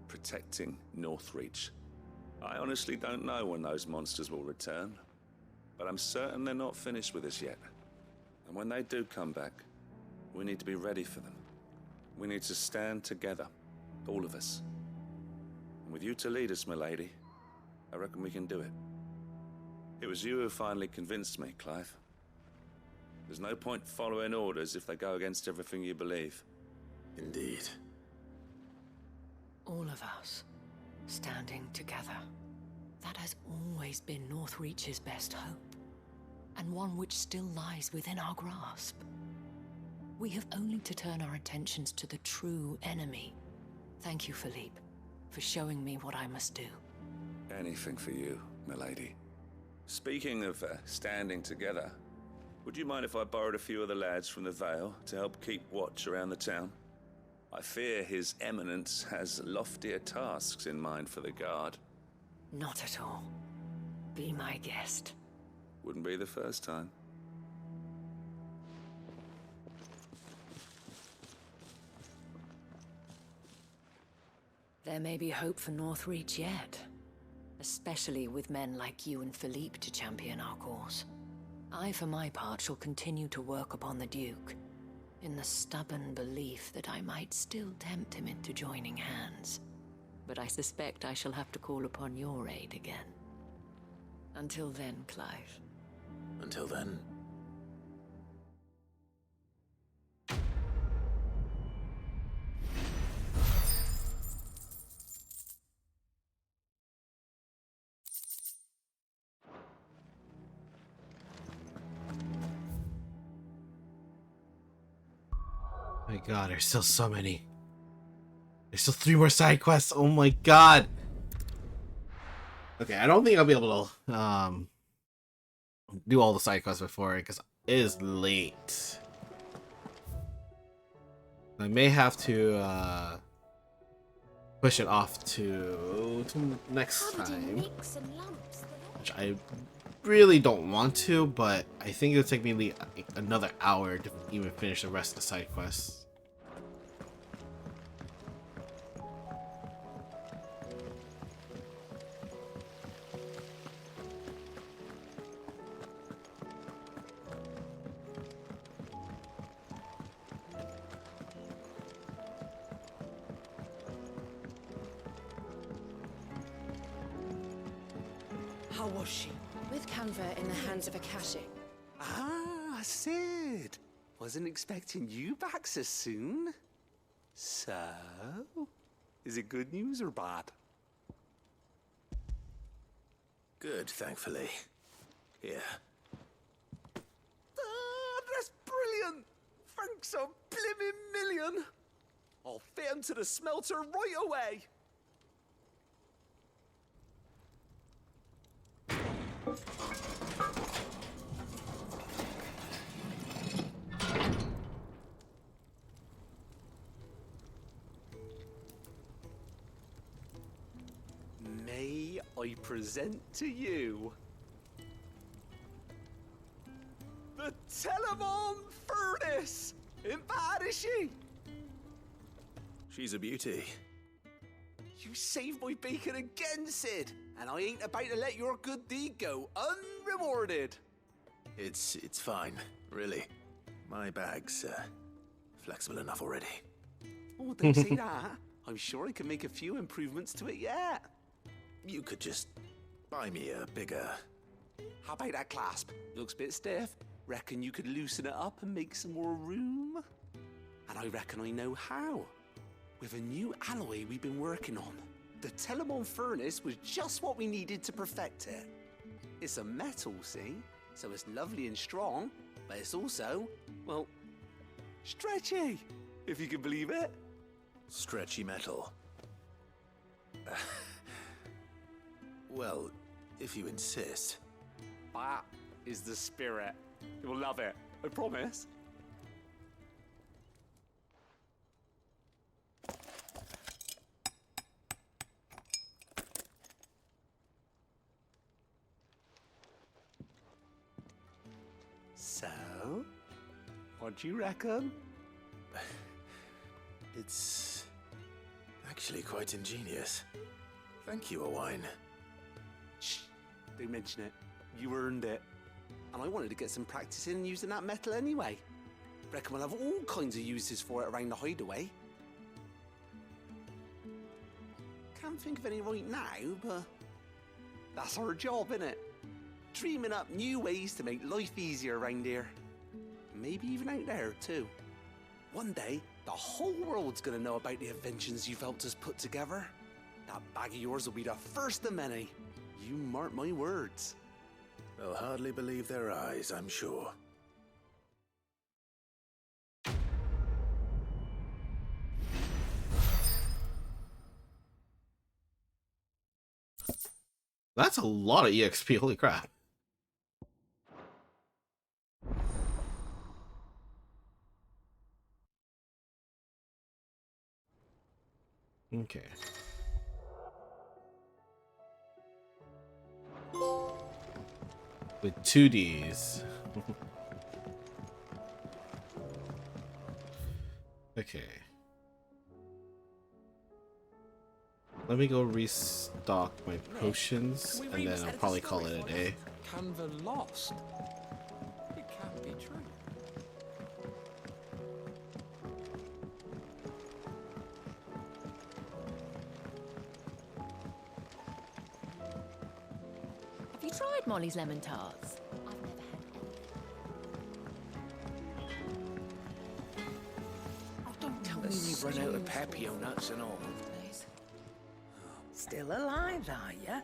Protecting Northreach. I honestly don't know when those monsters will return, but I'm certain they're not finished with us yet. And when they do come back, we need to be ready for them. We need to stand together, all of us. And with you to lead us, milady, I reckon we can do it. It was you who finally convinced me, Clive. There's no point following orders if they go against everything you believe. Indeed. All of us, standing together. That has always been Northreach's best hope, and one which still lies within our grasp. We have only to turn our attentions to the true enemy. Thank you, Philippe, for showing me what I must do. Anything for you, milady. Speaking of standing together, would you mind if I borrowed a few of the lads from the Vale to help keep watch around the town? I fear His Eminence has loftier tasks in mind for the guard. Not at all. Be my guest. Wouldn't be the first time. There may be hope for Northreach yet. Especially with men like you and Philippe to champion our cause. I, for my part, shall continue to work upon the Duke, in the stubborn belief that I might still tempt him into joining hands. but I suspect I shall have to call upon your aid again. Until then, Clive. Until then. My god, there's still so many. There's still 3 more side quests. Oh my god. Okay, I don't think I'll be able to do all the side quests before because it is late. I may have to push it off to next time, which I really don't want to, but I think it'll take me another hour to even finish the rest of the side quests. How was she? With Canva in the hands of Akashic. Ah, Sid. Wasn't expecting you back so soon. So, is it good news or bad? Good, thankfully. Here. Ah, that's brilliant. Thanks a blimmin' million. I'll fit him to the smelter right away. May I present to you the Telemon Furnace? Ain't bad, is she? She's a beauty. You saved my bacon again, Sid, and I ain't about to let your good deed go unrewarded. It's fine, really. My bag's flexible enough already. Oh, don't say that. I'm sure I can make a few improvements to it yet. You could just buy me a bigger... How about that clasp? Looks a bit stiff. Reckon you could loosen it up and make some more room? And I reckon I know how. With a new alloy we've been working on. The Telemon Furnace was just what we needed to perfect it. It's a metal, see? So it's lovely and strong, but it's also, well, stretchy, if you can believe it. Stretchy metal. Well, if you insist. That is the spirit. You'll love it, I promise. So, what do you reckon? It's actually quite ingenious. Thank you, Owain. Shh, don't mention it. You earned it. And I wanted to get some practice in using that metal anyway. Reckon we'll have all kinds of uses for it around the hideaway. Can't think of any right now, but that's our job, innit? Dreaming up new ways to make life easier around here. Maybe even out there, too. One day, the whole world's gonna know about the inventions you've helped us put together. That bag of yours will be the first of many. You mark my words. They'll hardly believe their eyes, I'm sure. That's a lot of EXP, holy crap. Okay. With 2Ds. Okay. Let me go restock my potions, and then I'll probably call it a day. Canva lost. It can't be true. tried Molly's lemon tarts? Oh, don't tell me you've run out of papio nuts and all. Still alive, are you?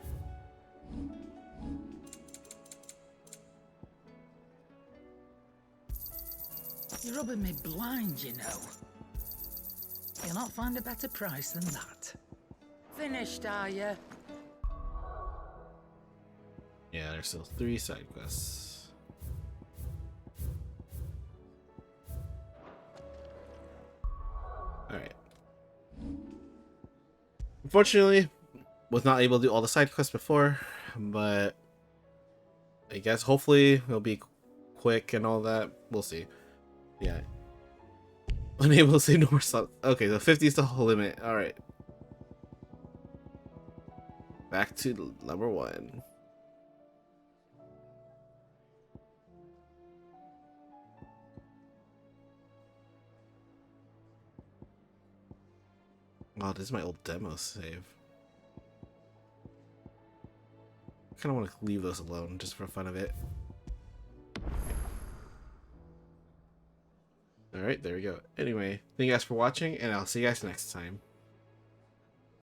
You're rubbing me blind, you know. You'll not find a better price than that. Finished, are you? Yeah, there's still 3 side quests. Alright. Unfortunately, was not able to do all the side quests before, but I guess hopefully it'll be quick and all that. We'll see. Yeah. Unable to say no more stuff. Okay, so 50 is the whole limit. Alright. Back to number 1. Oh, this is my old demo save. I kind of want to leave those alone just for fun of it. Alright, there we go. Anyway, thank you guys for watching, and I'll see you guys next time.